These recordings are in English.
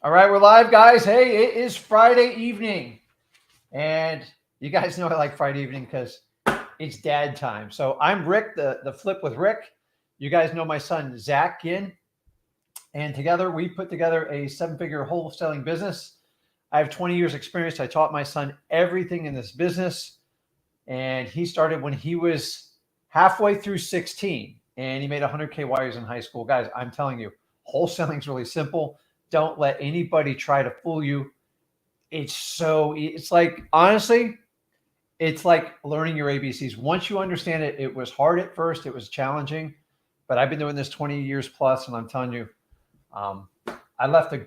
All right, we're live, guys. Hey, it is Friday evening. And you guys know I like Friday evening because it's dad time. So I'm Rick, the Flip with Rick. You guys know my son, Zach Ginn. And together we put together a 7-figure wholesaling business. I have 20 years experience. I taught my son everything in this business. And he started when he was halfway through 16 and he made 100K wires in high school. Guys, I'm telling you, wholesaling is really simple. Don't let anybody try to fool you. It's like, honestly, it's like learning your ABCs. Once you understand it, it was hard at first. It was challenging, but I've been doing this 20 years plus, and I'm telling you, I left a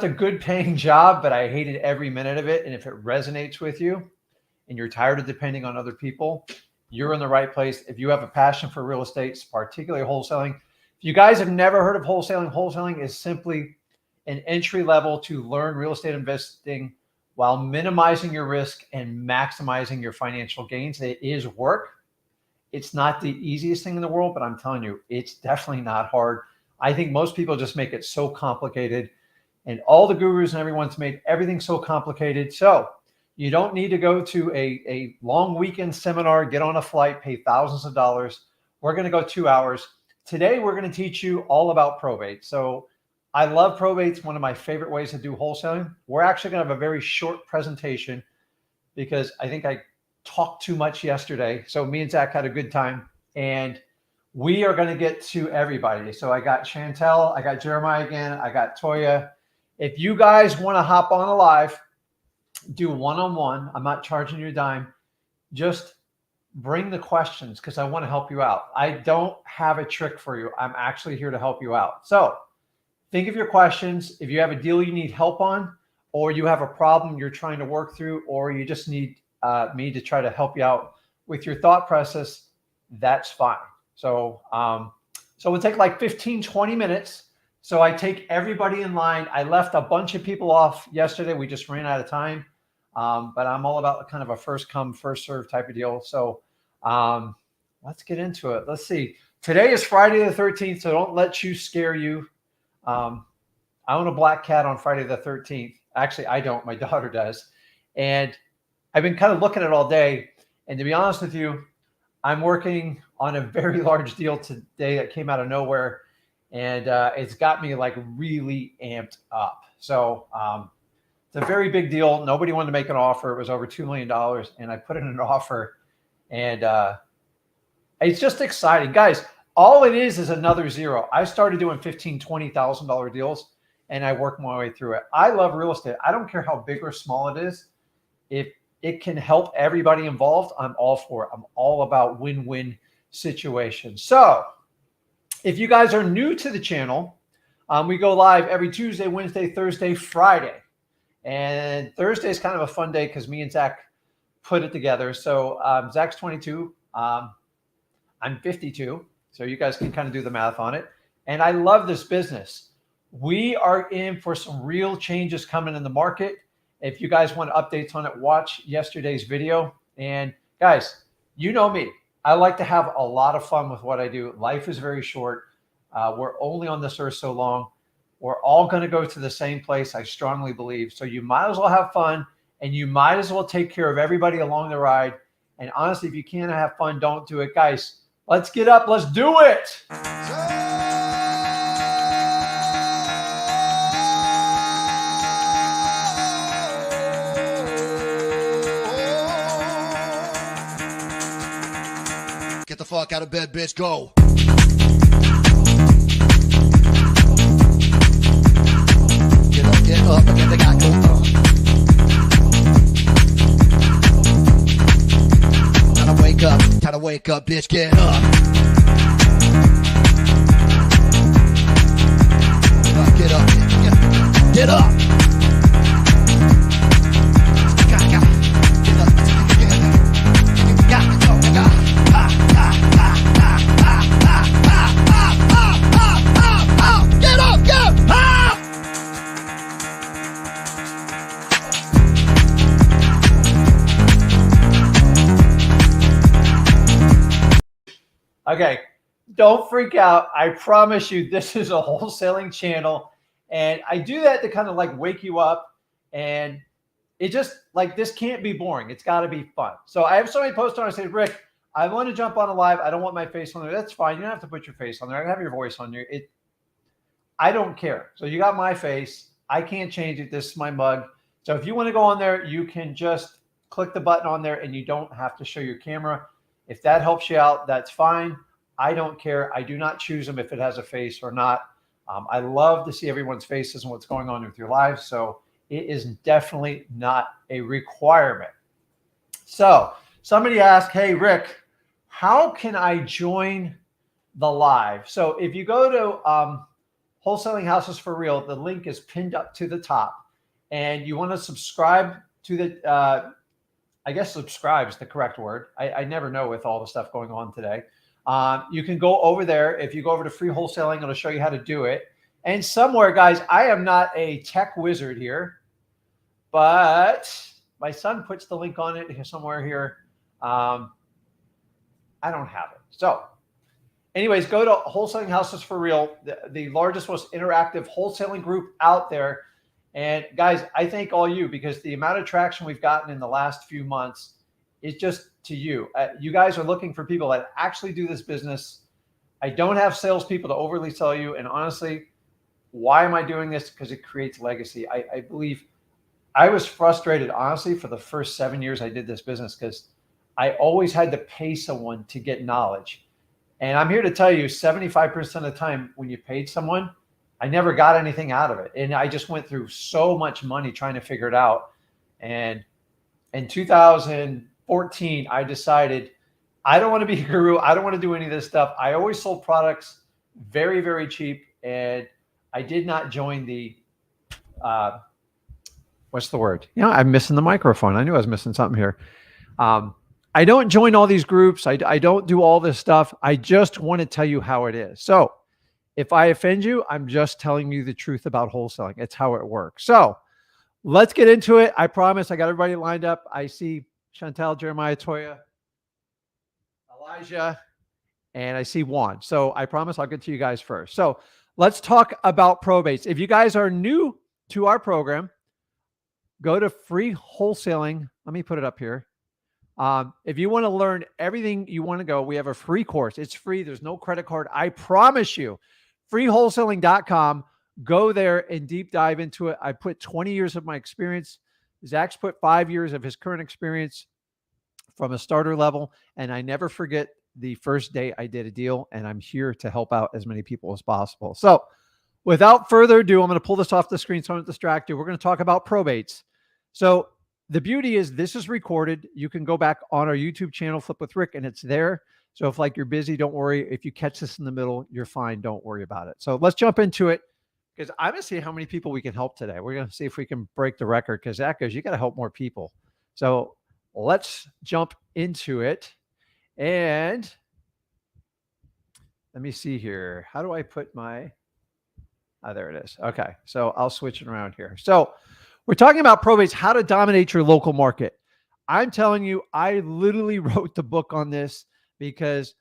good paying job, but I hated every minute of it. And if it resonates with you and you're tired of depending on other people, you're in the right place. If you have a passion for real estate, particularly wholesaling, if you guys have never heard of wholesaling, wholesaling is simply an entry level to learn real estate investing while minimizing your risk and maximizing your financial gains. It is work. It's not the easiest thing in the world, but I'm telling you, it's definitely not hard. I think most people just make it so complicated, and all the gurus and everyone's made everything so complicated. So you don't need to go to a long weekend seminar, get on a flight, pay thousands of dollars. We're going to go 2 hours. Today, we're going to teach you all about probate. So I love probate. It's one of my favorite ways to do wholesaling. We're actually going to have a very short presentation because I think I talked too much yesterday. So me and Zach had a good time, and we are going to get to everybody. So I got Chantelle, I got Jeremiah again, I got Toya. If you guys want to hop on a live, do one-on-one. I'm not charging you a dime. Just bring the questions because I want to help you out. I don't have a trick for you. I'm actually here to help you out. So think of your questions. If you have a deal you need help on, or you have a problem you're trying to work through, or you just need me to try to help you out with your thought process, that's fine. So, so we'll take like 15, 20 minutes. So I take everybody in line. I left a bunch of people off yesterday. We just ran out of time. But I'm all about kind of a first come, first serve type of deal. So let's get into it. Let's see. Today is Friday the 13th, so don't let you scare you. I own a black cat on Friday the 13th. Actually, I don't. My daughter does. And I've been kind of looking at it all day. And to be honest with you, I'm working on a very large deal today that came out of nowhere. And it's got me like really amped up. So it's a very big deal. Nobody wanted to make an offer. It was over $2 million. And I put in an offer. And it's just exciting. Guys, all it is another zero. I started doing $15,000, $20,000 deals, and I work my way through it. I love real estate. I don't care how big or small it is. If it can help everybody involved, I'm all for it. I'm all about win-win situations. So if you guys are new to the channel, we go live every Tuesday, Wednesday, Thursday, Friday. And Thursday is kind of a fun day because me and Zach put it together. So Zach's 22. I'm 52. So you guys can kind of do the math on it. And I love this business. We are in for some real changes coming in the market. If you guys want updates on it, watch yesterday's video. And guys, you know me. I like to have a lot of fun with what I do. Life is very short. We're only on this earth so long. We're all going to go to the same place, I strongly believe. So you might as well have fun, and you might as well take care of everybody along the ride. And honestly, if you can't have fun, don't do it. Guys, let's get up. Let's do it. Get the fuck out of bed, bitch. Go. Get up, again, they got go. Time to wake up, bitch, get up. Get up, get up. Okay, don't freak out. I promise you, this is a wholesaling channel. And I do that to kind of like wake you up. And it just like, this can't be boring. It's got to be fun. So I have somebody post on, I say, Rick, I want to jump on a live. I don't want my face on there. That's fine. You don't have to put your face on there. I can have your voice on there. I don't care. So you got my face. I can't change it. This is my mug. So if you want to go on there, you can just click the button on there and you don't have to show your camera. If that helps you out, that's fine. I don't care. I do not choose them if it has a face or not. I love to see everyone's faces and what's going on with your lives. So it is definitely not a requirement. So somebody asked, hey, Rick, how can I join the live? So if you go to Wholesaling Houses for Real, the link is pinned up to the top, and you want to subscribe to the, I guess subscribe is the correct word. I never know with all the stuff going on today. You can go over there. If you go over to Free Wholesaling, it'll show you how to do it. And somewhere, guys, I am not a tech wizard here, but my son puts the link on it somewhere here. I don't have it. So anyways, go to Wholesaling Houses for Real, the largest, most interactive wholesaling group out there. And guys, I thank all you, because the amount of traction we've gotten in the last few months is just to you. You guys are looking for people that actually do this business. I don't have salespeople to overly sell you. And honestly, why am I doing this? Because it creates legacy. I believe I was frustrated, honestly, for the first 7 years I did this business, because I always had to pay someone to get knowledge. And I'm here to tell you, 75% of the time when you paid someone, I never got anything out of it. And I just went through so much money trying to figure it out. And in 2014, I decided I don't want to be a guru. I don't want to do any of this stuff. I always sold products very, very cheap. And I did not join the, what's the word? You know, I'm missing the microphone. I knew I was missing something here. I don't join all these groups. I don't do all this stuff. I just want to tell you how it is. So if I offend you, I'm just telling you the truth about wholesaling. It's how it works. So let's get into it. I promise I got everybody lined up. I see Chantelle, Jeremiah, Toya, Elijah, and I see Juan. So I promise I'll get to you guys first. So let's talk about probates. If you guys are new to our program, go to Free Wholesaling. Let me put it up here. If you want to learn everything you want to go, we have a free course. It's free. There's no credit card. I promise you. Freewholesaling.com. Go there and deep dive into it. I put 20 years of my experience. Zach's put 5 years of his current experience from a starter level. And I never forget the first day I did a deal, and I'm here to help out as many people as possible. So without further ado, I'm going to pull this off the screen so I don't distract you. We're going to talk about probates. So the beauty is this is recorded. You can go back on our YouTube channel, Flip with Rick, and it's there. So if like you're busy, don't worry. If you catch this in the middle, you're fine. Don't worry about it. So let's jump into it, because I'm going to see how many people we can help today. We're going to see if we can break the record, because Zach goes, you got to help more people. So let's jump into it. And let me see here. How do I put my, there it is. Okay. So I'll switch it around here. So we're talking about probates, how to dominate your local market. I'm telling you, I literally wrote the book on this because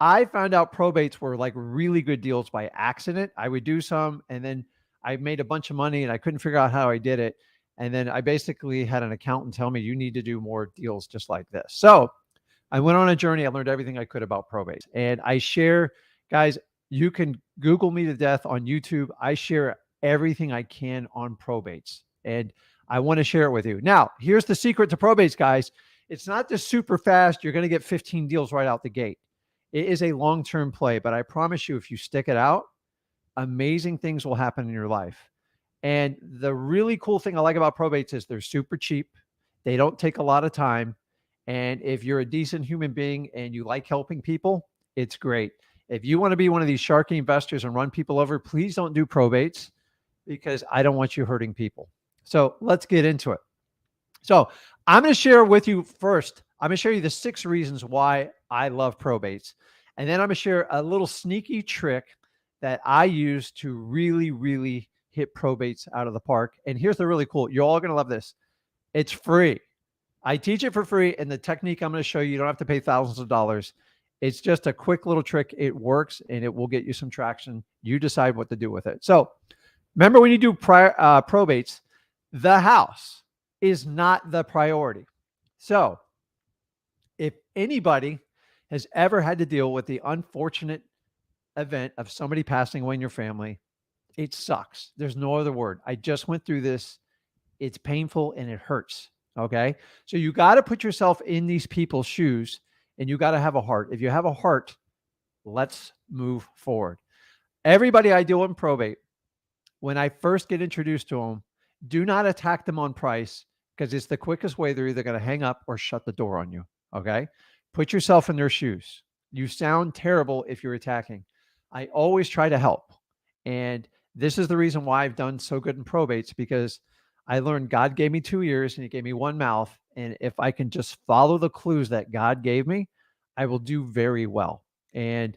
I found out probates were like really good deals by accident. I would do some, and then I made a bunch of money and I couldn't figure out how I did it. And then I basically had an accountant tell me, you need to do more deals just like this. So I went on a journey. I learned everything I could about probates, and I share, guys, you can Google me to death on YouTube. I share everything I can on probates, and I want to share it with you. Now, here's the secret to probates, guys. It's not just super fast. You're going to get 15 deals right out the gate. It is a long-term play, but I promise you, if you stick it out, amazing things will happen in your life. And the really cool thing I like about probates is they're super cheap. They don't take a lot of time. And if you're a decent human being and you like helping people, it's great. If you want to be one of these sharky investors and run people over, please don't do probates, because I don't want you hurting people. So let's get into it. So I'm going to share with you first. I'm going to show you the 6 reasons why I love probates. And then I'm going to share a little sneaky trick that I use to really, really hit probates out of the park. And here's the really cool. You're all going to love this. It's free. I teach it for free. And the technique I'm going to show you, you don't have to pay thousands of dollars. It's just a quick little trick. It works and it will get you some traction. You decide what to do with it. So remember, when you do probates, the house is not the priority. So if anybody has ever had to deal with the unfortunate event of somebody passing away in your family, it sucks. There's no other word. I just went through this. It's painful and it hurts. Okay. So you got to put yourself in these people's shoes and you got to have a heart. If you have a heart, let's move forward. Everybody I deal with in probate, when I first get introduced to them, do not attack them on price, because it's the quickest way. They're either going to hang up or shut the door on you. Okay. Put yourself in their shoes. You sound terrible if you're attacking. I always try to help. And this is the reason why I've done so good in probates, because I learned God gave me 2 ears and he gave me one mouth. And if I can just follow the clues that God gave me, I will do very well. And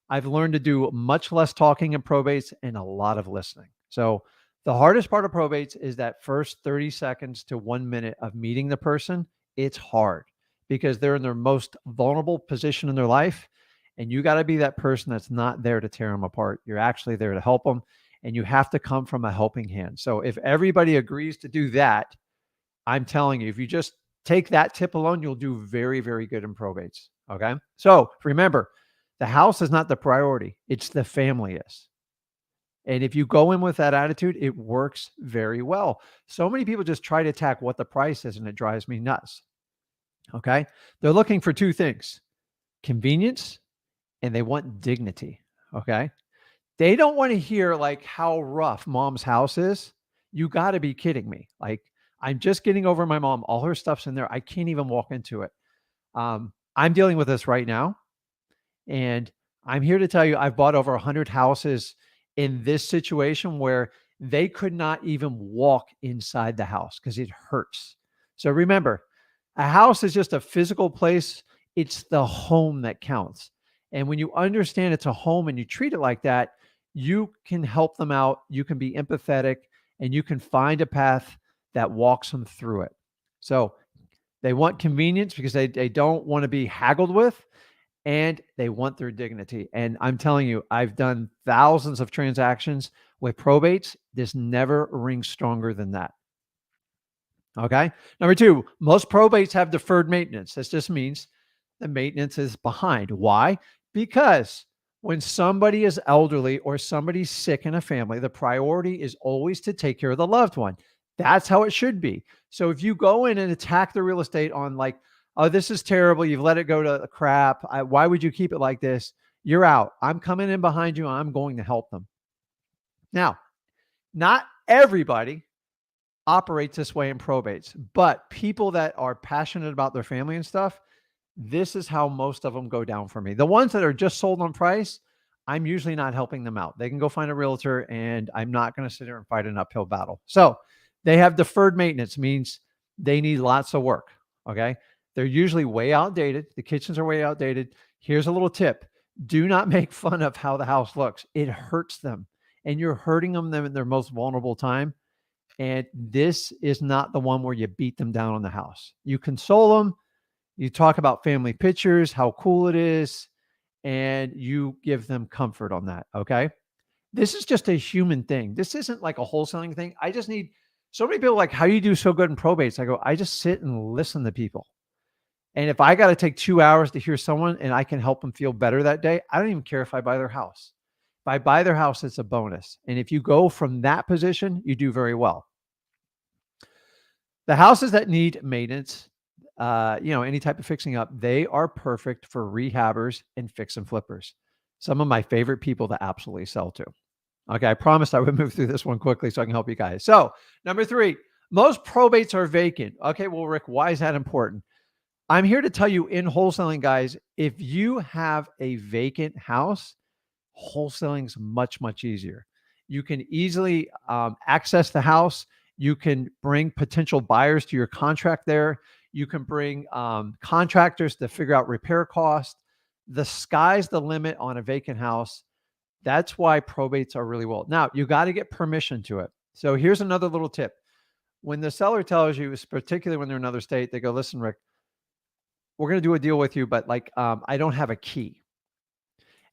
I've learned to do much less talking in probates and a lot of listening. So the hardest part of probates is that first 30 seconds to 1 minute of meeting the person. It's hard because they're in their most vulnerable position in their life. And you got to be that person that's not there to tear them apart. You're actually there to help them. And you have to come from a helping hand. So if everybody agrees to do that, I'm telling you, if you just take that tip alone, you'll do very, very good in probates. Okay. So remember, the house is not the priority. It's the family is. And if you go in with that attitude, it works very well. So many people just try to attack what the price is, and it drives me nuts. Okay. They're looking for two things: convenience, and they want dignity. Okay. They don't want to hear like how rough mom's house is. You got to be kidding me. Like, I'm just getting over my mom. All her stuff's in there. I can't even walk into it. I'm dealing with this right now. And I'm here to tell you, I've bought over 100 houses in this situation where they could not even walk inside the house because it hurts. So remember, a house is just a physical place. It's the home that counts. And when you understand it's a home and you treat it like that, you can help them out. You can be empathetic and you can find a path that walks them through it. So they want convenience because they don't want to be haggled with, and they want their dignity. And I'm telling you, I've done thousands of transactions with probates. This never rings stronger than that. Okay. Number two, most probates have deferred maintenance. This just means the maintenance is behind. Why? Because when somebody is elderly or somebody's sick in a family, the priority is always to take care of the loved one. That's how it should be. So if you go in and attack the real estate on like, oh, this is terrible, you've let it go to crap, why would you keep it like this? You're out. I'm coming in behind you. I'm going to help them. Now, not everybody operates this way in probates, but people that are passionate about their family and stuff, this is how most of them go down for me. The ones that are just sold on price, I'm usually not helping them out. They can go find a realtor, and I'm not going to sit there and fight an uphill battle. So they have deferred maintenance, means they need lots of work. Okay. They're usually way outdated. The kitchens are way outdated. Here's a little tip. Do not make fun of how the house looks. It hurts them, and you're hurting them in their most vulnerable time. And this is not the one where you beat them down on the house. You console them. You talk about family pictures, how cool it is, and you give them comfort on that. Okay. This is just a human thing. This isn't like a wholesaling thing. I just need so many people like, how you do so good in probates. I go, I just sit and listen to people. And if I got to take 2 hours to hear someone and I can help them feel better that day, I don't even care if I buy their house. If I buy their house, it's a bonus. And if you go from that position, you do very well. The houses that need maintenance, any type of fixing up, they are perfect for rehabbers and fix and flippers. Some of my favorite people to absolutely sell to. Okay, I promised I would move through this one quickly so I can help you guys. So, number three, most probates are vacant. Okay, well, Rick, why is that important? I'm here to tell you in wholesaling, guys, if you have a vacant house, wholesaling is much, much easier. You can easily access the house. You can bring potential buyers to your contract there. You can bring contractors to figure out repair costs. The sky's the limit on a vacant house. That's why probates are really well. Now, you got to get permission to it. So here's another little tip. When the seller tells you, particularly when they're in another state, they go, listen, Rick, we're going to do a deal with you, but like, I don't have a key.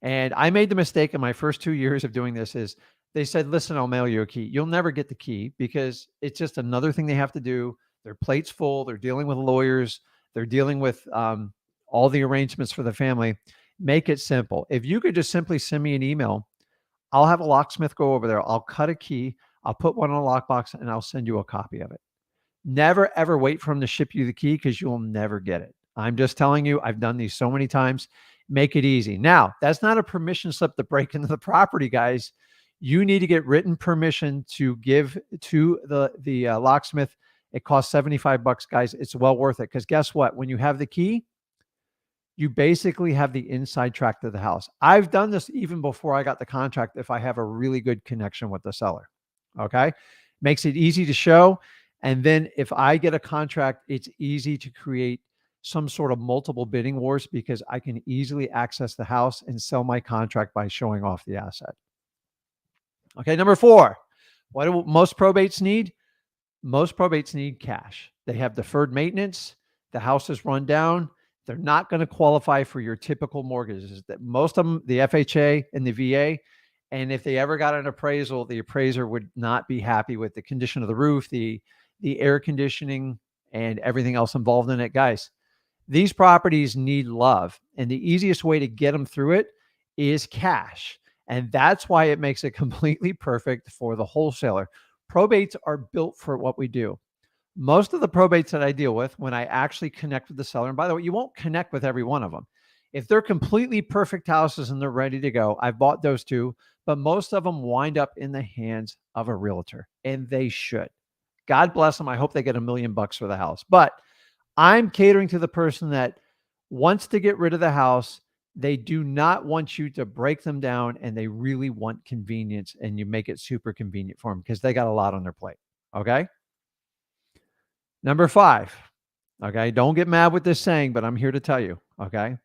And I made the mistake in my first 2 years of doing this is they said, listen, I'll mail you a key. You'll never get the key because it's just another thing they have to do. Their plate's full. They're dealing with lawyers. They're dealing with all the arrangements for the family. Make it simple. If you could just simply send me an email, I'll have a locksmith go over there. I'll cut a key. I'll put one in a lockbox and I'll send you a copy of it. Never, ever wait for them to ship you the key because you'll never get it. I'm just telling you, I've done these so many times. Make it easy. Now, that's not a permission slip to break into the property, guys. You need to get written permission to give to the locksmith. It costs $75, guys. It's well worth it because guess what? When you have the key, you basically have the inside track to the house. I've done this even before I got the contract if I have a really good connection with the seller. Okay? Makes it easy to show. And then if I get a contract, it's easy to create some sort of multiple bidding wars because I can easily access the house and sell my contract by showing off the asset. Okay, number 4. What do most probates need? Most probates need cash. They have deferred maintenance. The house is run down. They're not going to qualify for your typical mortgages. That most of them, the FHA and the VA, and if they ever got an appraisal, the appraiser would not be happy with the condition of the roof, the air conditioning, and everything else involved in it. Guys, these properties need love, and the easiest way to get them through it is cash. And that's why it makes it completely perfect for the wholesaler. Probates are built for what we do. Most of the probates that I deal with, when I actually connect with the seller, and by the way, you won't connect with every one of them. If they're completely perfect houses and they're ready to go, I've bought those too, but most of them wind up in the hands of a realtor, and they should. God bless them. I hope they get $1 million for the house. But I'm catering to the person that wants to get rid of the house. They do not want you to break them down, and they really want convenience, and you make it super convenient for them because they got a lot on their plate. Okay. Number 5. Okay. Don't get mad with this saying, but I'm here to tell you. Okay.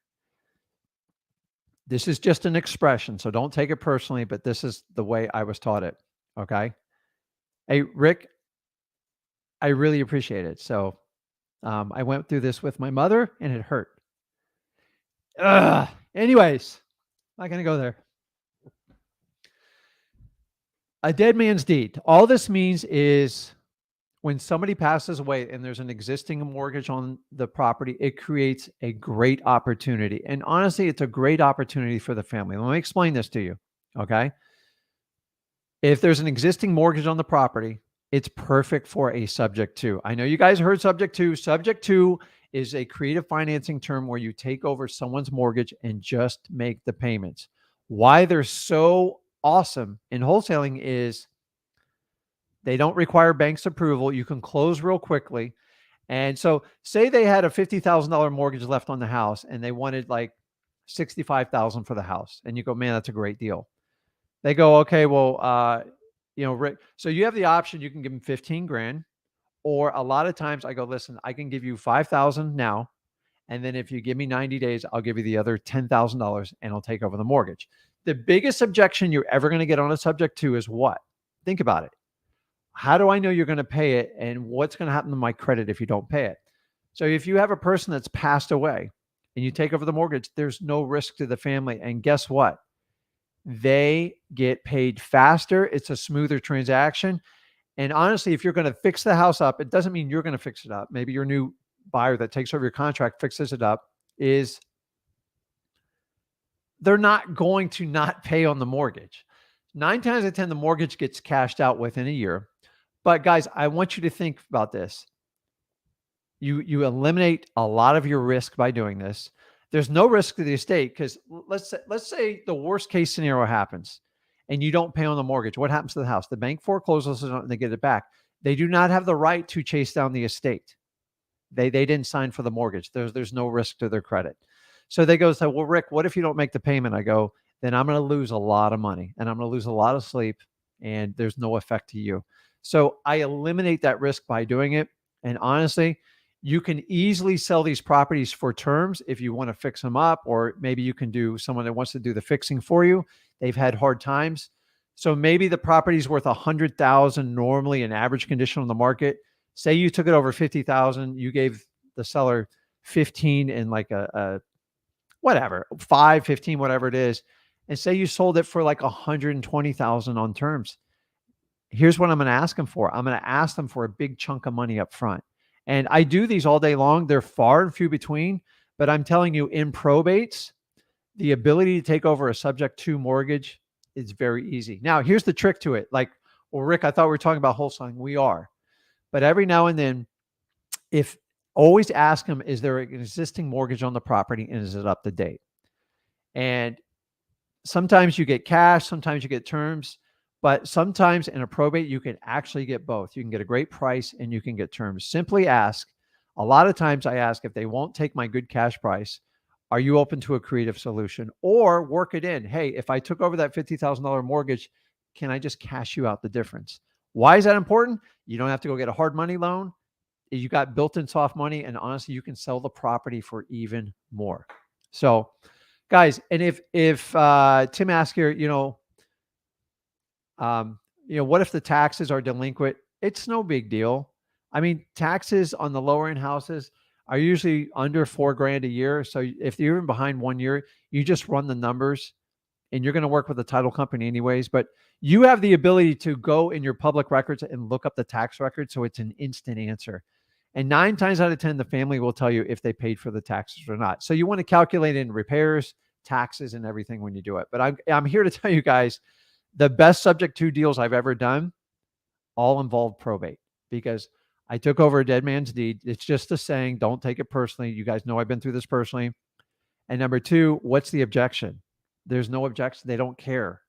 This is just an expression, so don't take it personally, but this is the way I was taught it. Okay. Hey, Rick, I really appreciate it. So I went through this with my mother and it hurt. Anyways, not going to go there. A dead man's deed. All this means is when somebody passes away and there's an existing mortgage on the property, it creates a great opportunity. And honestly, it's a great opportunity for the family. Let me explain this to you. Okay. If there's an existing mortgage on the property, it's perfect for a subject to. I know you guys heard subject to. Subject to is a creative financing term where you take over someone's mortgage and just make the payments. Why they're so awesome in wholesaling is they don't require bank's approval. You can close real quickly. And so say they had a $50,000 mortgage left on the house and they wanted like $65,000 for the house. And you go, man, that's a great deal. They go, okay, well, Rick, so you have the option. You can give them 15 grand, or a lot of times I go, listen, I can give you 5,000 now. And then if you give me 90 days, I'll give you the other $10,000 and I'll take over the mortgage. The biggest objection you're ever going to get on a subject to is what? Think about it. How do I know you're going to pay it? And what's going to happen to my credit if you don't pay it? So if you have a person that's passed away and you take over the mortgage, there's no risk to the family. And guess what? They get paid faster. It's a smoother transaction. And honestly, if you're going to fix the house up, it doesn't mean you're going to fix it up. Maybe your new buyer that takes over your contract fixes it up. They're not going to not pay on the mortgage. 9 times out of 10, the mortgage gets cashed out within a year. But guys, I want you to think about this. You eliminate a lot of your risk by doing this. There's no risk to the estate because let's say the worst case scenario happens and you don't pay on the mortgage. What happens to the house? The bank forecloses on it and they get it back. They do not have the right to chase down the estate. They didn't sign for the mortgage. There's no risk to their credit. So they go, well, Rick, what if you don't make the payment? I go, then I'm going to lose a lot of money and I'm going to lose a lot of sleep and there's no effect to you. So I eliminate that risk by doing it. And honestly, you can easily sell these properties for terms if you want to fix them up, or maybe you can do someone that wants to do the fixing for you. They've had hard times. So maybe the property is worth $100,000 normally in average condition on the market. Say you took it over $50,000, you gave the seller 15 and like a whatever, 5, 15, whatever it is, and say you sold it for like 120,000 on terms. Here's what I'm going to ask them for. I'm going to ask them for a big chunk of money up front. And I do these all day long. They're far and few between, but I'm telling you, in probates, the ability to take over a subject to mortgage is very easy. Now, here's the trick to it. Like, well, Rick, I thought we were talking about wholesaling. We are. But every now and then, if always ask them, is there an existing mortgage on the property and is it up to date? And sometimes you get cash, sometimes you get terms, but sometimes in a probate, you can actually get both. You can get a great price and you can get terms. Simply ask. A lot of times I ask, if they won't take my good cash price, are you open to a creative solution? Or work it in. Hey, if I took over that $50,000 mortgage, can I just cash you out the difference? Why is that important? You don't have to go get a hard money loan. You got built-in soft money, and honestly, you can sell the property for even more. So, guys, and if Tim asks here, what if the taxes are delinquent? It's no big deal. I mean, taxes on the lower end houses are usually under $4,000 a year. So if you're even behind 1 year, you just run the numbers, and you're going to work with the title company anyways. But you have the ability to go in your public records and look up the tax record, so it's an instant answer. And 9 times out of 10, the family will tell you if they paid for the taxes or not. So you want to calculate in repairs, taxes, and everything when you do it. But I'm here to tell you guys, the best subject to deals I've ever done all involved probate, because I took over a dead man's deed. It's just a saying. Don't take it personally. You guys know I've been through this personally. And number 2, what's the objection? There's no objection. They don't care.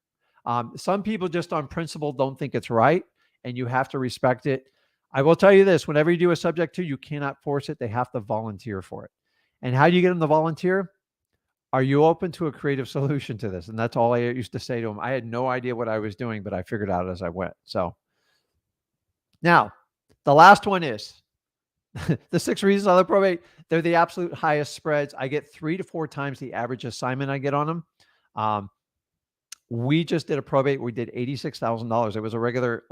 Some people just on principle don't think it's right, and you have to respect it. I will tell you this, whenever you do a subject to, you cannot force it. They have to volunteer for it. And how do you get them to volunteer? Are you open to a creative solution to this? And that's all I used to say to them. I had no idea what I was doing, but I figured out as I went. So now the last one is the 6 reasons I love probate. They're the absolute highest spreads. I get 3 to 4 times the average assignment I get on them. We just did a probate. We did $86,000. It was a regular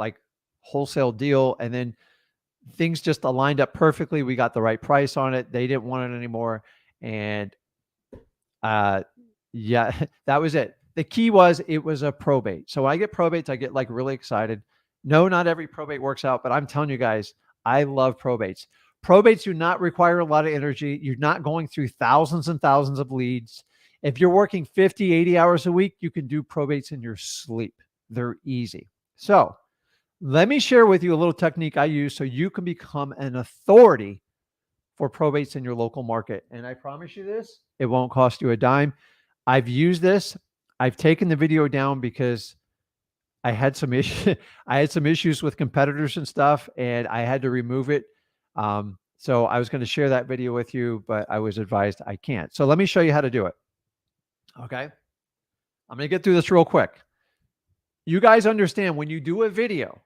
wholesale deal. And then things just aligned up perfectly. We got the right price on it. They didn't want it anymore. And yeah, that was it. The key was it was a probate. So when I get probates, I get really excited. No, not every probate works out, but I'm telling you guys, I love probates. Probates do not require a lot of energy. You're not going through thousands and thousands of leads. If you're working 50, 80 hours a week, you can do probates in your sleep. They're easy. So let me share with you a little technique I use so you can become an authority for probates in your local market. And I promise you this, it won't cost you a dime. I've used this. I've taken the video down because I had some issues with competitors and stuff, and I had to remove it. So I was going to share that video with you, but I was advised I can't. So let me show you how to do it. Okay. I'm going to get through this real quick. You guys understand when you do a video,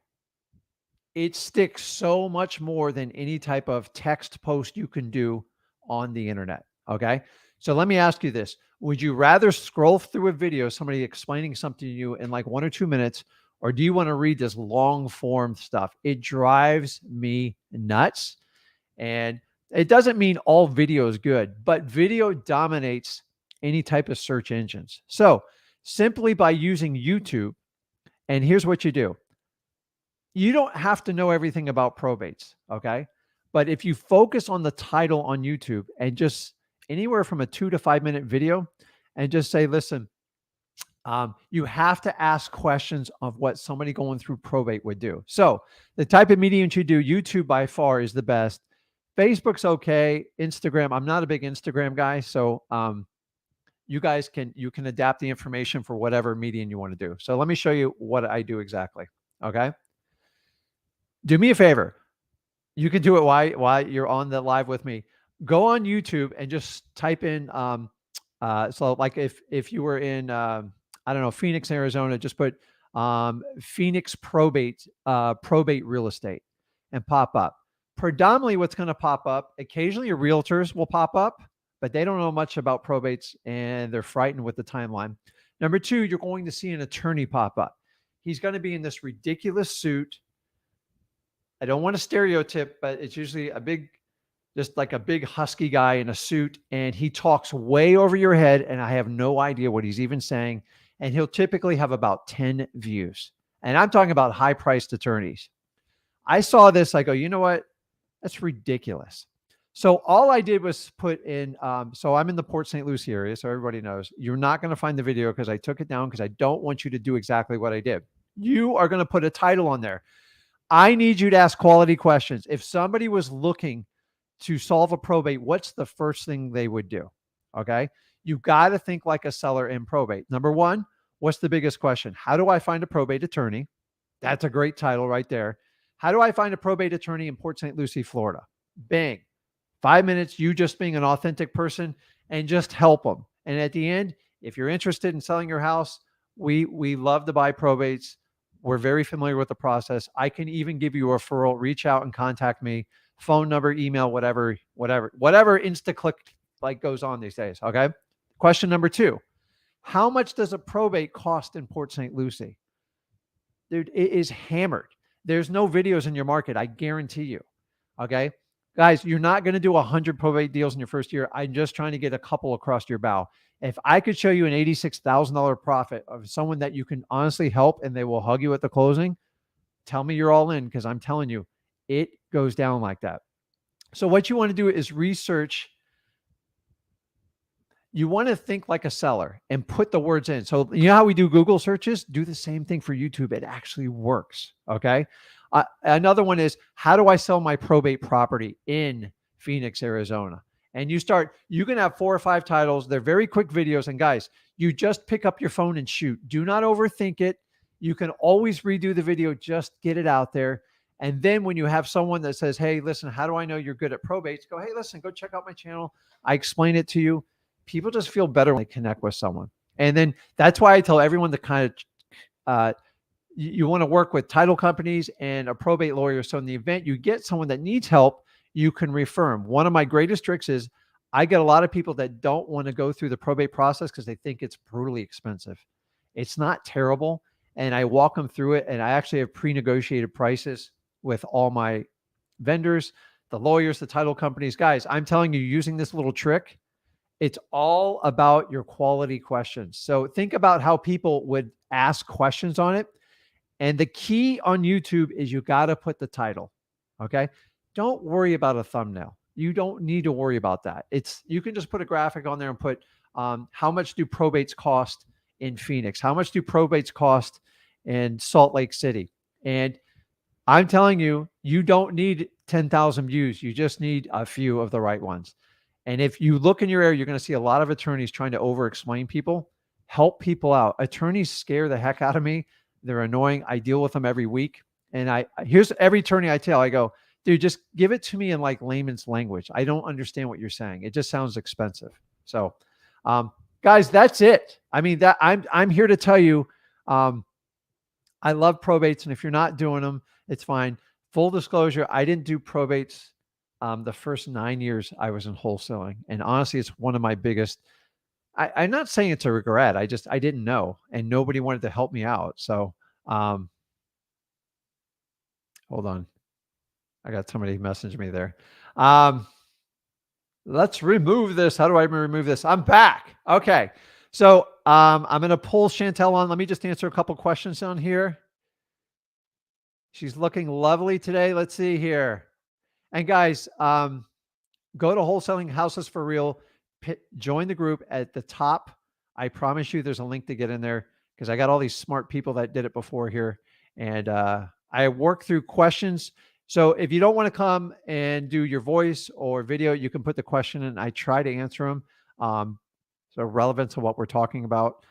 it sticks so much more than any type of text post you can do on the internet. Okay. So let me ask you this. Would you rather scroll through a video, somebody explaining something to you in 1 or 2 minutes, or do you want to read this long form stuff? It drives me nuts. And it doesn't mean all video is good, but video dominates any type of search engines. So simply by using YouTube, and here's what you do. You don't have to know everything about probates, okay? But if you focus on the title on YouTube and just anywhere from a 2 to 5 minute video and just say, listen, you have to ask questions of what somebody going through probate would do. So the type of medium you do, YouTube by far is the best. Facebook's okay. Instagram, I'm not a big Instagram guy. So you guys can adapt the information for whatever medium you want to do. So let me show you what I do exactly. Okay. Do me a favor. You can do it while you're on the live with me. Go on YouTube and just type in, so like if you were in, I don't know, Phoenix, Arizona, just put Phoenix probate real estate and pop up. Predominantly what's going to pop up, occasionally your realtors will pop up, but they don't know much about probates and they're frightened with the timeline. Number 2, you're going to see an attorney pop up. He's going to be in this ridiculous suit. I don't want to stereotype, but it's usually a big just like a big husky guy in a suit, and he talks way over your head, and I have no idea what he's even saying. And he'll typically have about 10 views. And I'm talking about high-priced attorneys. I saw this, I go, you know what? That's ridiculous. So all I did was put in, so I'm in the Port St. Lucie area, so everybody knows. You're not going to find the video because I took it down because I don't want you to do exactly what I did. You are going to put a title on there. I need you to ask quality questions. If somebody was looking to solve a probate, what's the first thing they would do? Okay. You got to think like a seller in probate. Number one, what's the biggest question? How do I find a probate attorney? That's a great title right there. How do I find a probate attorney in Port St. Lucie, Florida? Bang. 5 minutes, you just being an authentic person and just help them. And at the end, if you're interested in selling your house, we love to buy probates. We're very familiar with the process. I can even give you a referral. Reach out and contact me. Phone number, email, whatever InstaClick like goes on these days. Okay. Question number 2. How much does a probate cost in Port St. Lucie? Dude, it is hammered. There's no videos in your market. I guarantee you. Okay. Guys, you're not going to do 100 probate deals in your first year. I'm just trying to get a couple across your bow. If I could show you an $86,000 profit of someone that you can honestly help and they will hug you at the closing, tell me you're all in, because I'm telling you, it goes down like that. So what you want to do is research. You want to think like a seller and put the words in. So you know how we do Google searches? Do the same thing for YouTube. It actually works. Okay. Another one is, how do I sell my probate property in Phoenix, Arizona? And you can have 4 or 5 titles. They're very quick videos. And guys, you just pick up your phone and shoot. Do not overthink it. You can always redo the video. Just get it out there. And then when you have someone that says, hey, listen, how do I know you're good at probates? Go, hey, listen, go check out my channel. I explain it to you. People just feel better when they connect with someone. And then that's why I tell everyone to kind of, you want to work with title companies and a probate lawyer. So in the event you get someone that needs help, you can refer them. One of my greatest tricks is I get a lot of people that don't want to go through the probate process because they think it's brutally expensive. It's not terrible. And I walk them through it. And I actually have pre-negotiated prices with all my vendors, the lawyers, the title companies. Guys, I'm telling you, using this little trick, it's all about your quality questions. So think about how people would ask questions on it. And the key on YouTube is you got to put the title. Okay. Don't worry about a thumbnail. You don't need to worry about that. You can just put a graphic on there and put how much do probates cost in Phoenix? How much do probates cost in Salt Lake City? And I'm telling you, you don't need 10,000 views. You just need a few of the right ones. And if you look in your area, you're going to see a lot of attorneys trying to over-explain people. Help people out. Attorneys scare the heck out of me. They're annoying. I deal with them every week. And here's every attorney I tell, I go, dude, just give it to me in like layman's language. I don't understand what you're saying. It just sounds expensive. So, guys, that's it. I mean, I'm here to tell you, I love probates. And if you're not doing them, it's fine. Full disclosure, I didn't do probates the first 9 years I was in wholesaling. And honestly, it's one of my biggest, I'm not saying it's a regret. I didn't know, and nobody wanted to help me out. So, hold on. I got somebody message me there. Let's remove this. How do I remove this? I'm back. Okay. So, I'm going to pull Chantelle on. Let me just answer a couple questions on here. She's looking lovely today. Let's see here. And guys, go to Wholesaling Houses for Real. Join the group at the top. I promise you there's a link to get in there because I got all these smart people that did it before here. And I work through questions. So if you don't want to come and do your voice or video, you can put the question in. I try to answer them. So relevant to what we're talking about.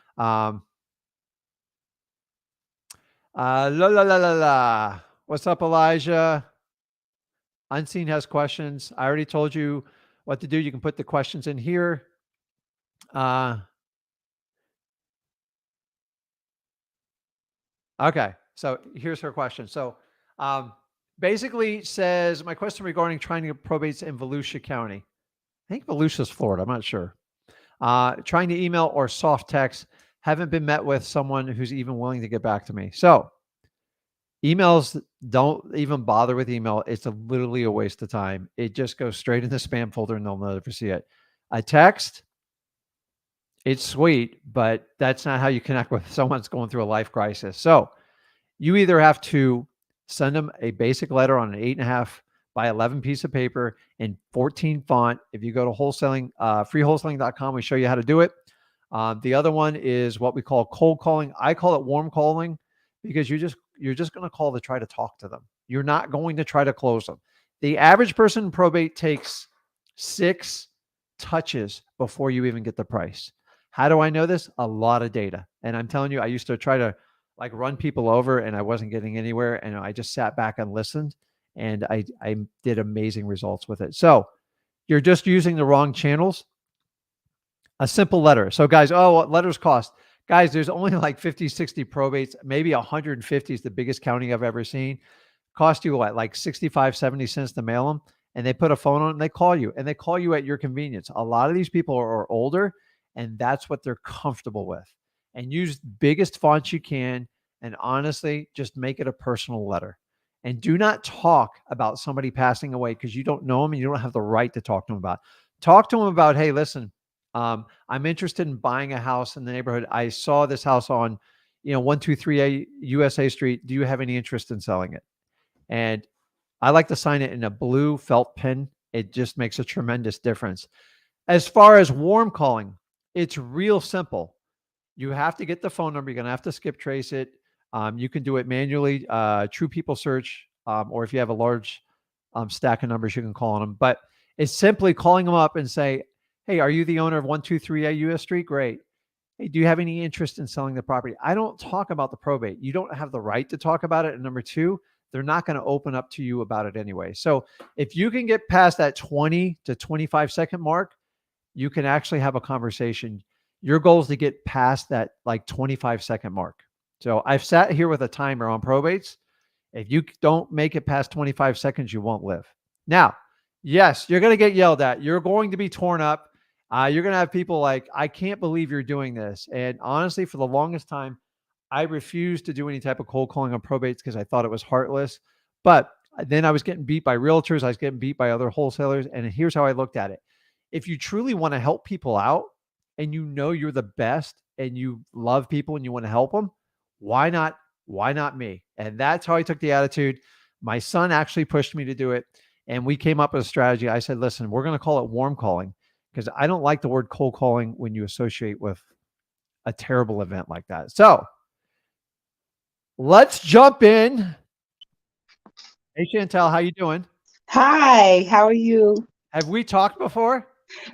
What's up, Elijah? Unseen has questions. I already told you what to do. You can put the questions in here. Okay. So here's her question. So basically says, my question regarding trying to get probates in Volusia County. I think Volusia's Florida. I'm not sure. Trying to email or soft text. Haven't been met with someone who's even willing to get back to me. So Emails, don't even bother with email. It's literally a waste of time. It just goes straight in the spam folder and they'll never see it. A text, it's sweet, but that's not how you connect with someone that's going through a life crisis. So you either have to send them a basic letter on an 8.5 by 11 piece of paper in 14 font. If you go to wholesaling, freewholesaling.com, we show you how to do it. The other one is what we call cold calling. I call it warm calling because you're just going to call to try to talk to them. You're not going to try to close them. The average person in probate takes 6 touches before you even get the price. How do I know this? A lot of data. And I'm telling you, I used to try to like run people over and I wasn't getting anywhere. And I just sat back and listened and I did amazing results with it. So you're just using the wrong channels. A simple letter. So guys, oh, what letters cost? Guys, there's only like 50, 60 probates. Maybe 150 is the biggest counting I've ever seen. Cost you what, like 65, 70 cents to mail them. And they put a phone on and they call you at your convenience. A lot of these people are older and that's what they're comfortable with. And use biggest fonts you can. And honestly, just make it a personal letter. And do not talk about somebody passing away because you don't know them and you don't have the right to talk to them about. Talk to them about, hey, listen, I'm interested in buying a house in the neighborhood. I saw this house on, 123A USA Street. Do you have any interest in selling it? And I like to sign it in a blue felt pen. It just makes a tremendous difference. As far as warm calling, it's real simple. You have to get the phone number. You're going to have to skip trace it. You can do it manually, True People Search, or if you have a large stack of numbers, you can call on them. But it's simply calling them up and say, hey, are you the owner of 123A US Street? Great. Hey, do you have any interest in selling the property? I don't talk about the probate. You don't have the right to talk about it. And number 2, they're not going to open up to you about it anyway. So if you can get past that 20 to 25 second mark, you can actually have a conversation. Your goal is to get past that like 25 second mark. So I've sat here with a timer on probates. If you don't make it past 25 seconds, you won't live. Now, yes, you're going to get yelled at. You're going to be torn up. You're going to have people like, I can't believe you're doing this. And honestly, for the longest time, I refused to do any type of cold calling on probates because I thought it was heartless. But then I was getting beat by realtors. I was getting beat by other wholesalers. And here's how I looked at it. If you truly want to help people out and you know you're the best and you love people and you want to help them, why not? Why not me? And that's how I took the attitude. My son actually pushed me to do it. And we came up with a strategy. I said, listen, we're going to call it warm calling because I don't like the word cold calling when you associate with a terrible event like that. So let's jump in. Hey, Chantelle, how you doing? Hi, how are you? Have we talked before?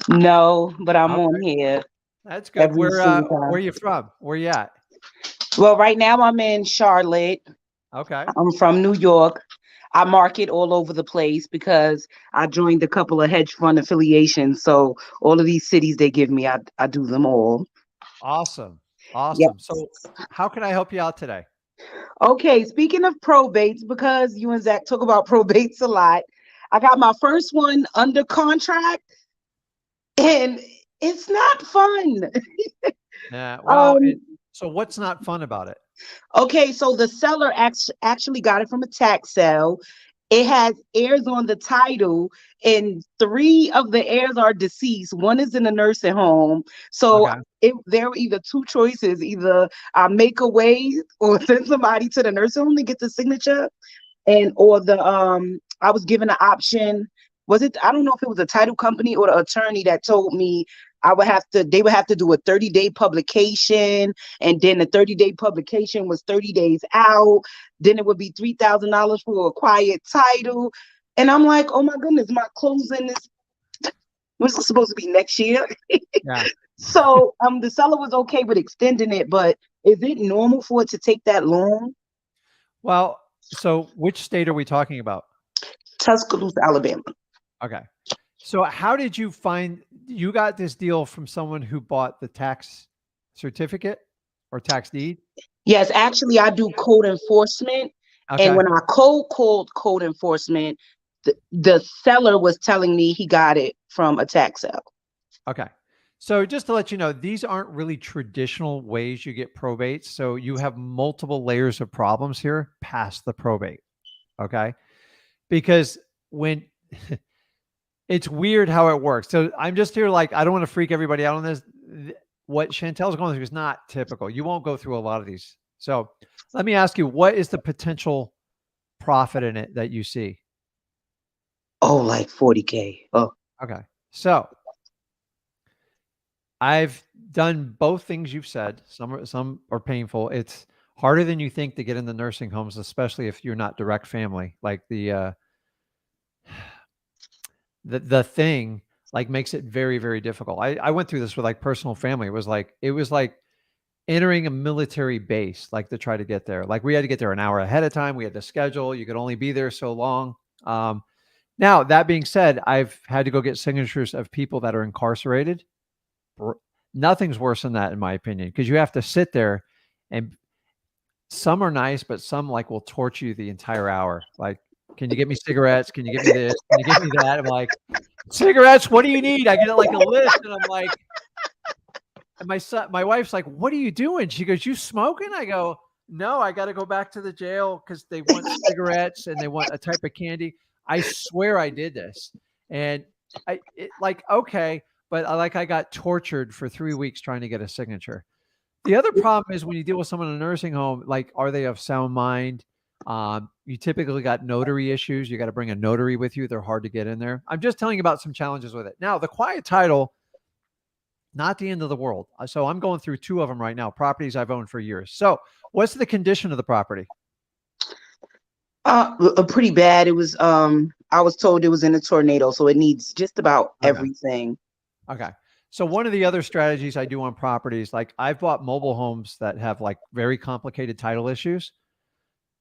No, but I'm Okay. on here. That's good. Every Where single time. are you from? Where you at? Well, right now I'm in Charlotte. Okay. I'm from New York. I market all over the place because I joined a couple of hedge fund affiliations. So all of these cities they give me, I do them all. Awesome. Yep. Awesome. So how can I help you out today? Okay, speaking of probates, because you and Zach talk about probates a lot, I got my first one under contract and it's not fun. Yeah. Well, Um, so what's not fun about it? Okay, so the seller actually got it from a tax sale. It has heirs on the title, and 3 of the heirs are deceased. One is in a nursing home. So Okay. there were either 2 choices: either I make a way or send somebody to the nursing home to get the signature, or I was given an option. Was it, I don't know if it was a title company or the attorney that told me they would have to do a 30-day publication, and then the 30-day publication was 30 days out. Then it would be $3,000 for a quiet title. And I'm like, oh my goodness, my closing was supposed to be next year. Yeah. So the seller was okay with extending it, but is it normal for it to take that long? Well, so which state are we talking about? Tuscaloosa, Alabama. Okay. So how did you find you got this deal from someone who bought the tax certificate or tax deed? Yes, actually, I do code enforcement. Okay. And when I called code enforcement, the seller was telling me he got it from a tax sale. Okay. So just to let you know, these aren't really traditional ways you get probates. So you have multiple layers of problems here past the probate. Okay. Because when it's weird how it works. So I'm just here, like, I don't want to freak everybody out on this. What Chantel's going through is not typical. You won't go through a lot of these. So let me ask you, what is the potential profit in it that you see? Oh, like 40K. Oh, Okay. So I've done both things you've said. Some are painful. It's harder than you think to get in the nursing homes, especially if you're not direct family. Like the thing like makes it very, very difficult. I went through this with like personal family. It was like entering a military base, like to try to get there. Like we had to get there an hour ahead of time. We had to schedule. You could only be there so long. Now that being said, I've had to go get signatures of people that are incarcerated. Nothing's worse than that, in my opinion, because you have to sit there, and some are nice, but some like will torture you the entire hour. Like, can you get me cigarettes? Can you get me this? Can you get me that? I'm like, cigarettes, what do you need? I get like a list, and I'm like, and my wife's like, what are you doing? She goes, you smoking? I go, no, I got to go back to the jail because they want cigarettes and they want a type of candy. I swear I did this. And okay. But I got tortured for 3 weeks trying to get a signature. The other problem is when you deal with someone in a nursing home, like, are they of sound mind? You typically got notary issues. You got to bring a notary with you. They're hard to get in there. I'm just telling you about some challenges with it. Now, the quiet title, not the end of the world. So I'm going through 2 of them right now, properties I've owned for years. So what's the condition of the property? Pretty bad. It was I was told it was in a tornado, so it needs just about everything. Okay. So one of the other strategies I do on properties, like I've bought mobile homes that have like very complicated title issues,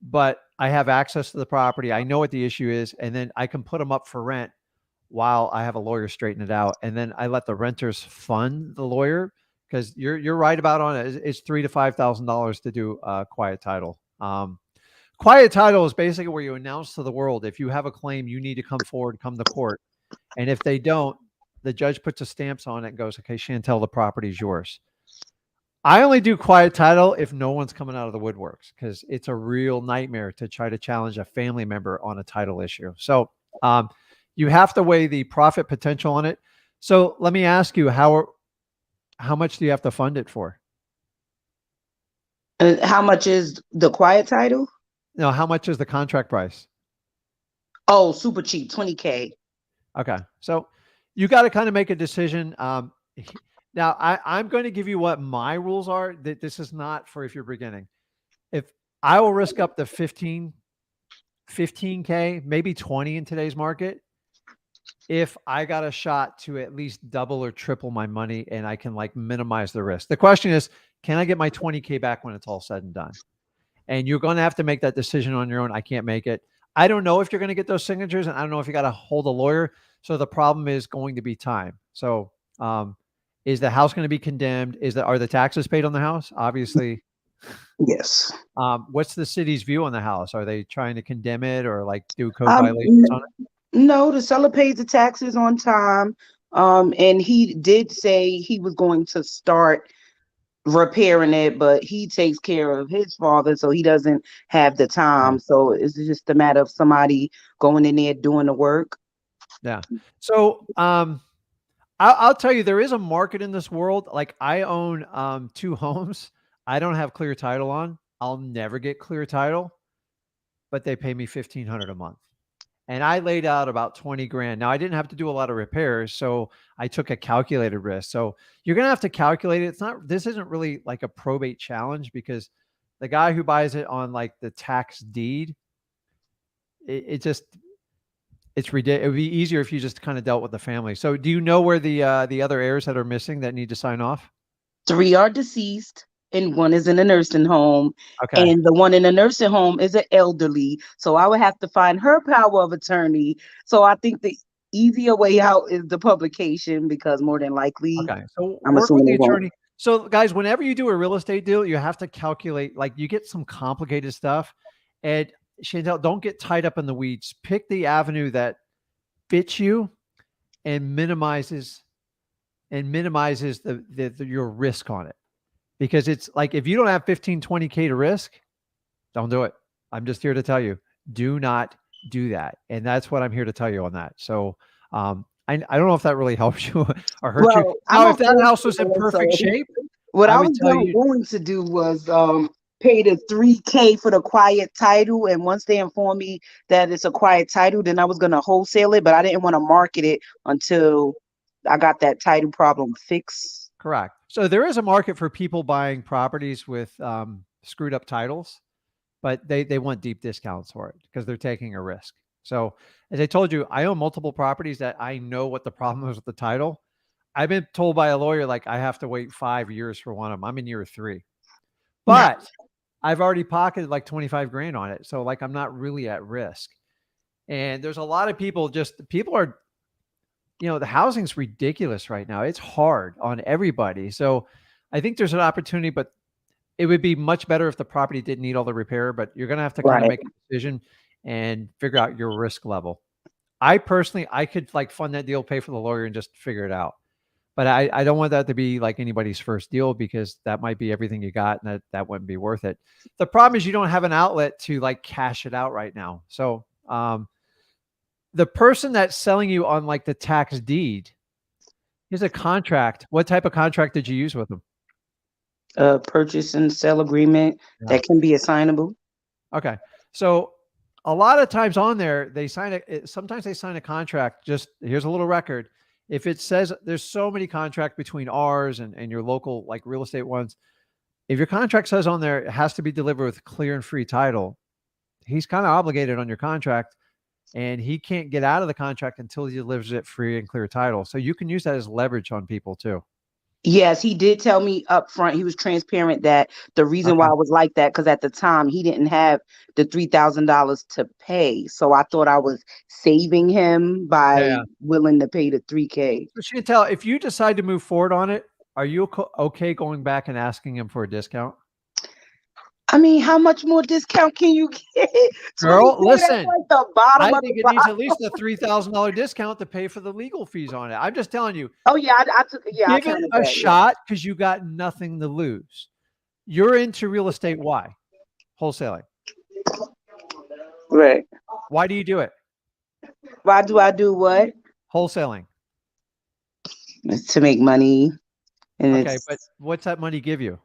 but I have access to the property. I know what the issue is, and then I can put them up for rent while I have a lawyer straighten it out. And then I let the renters fund the lawyer, because you're right about on it. It's $3,000 to $5,000 to do quiet title. Quiet title is basically where you announce to the world, if you have a claim, you need to come forward, come to court. And if they don't, the judge puts a stamps on it and goes, okay, Chantelle, the property is yours. I only do quiet title if no one's coming out of the woodworks, because it's a real nightmare to try to challenge a family member on a title issue. So you have to weigh the profit potential on it. So let me ask you, how much do you have to fund it for? How much is the quiet title? No, how much is the contract price? Oh, super cheap, 20K. Okay. So you got to kind of make a decision. Now I'm going to give you what my rules are. That this is not for if you're beginning. If I will risk up to 15K, maybe 20 in today's market, if I got a shot to at least double or triple my money and I can like minimize the risk. The question is, can I get my 20K back when it's all said and done? And you're going to have to make that decision on your own. I can't make it. I don't know if you're going to get those signatures, and I don't know if you got to hold a lawyer. So the problem is going to be time. So is the house going to be condemned? Are the taxes paid on the house? Obviously. Yes. What's the city's view on the house? Are they trying to condemn it or like do code violations on it? No, the seller pays the taxes on time. And he did say he was going to start repairing it, but he takes care of his father, so he doesn't have the time. So it's just a matter of somebody going in there doing the work. Yeah. So I'll tell you, there is a market in this world. Like I own 2 homes I don't have clear title on. I'll never get clear title, but they pay me $1,500 a month. And I laid out about 20 grand. Now I didn't have to do a lot of repairs, so I took a calculated risk. So you're going to have to calculate it. This isn't really like a probate challenge, because the guy who buys it on like the tax deed, it's ridiculous. It would be easier if you just kind of dealt with the family. So do you know where the other heirs that are missing that need to sign off? 3 are deceased and 1 is in a nursing home. Okay. And the one in the nursing home is an elderly. So I would have to find her power of attorney. So I think the easier way out is the publication, because more than likely, Okay. So I'm work with assuming the they won't. attorney. So guys, whenever you do a real estate deal, you have to calculate, like you get some complicated stuff. And Chantelle, don't get tied up in the weeds. Pick the avenue that fits you and minimizes and minimizes your risk on it. Because it's like, if you don't have 15, 20K to risk, don't do it. I'm just here to tell you, do not do that. And that's what I'm here to tell you on that. So I don't know if that really helps you or hurt you. Well, Now, I'm if that house was in perfect so shape, what I I would was tell you, going to do was pay the 3K for the quiet title, and once they informed me that it's a quiet title, then I was gonna wholesale it, but I didn't want to market it until I got that title problem fixed. correct. So there is a market for people buying properties with screwed up titles, but they want deep discounts for it because they're taking a risk. So as I told you, I own multiple properties that I know what the problem is with the title. I've been told by a lawyer, like, I have to wait 5 years for one of them. I'm in year 3, but I've already pocketed like 25 grand on it. So like, I'm not really at risk. And there's a lot of people are, the housing's ridiculous right now. It's hard on everybody. So I think there's an opportunity, but it would be much better if the property didn't need all the repair, but you're going to have to kind of make a decision and figure out your risk level. I personally, I could like fund that deal, pay for the lawyer, and just figure it out. But I don't want that to be like anybody's first deal, because that might be everything you got, and that wouldn't be worth it. The problem is you don't have an outlet to like cash it out right now. So the person that's selling you on like the tax deed is a contract. What type of contract did you use with them? Purchase and sale agreement that can be assignable. Okay. So a lot of times on there, sometimes they sign a contract. Just here's a little record. If it says there's so many contracts between ours and your local like real estate ones, if your contract says on there it has to be delivered with clear and free title, he's kind of obligated on your contract, and he can't get out of the contract until he delivers it free and clear title. So you can use that as leverage on people too. Yes, he did tell me up front. He was transparent that the reason why I was like that, because at the time he didn't have the $3,000 to pay. So I thought I was saving him by willing to pay the 3K. So Chantelle, if you decide to move forward on it, are you okay going back and asking him for a discount? I mean, how much more discount can you get? Girl, listen, like the bottom I think it needs at least a $3,000 discount to pay for the legal fees on it. I'm just telling you. Oh yeah, I took it. Yeah, give it a shot, because you got nothing to lose. You're into real estate. Why? Wholesaling. Right. Why do you do it? Why do I do what? Wholesaling. It's to make money. And okay, but what's that money give you?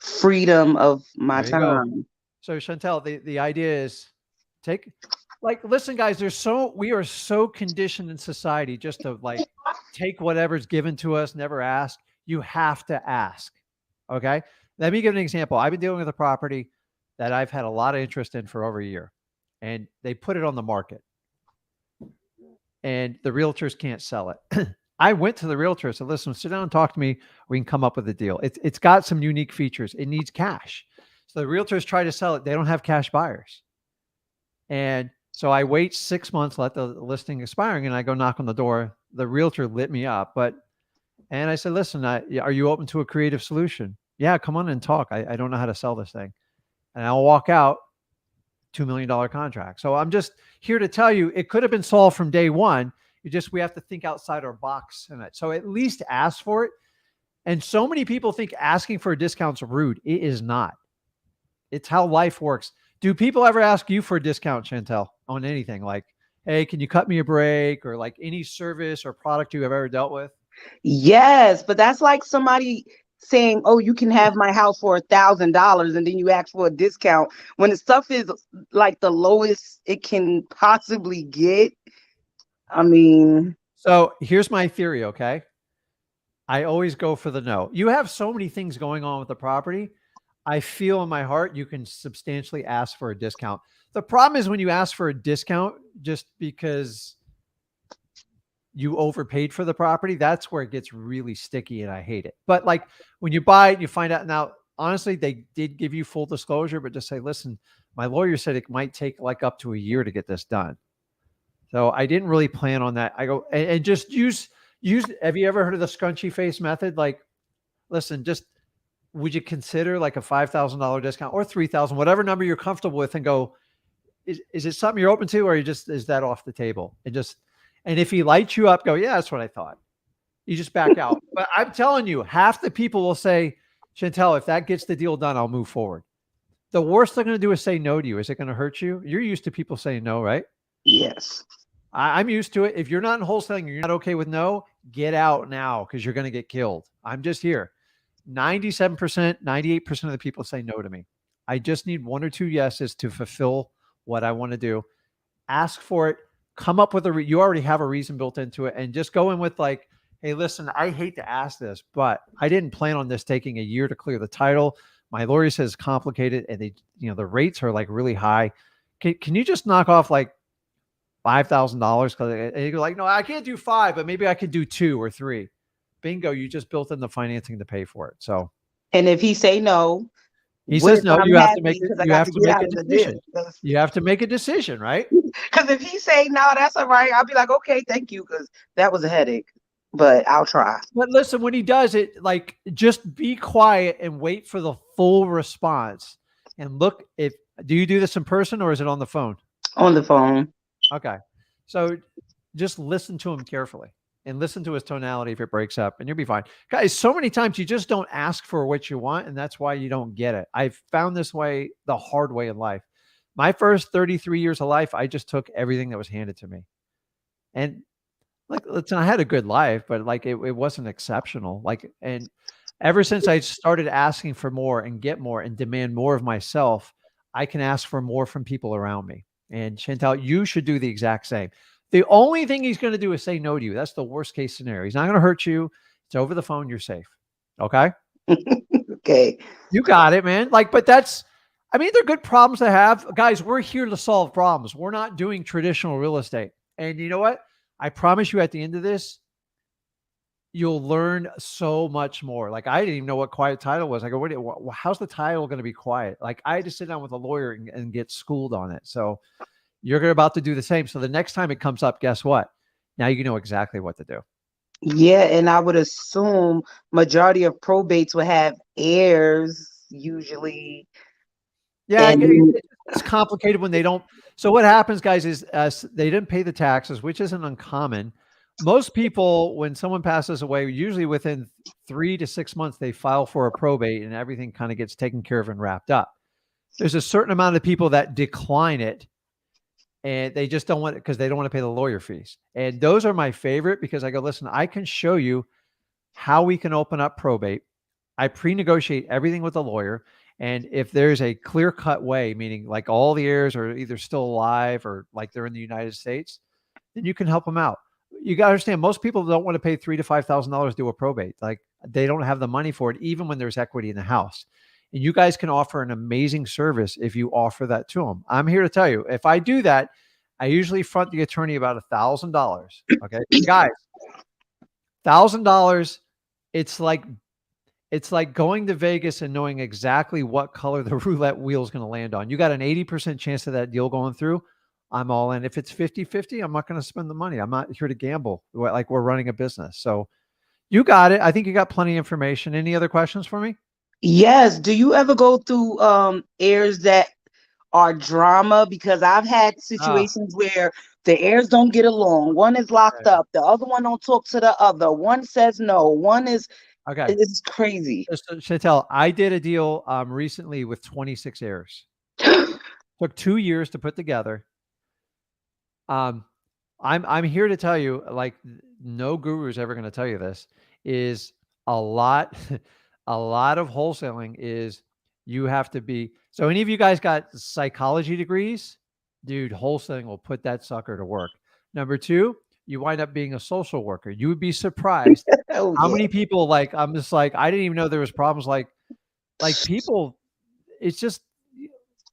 Freedom of my time. So Chantelle, the idea is listen, guys, we are so conditioned in society just to like take whatever's given to us, never ask. You have to ask. Okay. Let me give an example. I've been dealing with a property that I've had a lot of interest in for over a year, and they put it on the market, and the realtors can't sell it. I went to the realtor and said, listen, sit down and talk to me. We can come up with a deal. It's got some unique features. It needs cash. So the realtors try to sell it. They don't have cash buyers. And so I wait 6 months, let the listing expiring, and I go knock on the door. The realtor lit me up. And I said, listen, are you open to a creative solution? Yeah, come on and talk. I don't know how to sell this thing. And I'll walk out, $2 million contract. So I'm just here to tell you, it could have been solved from day one. We have to think outside our box in it. So at least ask for it. And so many people think asking for a discount's rude. It is not. It's how life works. Do people ever ask you for a discount, Chantelle, on anything? Like, hey, can you cut me a break, or like any service or product you have ever dealt with? Yes, but that's like somebody saying, oh, you can have my house for $1,000, and then you ask for a discount when the stuff is like the lowest it can possibly get. I mean, so here's my theory. Okay. I always go for the no. You have so many things going on with the property. I feel in my heart you can substantially ask for a discount. The problem is when you ask for a discount just because you overpaid for the property, that's where it gets really sticky, and I hate it. But like when you buy it, you find out. Now, honestly, they did give you full disclosure, but just say, listen, my lawyer said it might take like up to a year to get this done. So I didn't really plan on that. I go and just use, have you ever heard of the scrunchy face method? Like, listen, would you consider like a $5,000 discount or $3,000, whatever number you're comfortable with, and go, is it something you're open to, or is that off the table? And if he lights you up, go, yeah, that's what I thought. You just back out. But I'm telling you, half the people will say, Chantelle, if that gets the deal done, I'll move forward. The worst they're going to do is say no to you. Is it going to hurt you? You're used to people saying no, right? Yes. I'm used to it. If you're not in wholesaling, you're not okay with no, get out now because you're going to get killed. I'm just here. 97%, 98% of the people say no to me. I just need one or two yeses to fulfill what I want to do. Ask for it. Come up with you already have a reason built into it, and just go in with like, hey, listen, I hate to ask this, but I didn't plan on this taking a year to clear the title. My lawyer says it's complicated, and the rates are like really high. Can you just knock off like $5,000? Because you're like, no, I can't do 5, but maybe I could do 2 or 3. Bingo, you just built in the financing to pay for it. So, and if he say no, he says no, you have to make it. You have to make a decision. Because You have to make a decision, right? if he say no, that's all right. I'll be like, okay, thank you, because that was a headache. But I'll try. But listen, when he does it, like, just be quiet and wait for the full response. And look, do you do this in person or is it on the phone? On the phone. Okay. So just listen to him carefully and listen to his tonality if it breaks up, and you'll be fine. Guys, so many times you just don't ask for what you want, and that's why you don't get it. I've found this way the hard way in life. My first 33 years of life, I just took everything that was handed to me. And like, listen, I had a good life, but like it wasn't exceptional. Like, and ever since I started asking for more and get more and demand more of myself, I can ask for more from people around me. And Chantelle, you should do the exact same. The only thing he's going to do is say no to you. That's the worst case scenario. He's not going to hurt you. It's over the phone. You're safe. Okay. Okay. You got it, man. Like, but they're good problems to have. Guys, we're here to solve problems. We're not doing traditional real estate. And you know what? I promise you at the end of this, you'll learn so much more. Like, I didn't even know what quiet title was. I go, how's the title going to be quiet? Like, I had to sit down with a lawyer and get schooled on it. So you're about to do the same. So the next time it comes up, guess what? Now you know exactly what to do. Yeah, and I would assume majority of probates will have heirs usually. Yeah, it's complicated when they don't. So what happens, guys, is they didn't pay the taxes, which isn't uncommon. Most people, when someone passes away, usually within 3 to 6 months, they file for a probate and everything kind of gets taken care of and wrapped up. There's a certain amount of people that decline it, and they just don't want it because they don't want to pay the lawyer fees. And those are my favorite, because I go, listen, I can show you how we can open up probate. I pre-negotiate everything with the lawyer. And if there's a clear-cut way, meaning like all the heirs are either still alive or like they're in the United States, then you can help them out. You got to understand, most people don't want to pay $3,000 to $5,000 to do a probate. Like, they don't have the money for it, even when there's equity in the house. And you guys can offer an amazing service if you offer that to them. I'm here to tell you, if I do that, I usually front the attorney about $1,000. Okay, guys, $1,000. It's like going to Vegas and knowing exactly what color the roulette wheel is going to land on. You got an 80% chance of that deal going through. I'm all in. If it's 50-50, I'm not going to spend the money. I'm not here to gamble. Like, we're running a business. So you got it. I think you got plenty of information. Any other questions for me? Yes. Do you ever go through heirs that are drama? Because I've had situations where the heirs don't get along. One is locked up. The other one don't talk to the other. One says no. One is okay. It's crazy. So, Chantelle, I did a deal recently with 26 heirs. Took 2 years to put together. I'm here to tell you, like, no guru is ever going to tell you this, is a lot of wholesaling is you have to be. So any of you guys got psychology degrees, dude, wholesaling will put that sucker to work. Number 2, you wind up being a social worker. You would be surprised how many people, like, I'm just like, I didn't even know there was problems. Like people, it's just,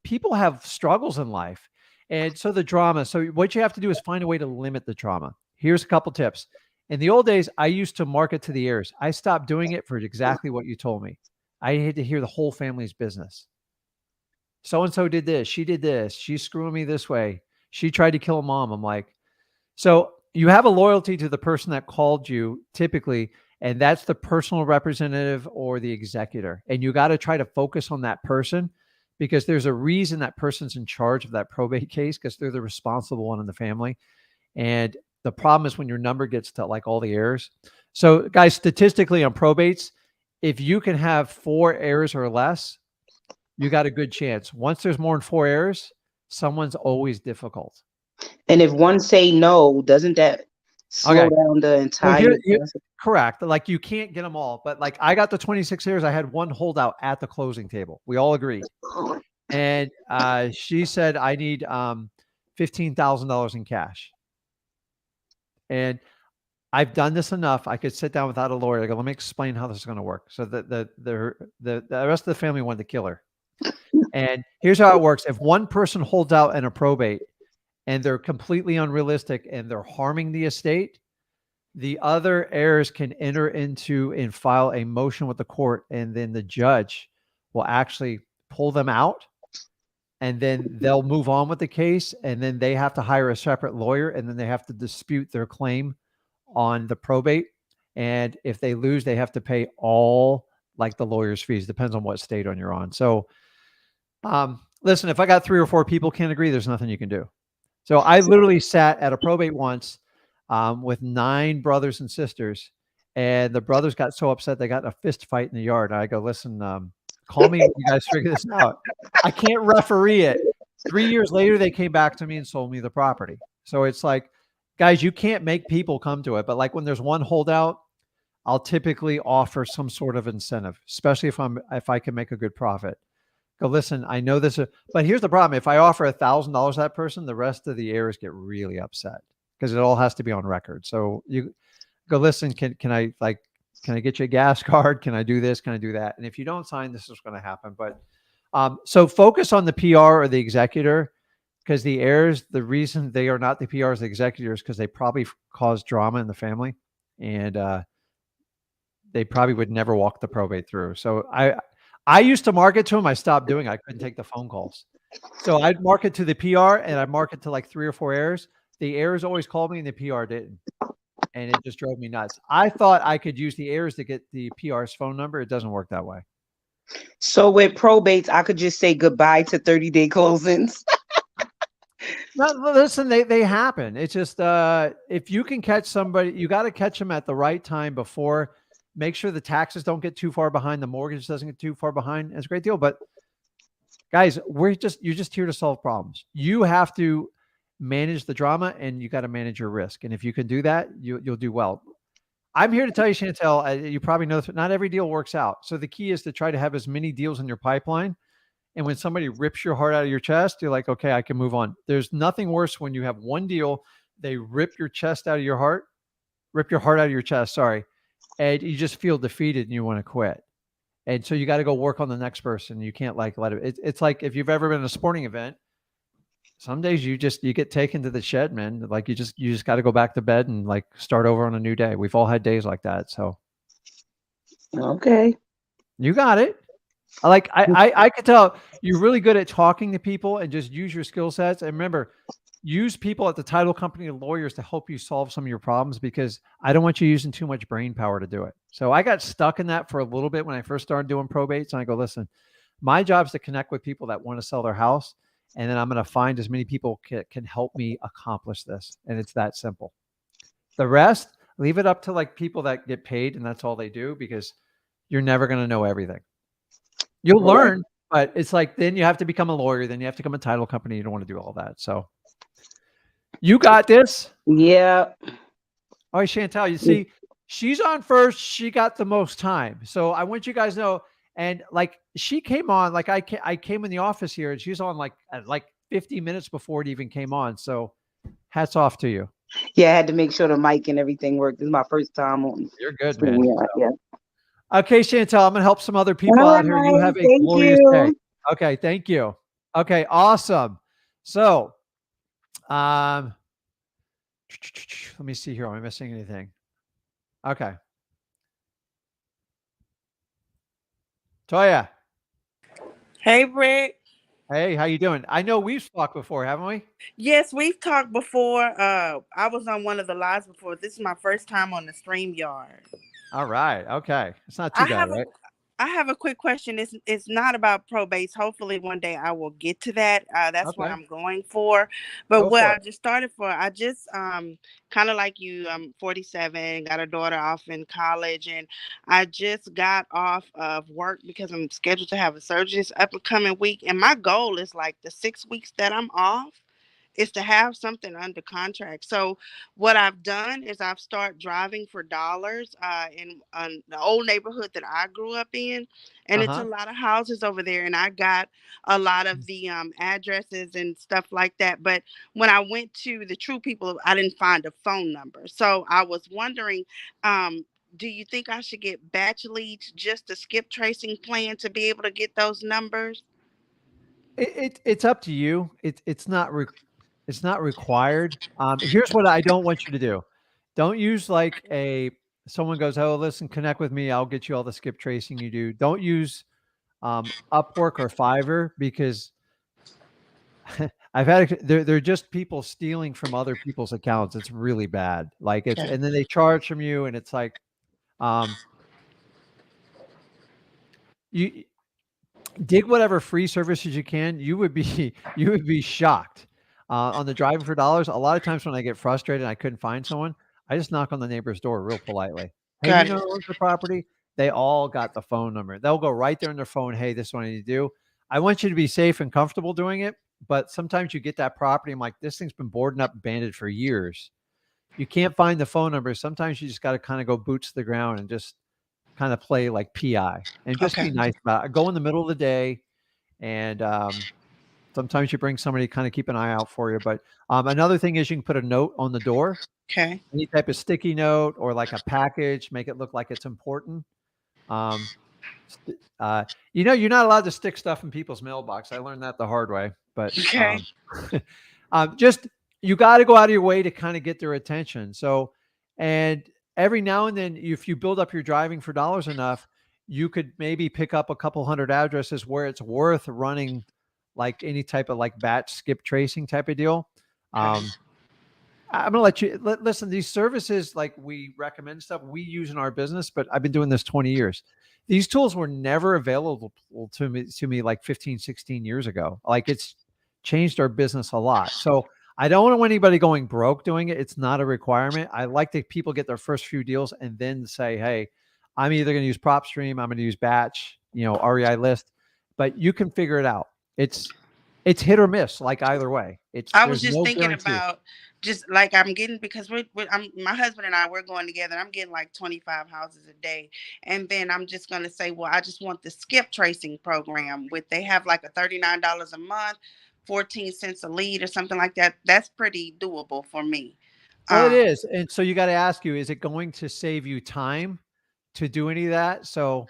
people have struggles in life. And so the drama. So what you have to do is find a way to limit the trauma. Here's a couple tips. In the old days, I used to market to the heirs. I stopped doing it for exactly what you told me. I had to hear the whole family's business. So-and-so did this. She did this. She's screwing me this way. She tried to kill mom. I'm like, so you have a loyalty to the person that called you typically, and that's the personal representative or the executor. And you got to try to focus on that person, because there's a reason that person's in charge of that probate case, because they're the responsible one in the family. And the problem is when your number gets to like all the heirs, So guys, statistically on probates, if you can have 4 heirs or less, you got a good chance. Once there's more than 4 heirs, someone's always difficult. And if one say no, doesn't that slow Okay. down the So entire process? correct. Like you can't get them all, but like I got the 26 heirs. I had one holdout at the closing table. We all agreed. And she said, I need $15,000 in cash. And I've done this enough. I could sit down without a lawyer. I go, let me explain how this is going to work. So the rest of the family wanted to kill her. And here's how it works. If one person holds out in a probate and they're completely unrealistic and they're harming the estate, the other heirs can enter into and file a motion with the court, and then the judge will actually pull them out, and then they'll move on with the case, and then they have to hire a separate lawyer, and then they have to dispute their claim on the probate. And if they lose, they have to pay all like the lawyer's fees. Depends on what state you're on. So listen, if I got 3 or 4 people can't agree, there's nothing you can do. So I literally sat at a probate once with 9 brothers and sisters, and the brothers got so upset they got in a fist fight in the yard. I go, listen, call me when you guys figure this out. I can't referee it. 3 years later, they came back to me and sold me the property. So it's like, guys, you can't make people come to it. But like when there's one holdout, I'll typically offer some sort of incentive, especially if I can make a good profit. Go, listen, I know this, but here's the problem. If I offer $1,000 to that person, the rest of the heirs get really upset because it all has to be on record. So you go, listen, can I get you a gas card? Can I do this? Can I do that? And if you don't sign, this is going to happen. But so focus on the PR or the executor, because the heirs, the reason they are not the PRs, the executors, because they probably cause drama in the family, and they probably would never walk the probate through. So I used to market to them. I stopped doing it. I couldn't take the phone calls. So I'd market to the PR, and I'd market to like 3 or 4 heirs. The heirs always called me and the PR didn't. And it just drove me nuts. I thought I could use the heirs to get the PR's phone number. It doesn't work that way. So with probates, I could just say goodbye to 30-day closings. No, listen, they happen. It's just if you can catch somebody, you got to catch them at the right time before. Make sure the taxes don't get too far behind, the mortgage doesn't get too far behind. It's a great deal. But guys, you're just here to solve problems. You have to manage the drama, and you got to manage your risk. And if you can do that, you'll do well. I'm here to tell you, Chantelle, you probably know that not every deal works out. So the key is to try to have as many deals in your pipeline. And when somebody rips your heart out of your chest, you're like, okay, I can move on. There's nothing worse when you have one deal, they rip your chest out of your heart, rip your heart out of your chest, sorry. And you just feel defeated and you want to quit. And so you got to go work on the next person. You can't like let it. It's like if you've ever been at a sporting event, some days you get taken to the shed, man. Like you just got to go back to bed and like start over on a new day. We've all had days like that. So. Okay. You got it. I could tell you're really good at talking to people and just use your skill sets. And remember, use people at the title company and lawyers to help you solve some of your problems, because I don't want you using too much brain power to do it. So I got stuck in that for a little bit when I first started doing probates. And I go, listen, my job is to connect with people that want to sell their house. And then I'm going to find as many people can help me accomplish this. And it's that simple. The rest, leave it up to like people that get paid and that's all they do, because you're never going to know everything. You'll learn, but it's like, then you have to become a lawyer. Then you have to become a title company. You don't want to do all that. So you got this. Yeah. All right, Chantelle, you see, she's on first. She got the most time. So I want you guys to know. And like, she came on, like I came in the office here and she's on like 50 minutes before it even came on. So hats off to you. Yeah, I had to make sure the mic and everything worked. This is my first time on. You're good, man. Yeah. Okay, Chantelle, I'm going to help some other people out here. You have a glorious day. Okay, thank you. Okay, awesome. So, let me see here. Am I missing anything? Okay. Toya. Hey, Rick. Hey, how you doing? I know we've talked before, haven't we? Yes, we've talked before. I was on one of the lives before. This is my first time on the StreamYard. All right. Okay. It's not too bad, right? I have a quick question. It's not about probates. Hopefully one day I will get to that. That's what Okay, I'm going for. But go what for I it. just started for, I just kind of like you, I'm 47, got a daughter off in college, and I just got off of work because I'm scheduled to have a surgery this up and coming week. And my goal is like the 6 weeks that I'm off is to have something under contract. So what I've done is I've started driving for dollars in the old neighborhood that I grew up in, and it's a Uh-huh. lot of houses over there. And I got a lot of the addresses and stuff like that. But when I went to the True People, I didn't find a phone number. So I was wondering. Do you think I should get batch leads just to skip tracing plan to be able to get those numbers? It's up to you. It's not required. Here's what I don't want you to do. Don't use like someone goes, oh, listen, connect with me. I'll get you all the skip tracing you do. Don't use Upwork or Fiverr because they're just people stealing from other people's accounts. It's really bad. Like Okay. and then they charge from you and it's like, um, you dig whatever free services you can. You would be you would be shocked. On the driving for dollars, a lot of times when I get frustrated and I couldn't find someone, I just knock on the neighbor's door real politely. Hey, do you Got know it. who owns the property? They all got the phone number. They'll go right there on their phone. Hey, this is what I need to do. I want you to be safe and comfortable doing it. But sometimes you get that property. I'm like, this thing's been boarded up, banded for years. You can't find the phone number. Sometimes you just got to kind of go boots to the ground and just kind of play like PI and just be Okay. nice about it. Go in the middle of the day and sometimes you bring somebody to kind of keep an eye out for you. But another thing is you can put a note on the door, Okay. any type of sticky note or like a package, make it look like it's important. Um, you're not allowed to stick stuff in people's mailbox. I learned that the hard way. But Okay. just you got to go out of your way to kind of get their attention. So, and every now and then, if you build up your driving for dollars enough, you could maybe pick up a couple hundred addresses where it's worth running like any type of like batch skip tracing type of deal. Okay. I'm gonna let you listen. These services, like we recommend stuff we use in our business, but I've been doing this 20 years. These tools were never available to me like 15, 16 years ago. Like it's changed our business a lot. So I don't want anybody going broke doing it. It's not a requirement. I like that people get their first few deals and then say, hey, I'm either going to use PropStream, I'm going to use batch, REI list, but you can figure it out. It's hit or miss, like either way. I was There's just no thinking guarantee. about just like I'm getting because my husband and I we're going together. I'm getting like 25 houses a day, and then I'm just gonna say, well, I just want the skip tracing program with they have like a $39 a month, 14 cents a lead or something like that. That's pretty doable for me. Well, it Um, is. And so you got to ask you, is it going to save you time to do any of that? So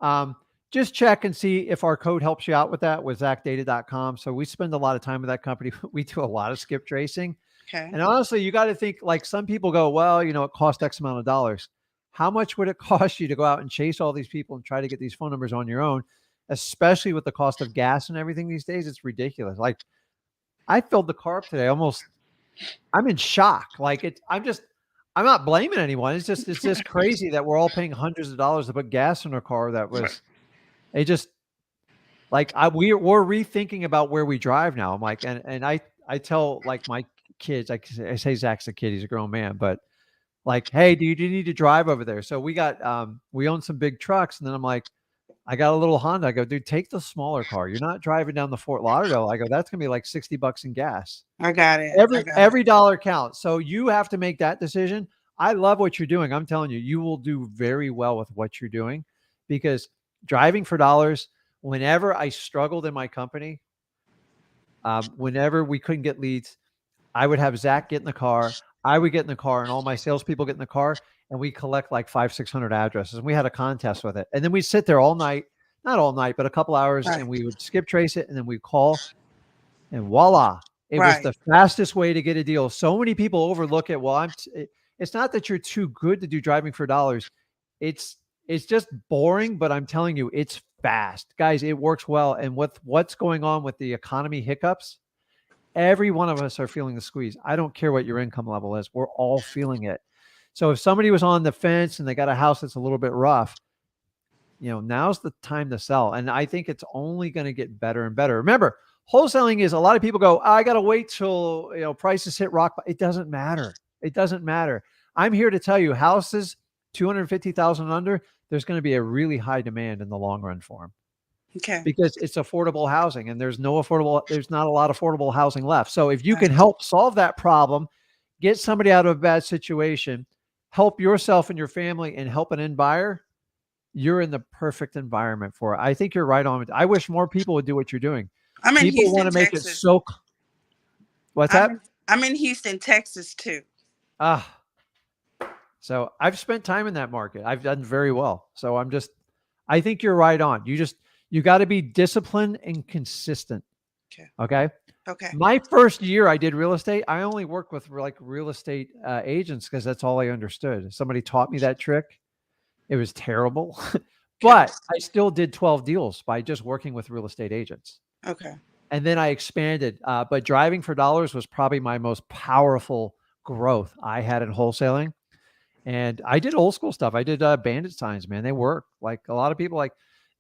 um, just check and see if our code helps you out with that with zachdata.com. So we spend a lot of time with that company. We do a lot of skip tracing. okay, And honestly, you got to think like some people go, well, it cost X amount of dollars. How much would it cost you to go out and chase all these people and try to get these phone numbers on your own, especially with the cost of gas and everything these days? It's ridiculous. Like I filled the car up today I'm in shock. Like I'm not blaming anyone. It's just crazy that we're all paying hundreds of dollars to put gas in our car. right, It just like we're rethinking about where we drive now. I'm like, and I tell like my kids, I say Zach's a kid, he's a grown man, but like, hey, do you need to drive over there? So we own some big trucks, and then I'm like, I got a little Honda. I go, dude, take the smaller car. You're not driving down the Fort Lauderdale. I go, that's gonna be like $60 in gas. I got it. I got it. Every dollar counts. So you have to make that decision. I love what you're doing. I'm telling you, you will do very well with what you're doing because driving for dollars, whenever I struggled in my company, whenever we couldn't get leads, I would have Zach get in the car. I would get in the car and all my salespeople get in the car and we collect like 600 addresses. And we had a contest with it. And then we'd sit there all night, not all night, but a couple hours, Right, and we would skip trace it and then we'd call and voila, it was right. the fastest way to get a deal. So many people overlook it. Well, it's not that you're too good to do driving for dollars. It's just boring, but I'm telling you, it's fast. Guys, it works well. And with what's going on with the economy hiccups, every one of us are feeling the squeeze. I don't care what your income level is. We're all feeling it. So if somebody was on the fence and they got a house that's a little bit rough, now's the time to sell. And I think it's only going to get better and better. Remember, wholesaling is a lot of people go, I got to wait till, prices hit rock. It doesn't matter. It doesn't matter. I'm here to tell you, houses 250,000 under, there's going to be a really high demand in the long run for them. Okay. Because it's affordable housing, and there's not a lot of affordable housing left. So if you can help solve that problem, get somebody out of a bad situation, help yourself and your family, and help an end buyer, you're in the perfect environment for it. I think you're right on. I wish more people would do what you're doing. I'm in People Houston, want to make Texas. it so. What's that? I'm in Houston, Texas too. So I've spent time in that market. I've done very well. So I think you're right on. You got to be disciplined and consistent. Okay. My first year I did real estate, I only worked with like real estate agents because that's all I understood. Somebody taught me that trick. It was terrible, but I still did 12 deals by just working with real estate agents. Okay. And then I expanded. But driving for dollars was probably my most powerful growth I had in wholesaling. And I did old school stuff. I did bandit signs, man. They work. Like a lot of people, like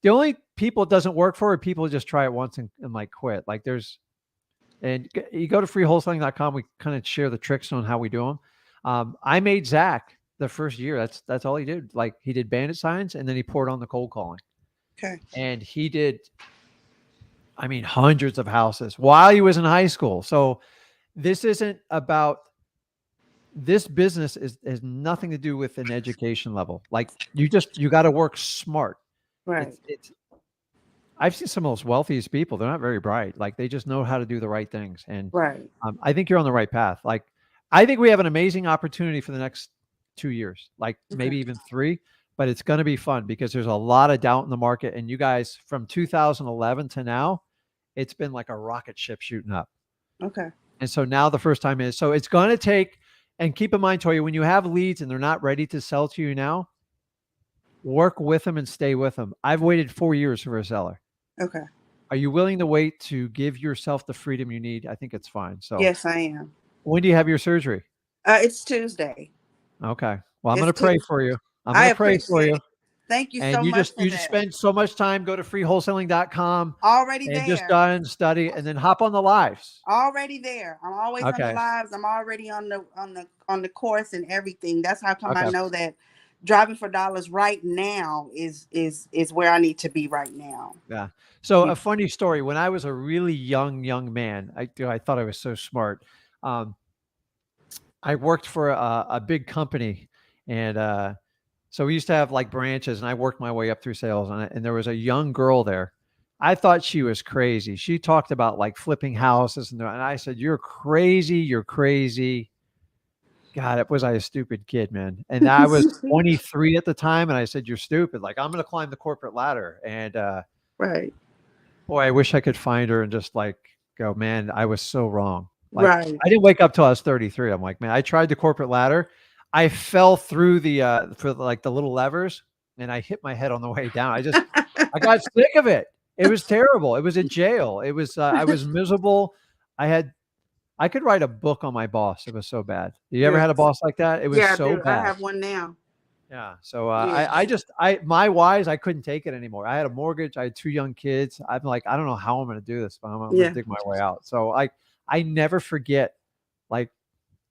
the only people it doesn't work for are people who just try it once and like quit. Like and you go to freewholesaling.com. We kind of share the tricks on how we do them. I made Zach the first year. That's all he did. Like he did bandit signs and then he poured on the cold calling. Okay. And he did, hundreds of houses while he was in high school. So this business has nothing to do with an education level. Like you got to work smart. Right. I've seen some of those wealthiest people. They're not very bright. Like they just know how to do the right things. And right. I think you're on the right path. Like I think we have an amazing opportunity for the next 2 years, like maybe even 3, but it's going to be fun because there's a lot of doubt in the market. And you guys from 2011 to now, it's been like a rocket ship shooting up. Okay. And so now the first time is, so it's going to take, and keep in mind, Toya, when you have leads and they're not ready to sell to you now, work with them and stay with them. I've waited 4 years for a seller. Okay. Are you willing to wait to give yourself the freedom you need? I think it's fine. So yes, I am. When do you have your surgery? It's Tuesday. Okay. Well, I'm going to pray for you. I'm I going to pray for you. it. Thank you and so you much. You just spend so much time. Go to freewholesaling.com. Already and there. Just done study and then hop on the lives. Already there. I'm always on the lives. I'm already on the course and everything. That's how come I know that driving for dollars right now is where I need to be right now. Yeah. So a funny story. When I was a really young man, I thought I was so smart. I worked for a big company, and so we used to have like branches, and I worked my way up through sales on it. And there was a young girl there. I thought she was crazy. She talked about like flipping houses, and I said, "You're crazy. You're crazy." God, was I a stupid kid, man? And I was 23 at the time, and I said, "You're stupid. Like I'm going to climb the corporate ladder." And right. Boy, I wish I could find her and just like go, man, I was so wrong. Like, right. I didn't wake up till I was 33. I'm like, man, I tried the corporate ladder. I fell through the for like the little levers, and I hit my head on the way down. I got sick of it. It was terrible. It was a jail. It was I was miserable. I could write a book on my boss. It was so bad. You ever had a boss like that? It was so bad. I have one now. Yeah. So my whys, I couldn't take it anymore. I had a mortgage. I had 2 young kids. I'm like, I don't know how I'm going to do this, but I'm going to dig my way out. So I never forget like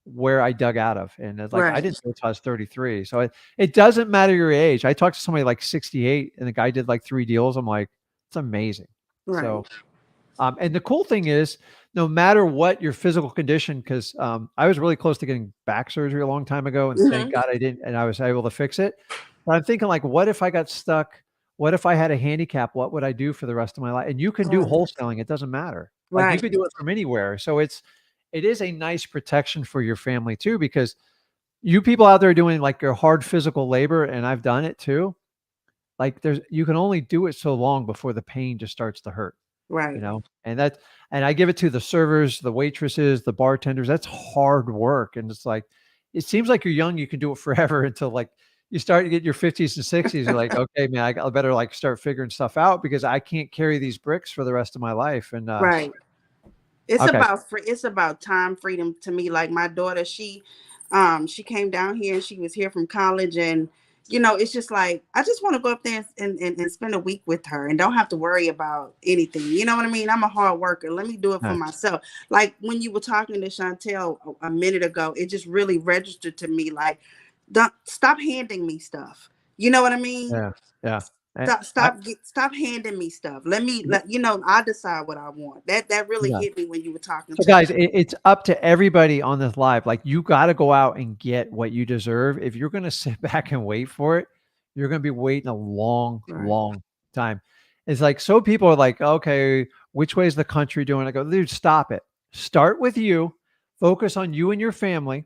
where I dug out of. And it's like, I didn't do it until I was 33. So it doesn't matter your age. I talked to somebody like 68 and the guy did like 3 deals. I'm like, it's amazing. Right. So, and the cool thing is no matter what your physical condition, because I was really close to getting back surgery a long time ago, and thank God I didn't, and I was able to fix it. But I'm thinking like, what if I got stuck? What if I had a handicap? What would I do for the rest of my life? And you can do wholesaling. It doesn't matter. Like you could do it from anywhere. So it is a nice protection for your family too, because you people out there doing like your hard physical labor, and I've done it too. Like you can only do it so long before the pain just starts to hurt. Right. You know, and I give it to the servers, the waitresses, the bartenders. That's hard work. And it's like, it seems like you're young. You can do it forever until like you start to get your 50s and 60s. You're like, okay, man, I better like start figuring stuff out because I can't carry these bricks for the rest of my life. And right. It's about time freedom to me. Like my daughter, she came down here and she was here from college, and it's just like, I just want to go up there and spend a week with her and don't have to worry about anything. You know what I mean? I'm a hard worker. Let me do it for myself. Like when you were talking to Chantelle a minute ago, it just really registered to me. Like, don't stop handing me stuff. You know what I mean? Yeah. Yeah. Stop handing me stuff. I decide what I want. That really hit me when you were talking So to guys, her. it's up to everybody on this live. Like, you got to go out and get what you deserve. If you're going to sit back and wait for it, you're going to be waiting a long, long time. It's like, so people are like, okay, which way is the country doing? I go, dude, stop it. Start with you, focus on you and your family,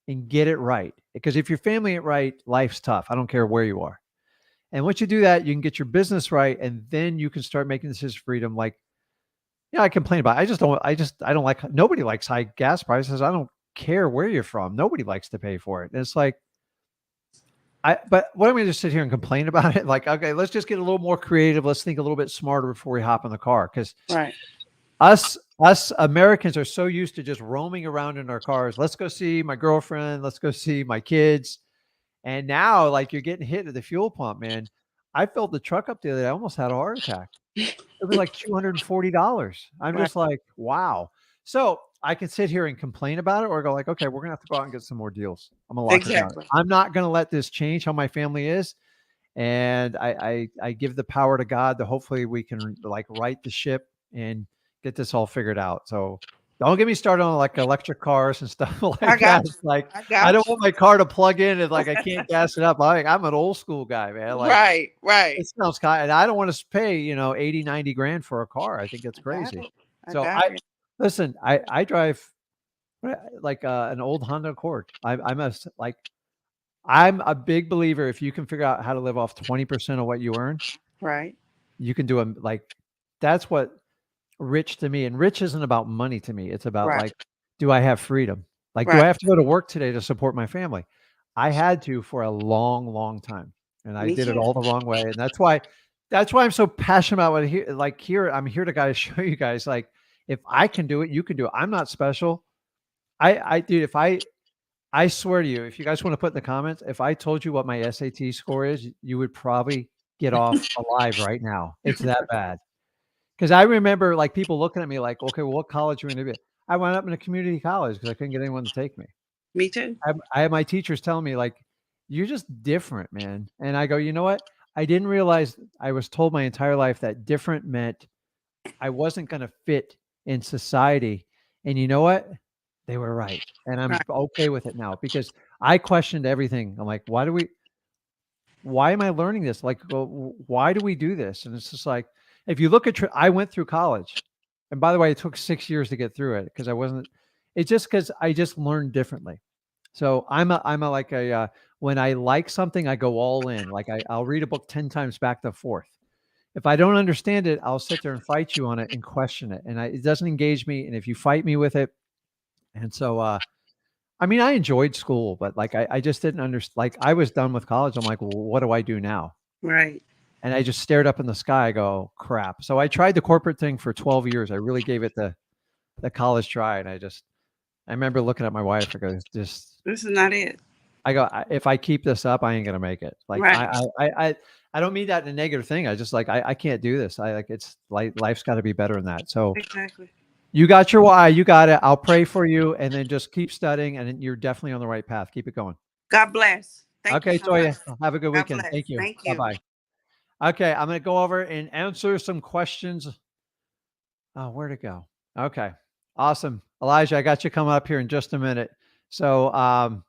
and get it right. Because if your family ain't right, life's tough. I don't care where you are. And once you do that, you can get your business right, and then you can start making decisions for freedom. Like, I complain about it. I don't like, nobody likes high gas prices. I don't care where you're from. Nobody likes to pay for it. And it's like, but what am I going to just sit here and complain about it? Like, okay, let's just get a little more creative. Let's think a little bit smarter before we hop in the car. Cause us Americans are so used to just roaming around in our cars. Let's go see my girlfriend. Let's go see my kids. And now, like, you're getting hit at the fuel pump, man. I filled the truck up the other day. I almost had a heart attack. It was like $240. I'm just like, wow. So I can sit here and complain about it, or go like, okay, we're gonna have to go out and get some more deals. I'm gonna lock it down. I'm not gonna let this change how my family is. And I give the power to God that hopefully we can like right the ship and get this all figured out. So don't get me started on like electric cars and stuff like that. Like, I don't want my car to plug in and like I can't gas it up. I'm an old school guy, man. Like, it sounds kind, and I don't want to pay 80, 90 grand for a car. I think that's crazy. Listen, I drive like an old Honda Accord. I'm a big believer. If you can figure out how to live off 20% of what you earn, you can do that's what rich to me. And rich isn't about money to me. It's about like, do I have freedom? Like, do I have to go to work today to support my family? I had to for a long, long time. And I did it all the wrong way. And that's why I'm so passionate about what I'm here to guys show you guys, like, if I can do it, you can do it. I'm not special. Dude, I swear to you, if you guys want to put in the comments, if I told you what my SAT score is, you would probably get off alive right now. It's that bad. Because I remember like people looking at me like, okay, well, what college are you going to be? I went up in a community college because I couldn't get anyone to take me. Me too. I had my teachers telling me like, you're just different, man. And I go, you know what? I didn't realize, I was told my entire life that different meant I wasn't going to fit in society. And you know what? They were right. And I'm okay with it now, because I questioned everything. I'm like, why am I learning this? Like, well, why do we do this? And it's just like, if you look at, I went through college, and by the way, it took 6 years to get through it because it's just because I just learned differently. So I'm like when I like something, I go all in. Like I'll read a book 10 times back to forth. If I don't understand it, I'll sit there and fight you on it and question it. And it doesn't engage me. And if you fight me with it. And so, I mean, I enjoyed school, but like, I just didn't understand. Like, I was done with college. I'm like, well, what do I do now? Right. And I just stared up in the sky. I go, crap. So I tried the corporate thing for 12 years. I really gave it the college try. And I remember looking at my wife. I go, this is not it. I go, if I keep this up, I ain't going to make it. Like, I don't mean that in a negative thing. I just like, I can't do this. It's like, life's got to be better than that. So exactly. You got your why. You got it. I'll pray for you, and then just keep studying, and you're definitely on the right path. Keep it going. God bless. Thank you so Toya. Much. Have a good weekend. Bless. Thank you. Thank you. Bye-bye. Okay, I'm going to go over and answer some questions. Oh, where'd it go? Okay, awesome. Elijah, I got you coming up here in just a minute. So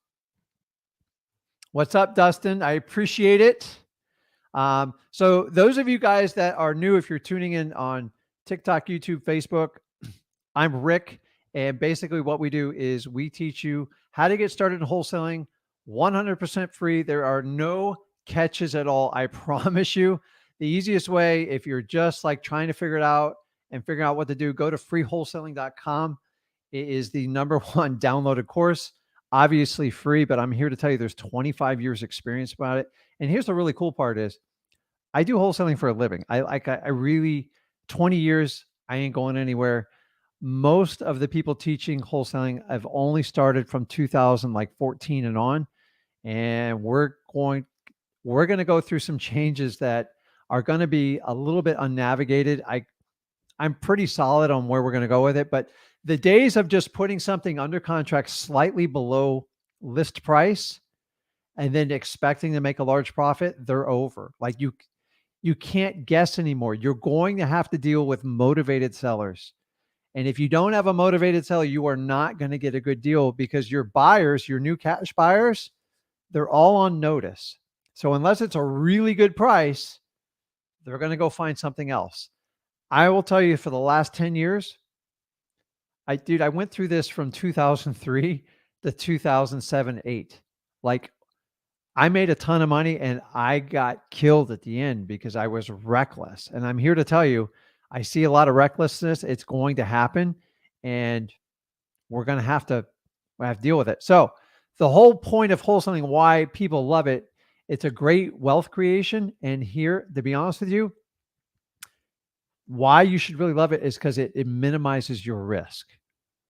what's up, Dustin? I appreciate it. So those of you guys that are new, if you're tuning in on TikTok, YouTube, Facebook, I'm Rick, and basically what we do is we teach you how to get started in wholesaling 100% free. There are no catches at all. I promise you. The easiest way, if you're just like trying to figure it out and figuring out what to do, go to freewholesaling.com. It is the #1 downloaded course, obviously free, but I'm here to tell you there's 25 years experience about it. And here's the really cool part is I do wholesaling for a living. I really, 20 years, I ain't going anywhere. Most of the people teaching wholesaling have only started from 2014 and on, and we're going to go through some changes that are going to be a little bit unnavigated. I'm pretty solid on where we're going to go with it, but the days of just putting something under contract slightly below list price and then expecting to make a large profit, they're over. Like you can't guess anymore. You're going to have to deal with motivated sellers. And if you don't have a motivated seller, you are not going to get a good deal because your buyers, your new cash buyers, they're all on notice. So unless it's a really good price, they're going to go find something else. I will tell you, for the last 10 years, I went through this from 2003 to 2007, 8. Like, I made a ton of money and I got killed at the end because I was reckless. And I'm here to tell you, I see a lot of recklessness. It's going to happen and we're going to have to deal with it. So the whole point of wholesaling, why people love it, it's a great wealth creation. And here, to be honest with you, why you should really love it is because it minimizes your risk.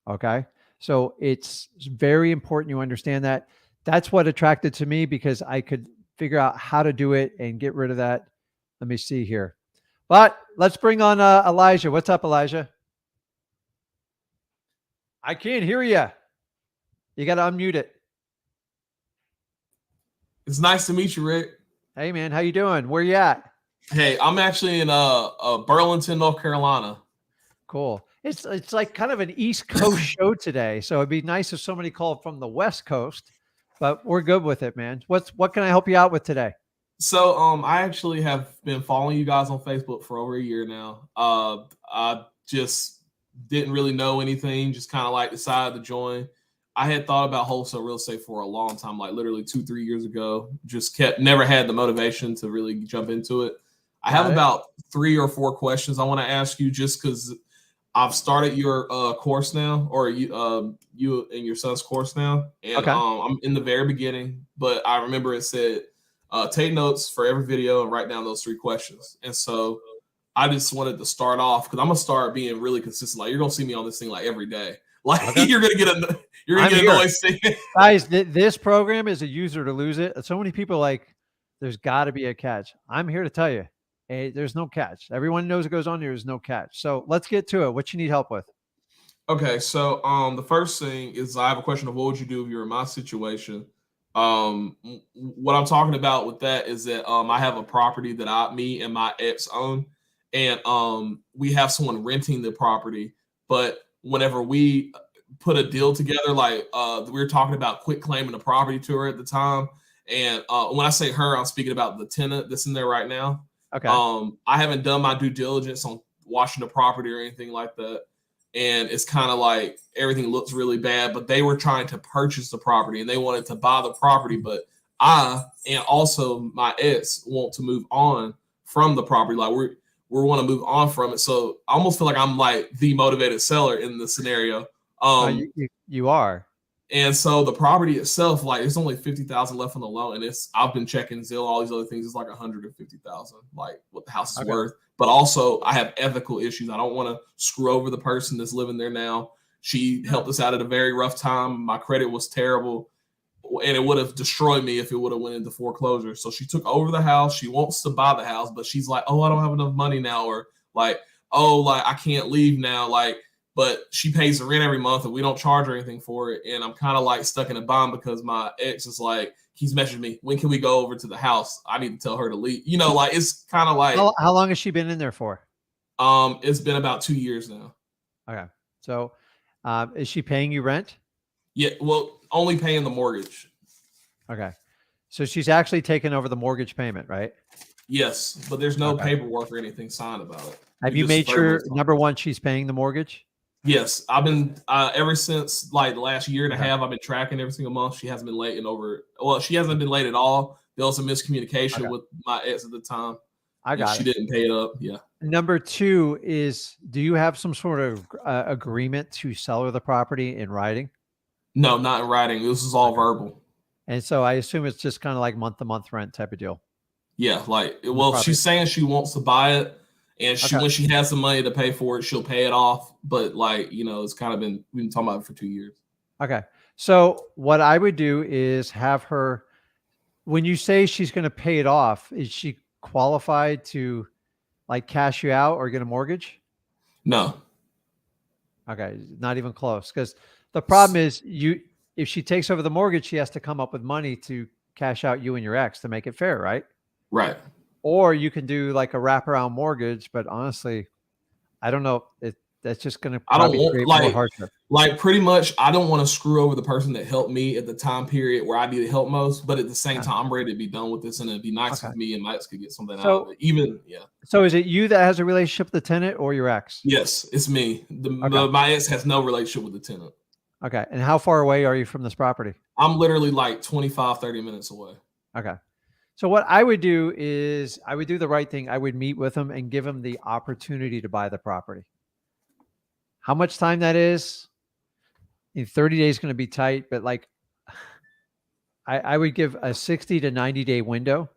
Okay. So it's very important you understand that. That's what attracted to me because I could figure out how to do it and get rid of that. Let me see here. But let's bring on Elijah. What's up, Elijah? I can't hear you. You got to unmute it. It's nice to meet you, Rick. Hey, man. How you doing? Where you at? Hey, I'm actually in Burlington, North Carolina. Cool. It's like kind of an East Coast show today. So it'd be nice if somebody called from the West Coast, but we're good with it, man. What can I help you out with today? So I actually have been following you guys on Facebook for over a year now. I just didn't really know anything, just kind of like decided to join. I had thought about wholesale real estate for a long time, like literally 2-3 years ago. Just never had the motivation to really jump into it. I have about 3 or 4 questions I want to ask you just because I've started your course now, or you and your son's course now. And I'm in the very beginning, but I remember it said, take notes for every video and write down those 3 questions. And so I just wanted to start off because I'm going to start being really consistent. Like, you're going to see me on this thing like every day. Like you're going to get annoyed seeing it. Guys, this program is a user to lose it. So many people like, there's got to be a catch. I'm here to tell you, hey, there's no catch. Everyone knows what goes on. There's no catch. So let's get to it. What you need help with? Okay. So the first thing is I have a question of what would you do if you were in my situation? What I'm talking about with that is that I have a property that me and my ex own, and we have someone renting the property. But whenever we put a deal together, like we were talking about quit claiming the property to her at the time, and when I say her, I'm speaking about the tenant that's in there right now. Okay. I haven't done my due diligence on watching the property or anything like that. And it's kind of like everything looks really bad, but they were trying to purchase the property and they wanted to buy the property. But I, and also my ex, want to move on from the property. Like we want to move on from it. So I almost feel like I'm like the motivated seller in the scenario. You are. And so the property itself, like it's only $50,000 left on the loan, and I've been checking Zillow, all these other things. It's like $150,000, like what the house is worth. But also, I have ethical issues. I don't want to screw over the person that's living there now. She helped us out at a very rough time. My credit was terrible, and it would have destroyed me if it would have went into foreclosure. So she took over the house. She wants to buy the house, but she's like, "Oh, I don't have enough money now," or like, "Oh, like I can't leave now," like. But she pays the rent every month and we don't charge her anything for it. And I'm kind of like stuck in a bind because my ex is like, he's messaging me, when can we go over to the house? I need to tell her to leave. You know, like it's kind of like. How long has she been in there for? It's been about 2 years now. Okay. So is she paying you rent? Yeah. Well, only paying the mortgage. Okay. So she's actually taken over the mortgage payment, right? Yes. But there's no paperwork or anything signed about it. Have you made sure, number one, she's paying the mortgage? Yes, I've been ever since like the last year and a half. I've been tracking every single month. She hasn't been late she hasn't been late at all. There was some miscommunication with my ex at the time. She didn't pay it up. Yeah. Number 2 is, do you have some sort of agreement to sell her the property in writing? No, not in writing. This is all verbal. And so I assume it's just kind of like month-to-month rent type of deal. Yeah, she's saying she wants to buy it. And when she has the money to pay for it, she'll pay it off. But it's kind of we've been talking about it for 2 years. Okay. So what I would do is have her when you say she's going to pay it off, is she qualified to like cash you out or get a mortgage? No. Okay, not even close. Because the problem is if she takes over the mortgage, she has to come up with money to cash out you and your ex to make it fair, right? Right. Or you can do like a wraparound mortgage, but honestly, I don't know. That's just going to I don't probably want create more hardship. like pretty much I don't want to screw over the person that helped me at the time period where I needed help most, but at the same time I'm ready to be done with this, and it'd be nice if me and my ex could get something out of it. Even So is it you that has a relationship with the tenant or your ex? Yes, it's me. My ex has no relationship with the tenant. Okay. And how far away are you from this property? I'm literally like 25, 30 minutes away. Okay. So what I would do is I would do the right thing. I would meet with them and give them the opportunity to buy the property. How much time that is? In 30 days going to be tight, but like I would give a 60 to 90 day window.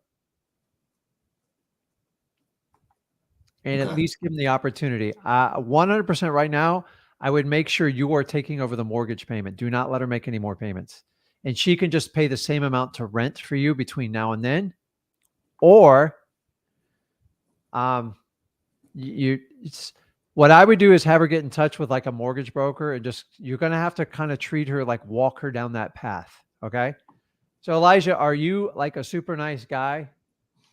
And at least give them the opportunity. 100% right now, I would make sure you are taking over the mortgage payment. Do not let her make any more payments. And she can just pay the same amount to rent for you between now and then. Or what I would do is have her get in touch with like a mortgage broker, and just, you're going to have to kind of treat her like walk her down that path. Okay. So Elijah, are you like a super nice guy?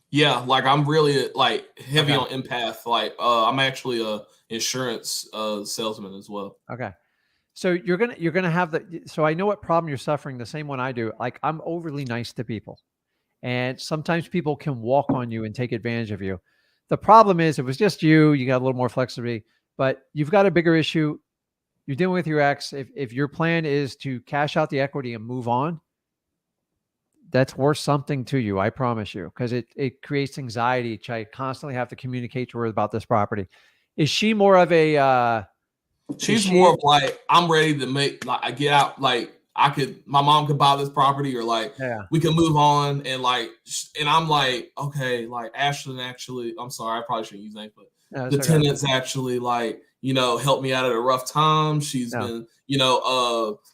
Yeah. Like I'm really like heavy on empath. Like I'm actually a insurance salesman as well. Okay. So you're going to have so I know what problem you're suffering. The same one I do. Like I'm overly nice to people, and sometimes people can walk on you and take advantage of you. The problem is, if it was just you got a little more flexibility, but you've got a bigger issue. You're dealing with your ex. If your plan is to cash out the equity and move on, that's worth something to you. I promise you, because it creates anxiety. I constantly have to communicate to her about this property. Is she more of a, she's more of like, I'm ready to make, like, I get out, like, my mom could buy this property, or like, we can move on. And like, and I'm like, okay, like Ashlyn actually, I'm sorry, I probably shouldn't use names, but the tenants actually like, helped me out at a rough time. She's been,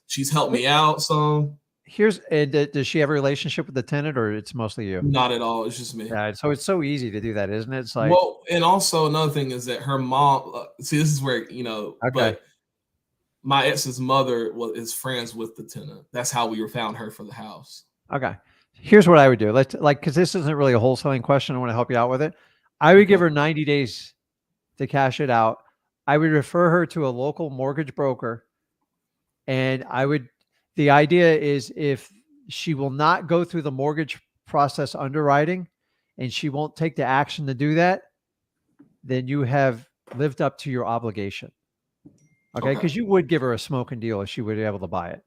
she's helped me out some. Does she have a relationship with the tenant, or it's mostly you? Not at all. It's just me. Yeah. So it's so easy to do that, isn't it? It's like, well, and also another thing is that her mom, see, this is where, but my ex's mother is friends with the tenant. That's how we found her for the house. Okay. Here's what I would do. Because this isn't really a wholesaling question. I want to help you out with it. I would give her 90 days to cash it out. I would refer her to a local mortgage broker. And the idea is, if she will not go through the mortgage process underwriting and she won't take the action to do that, then you have lived up to your obligation. Okay. Because you would give her a smoking deal if she would be able to buy it.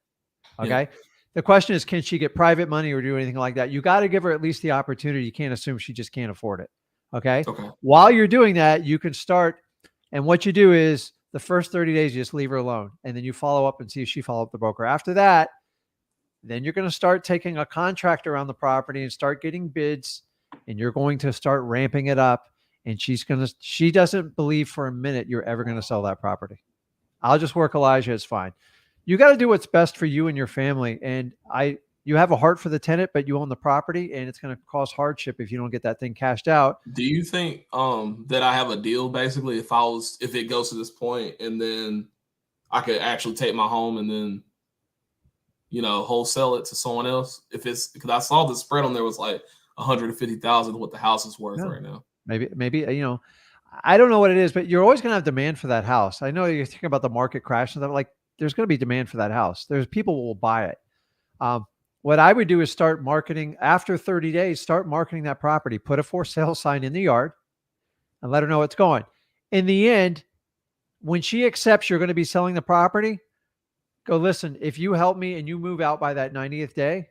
Okay. Yeah. The question is, can she get private money or do anything like that? You got to give her at least the opportunity. You can't assume she just can't afford it. Okay. While you're doing that, you can start. And what you do is, the first 30 days, you just leave her alone. And then you follow up and see if she followed up the broker. After that, then you're going to start taking a contractor around the property and start getting bids. And you're going to start ramping it up. And she doesn't believe for a minute you're ever going to sell that property. I'll just work Elijah. It's fine. You got to do what's best for you and your family. And you have a heart for the tenant, but you own the property, and it's going to cause hardship if you don't get that thing cashed out. Do you think that I have a deal, basically, if it goes to this point, and then I could actually take my home and then, wholesale it to someone else? Because I saw the spread on there was like $150,000 what the house is worth right now. Maybe, I don't know what it is, but you're always going to have demand for that house. I know you're thinking about the market crash and stuff. Like, there's going to be demand for that house. There's people who will buy it. What I would do is start marketing after 30 days, start marketing that property, put a for sale sign in the yard and let her know it's going. In the end, when she accepts you're going to be selling the property, go, listen, if you help me and you move out by that 90th day,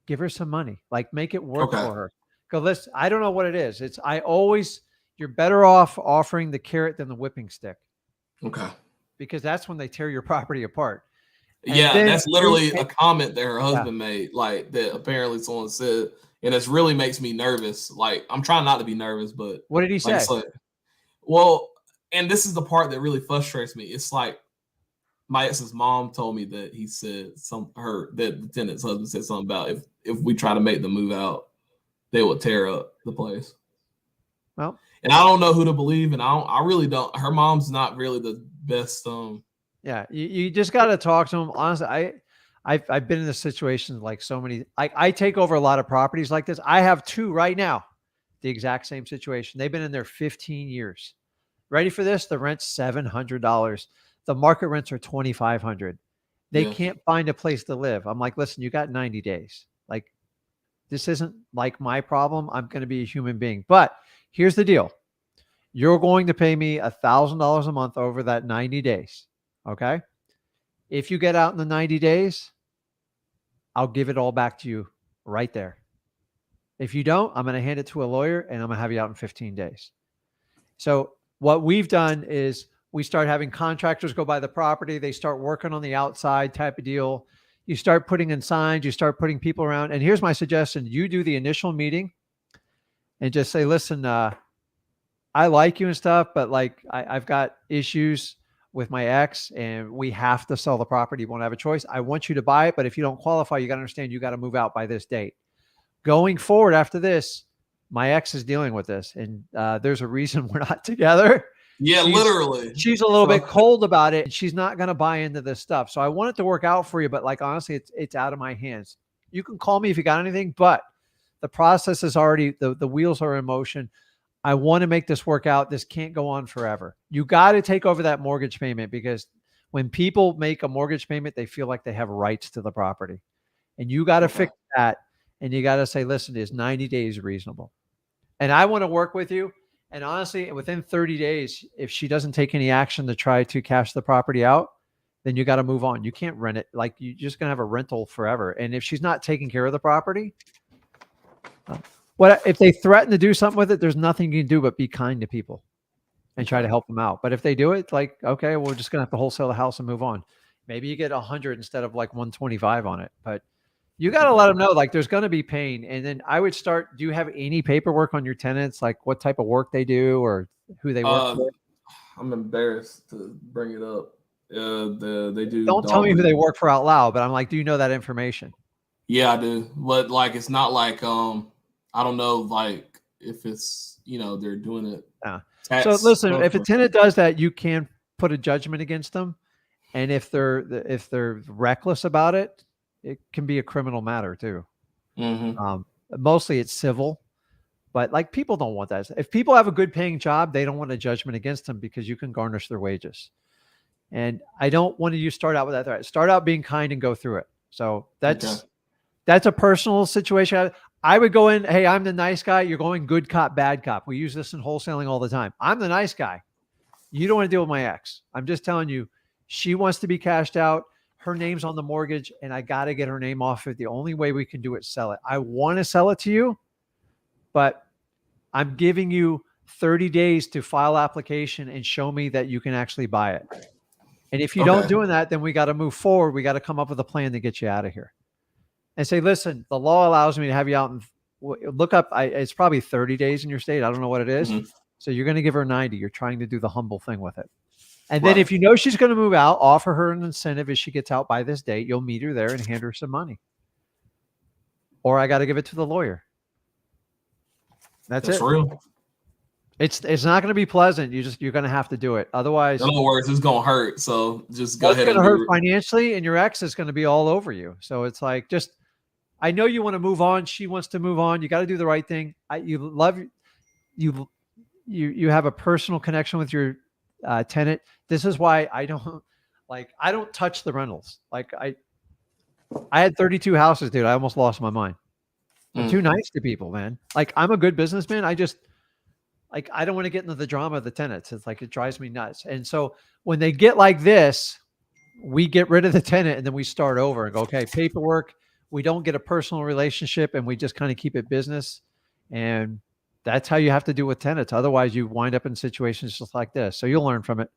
give her some money, like make it work for her. Go, listen, I don't know what it is. You're better off offering the carrot than the whipping stick. Okay. Because that's when they tear your property apart. And that's literally a comment that her husband made, like that apparently someone said, and it really makes me nervous. Like, I'm trying not to be nervous, but what did he say? Well, and this is the part that really frustrates me. It's like, my ex's mom told me that he said that the tenant's husband said something about if we try to make them move out, they will tear up the place. Well, and I don't know who to believe, and I really don't. Her mom's not really the best. Yeah, you just got to talk to them. Honestly, I've been in this situation like so many. I take over a lot of properties like this. I have 2 right now, the exact same situation. They've been in there 15 years. Ready for this? The rent's $700. The market rents are $2,500. They can't find a place to live. I'm like, listen, you got 90 days. Like, this isn't like my problem. I'm going to be a human being. But here's the deal. You're going to pay me $1,000 a month over that 90 days. Okay. If you get out in the 90 days, I'll give it all back to you right there. If you don't, I'm going to hand it to a lawyer and I'm going to have you out in 15 days. So what we've done is we start having contractors go by the property. They start working on the outside type of deal. You start putting in signs, you start putting people around. And here's my suggestion. You do the initial meeting and just say, listen, I like you and stuff, but like I've got issues with my ex and we have to sell the property. Won't have a choice. I want you to buy it, but if you don't qualify, you got to understand you got to move out by this date. Going forward after this, my ex is dealing with this, and there's a reason we're not together. Yeah, literally. She's a little bit cold about it. And she's not going to buy into this stuff. So I want it to work out for you, but like honestly, it's out of my hands. You can call me if you got anything, but the process is already the wheels are in motion. I want to make this work out. This can't go on forever. You got to take over that mortgage payment because when people make a mortgage payment, they feel like they have rights to the property. And you got to fix that. And you got to say, listen, is 90 days reasonable? And I want to work with you. And honestly, within 30 days, if she doesn't take any action to try to cash the property out, then you got to move on. You can't rent it. Like you're just going to have a rental forever. And if she's not taking care of the property, what if they threaten to do something with it? There's nothing you can do but be kind to people and try to help them out. But if they do it, like, okay, we're just going to have to wholesale the house and move on. Maybe you get 100 instead of like 125 on it. But you got to let them know, like, there's going to be pain. And then I would start, do you have any paperwork on your tenants? Like what type of work they do or who they work with? I'm embarrassed to bring it up. They do. Don't tell me who they work for out loud, but I'm like, do you know that information? Yeah, I do. But like, it's not like, I don't know, like if it's, they're doing it. Yeah. So listen, if a tenant does that, you can put a judgment against them. And if they're reckless about it, it can be a criminal matter too. Mm-hmm. Mostly it's civil, but like people don't want that. If people have a good paying job, they don't want a judgment against them because you can garnish their wages. And I don't want you to start out with that threat. Start out being kind and go through it. So that's a personal situation. I would go in, hey, I'm the nice guy. You're going good cop, bad cop. We use this in wholesaling all the time. I'm the nice guy. You don't want to deal with my ex. I'm just telling you, she wants to be cashed out. Her name's on the mortgage and I got to get her name off it. The only way we can do it, sell it. I want to sell it to you, but I'm giving you 30 days to file application and show me that you can actually buy it. And if you don't do that, then we got to move forward. We got to come up with a plan to get you out of here and say, listen, the law allows me to have you out and look up. It's probably 30 days in your state. I don't know what it is. Mm-hmm. So you're going to give her 90. You're trying to do the humble thing with it. And then if you know she's going to move out, offer her an incentive as she gets out by this date. You'll meet her there and hand her some money. Or I got to give it to the lawyer. That's it. Real. It's not going to be pleasant. You're going to have to do it. Otherwise, in other words, it's going to hurt. So just go ahead. It's going to hurt financially, and your ex is going to be all over you. So it's like, I know you want to move on. She wants to move on. You got to do the right thing. You have a personal connection with your tenant. This is why I don't touch the rentals. Like I had 32 houses, dude. I almost lost my mind. I'm too nice to people, man. Like I'm a good businessman. I don't want to get into the drama of the tenants. It's like, it drives me nuts. And so when they get like this, we get rid of the tenant and then we start over and go, okay, paperwork. We don't get a personal relationship and we just kind of keep it business. And that's how you have to do with tenants. Otherwise you wind up in situations just like this. So you'll learn from it.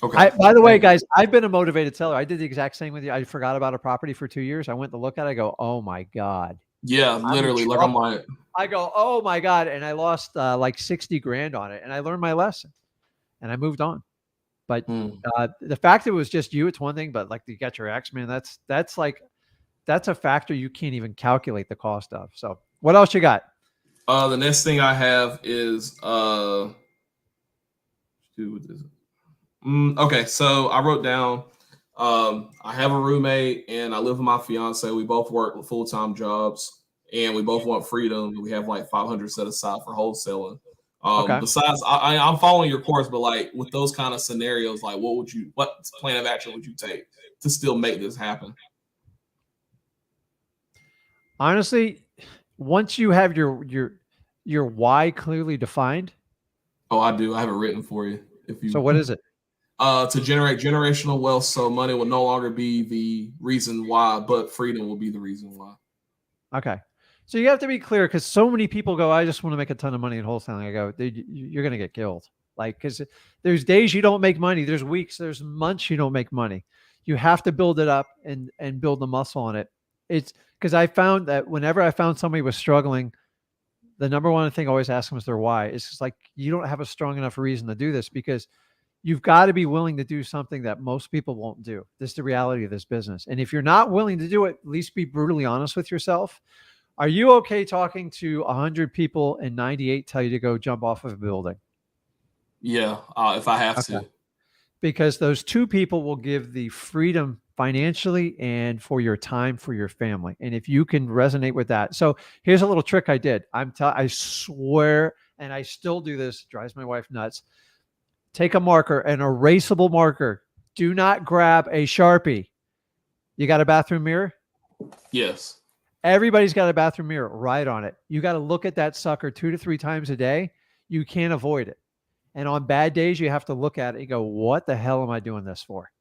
Okay. By the way, guys, I've been a motivated seller. I did the exact same with you. I forgot about a property for 2 years. I went to look at it. I go, oh my God. Yeah, literally. Like I'm like, I go, oh my God. And I lost like 60 grand on it. And I learned my lesson and I moved on. But Hmm. the fact that it was just you, it's one thing, but like you got your ex, man, that's a factor you can't even calculate the cost of. So what else you got? The next thing I have is okay, so I wrote down I have a roommate and I live with my fiance. We both work full-time jobs and we both want freedom. We have like 500 set aside for wholesaling. Okay. Besides, I'm following your course, but like with those kind of scenarios, like what plan of action would you take to still make this happen? Honestly, once you have your why clearly defined. Oh, I do. I have it written for you. If you So what is it? to generate generational wealth, so money will no longer be the reason why, but freedom will be the reason why. Okay. So you have to be clear because so many people go, I just want to make a ton of money in wholesaling. I go, dude, you're going to get killed. Like, because there's days you don't make money. There's weeks, there's months you don't make money. You have to build it up and build the muscle on it. It's because I found that whenever I found somebody was struggling, the number one thing I always ask them is their why. It's just like, you don't have a strong enough reason to do this because you've got to be willing to do something that most people won't do. This is the reality of this business. And if you're not willing to do it, at least be brutally honest with yourself. Are you okay talking to 100 people and 98 tell you to go jump off of a building? Yeah, if I have to. Because those 2 people will give the freedom financially and for your time, for your family. And if you can resonate with that. So here's a little trick I did. I swear, and I still do this, drives my wife nuts. Take a marker, an erasable marker. Do not grab a Sharpie. You got a bathroom mirror? Yes. Everybody's got a bathroom mirror right on it. You got to look at that sucker 2 to 3 times a day. You can't avoid it. And on bad days, you have to look at it and go, what the hell am I doing this for?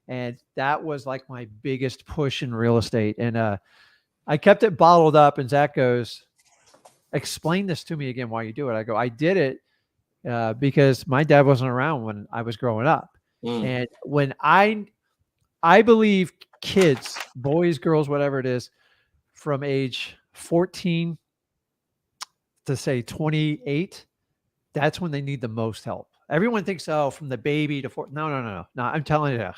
And that was like my biggest push in real estate. And I kept it bottled up. And Zach goes, explain this to me again, why you do it. I go, I did it because my dad wasn't around when I was growing up. And when I believe kids, boys, girls, whatever it is, from age 14 to say 28, that's when they need the most help. Everyone thinks, oh, from the baby to 14. No. I'm telling you,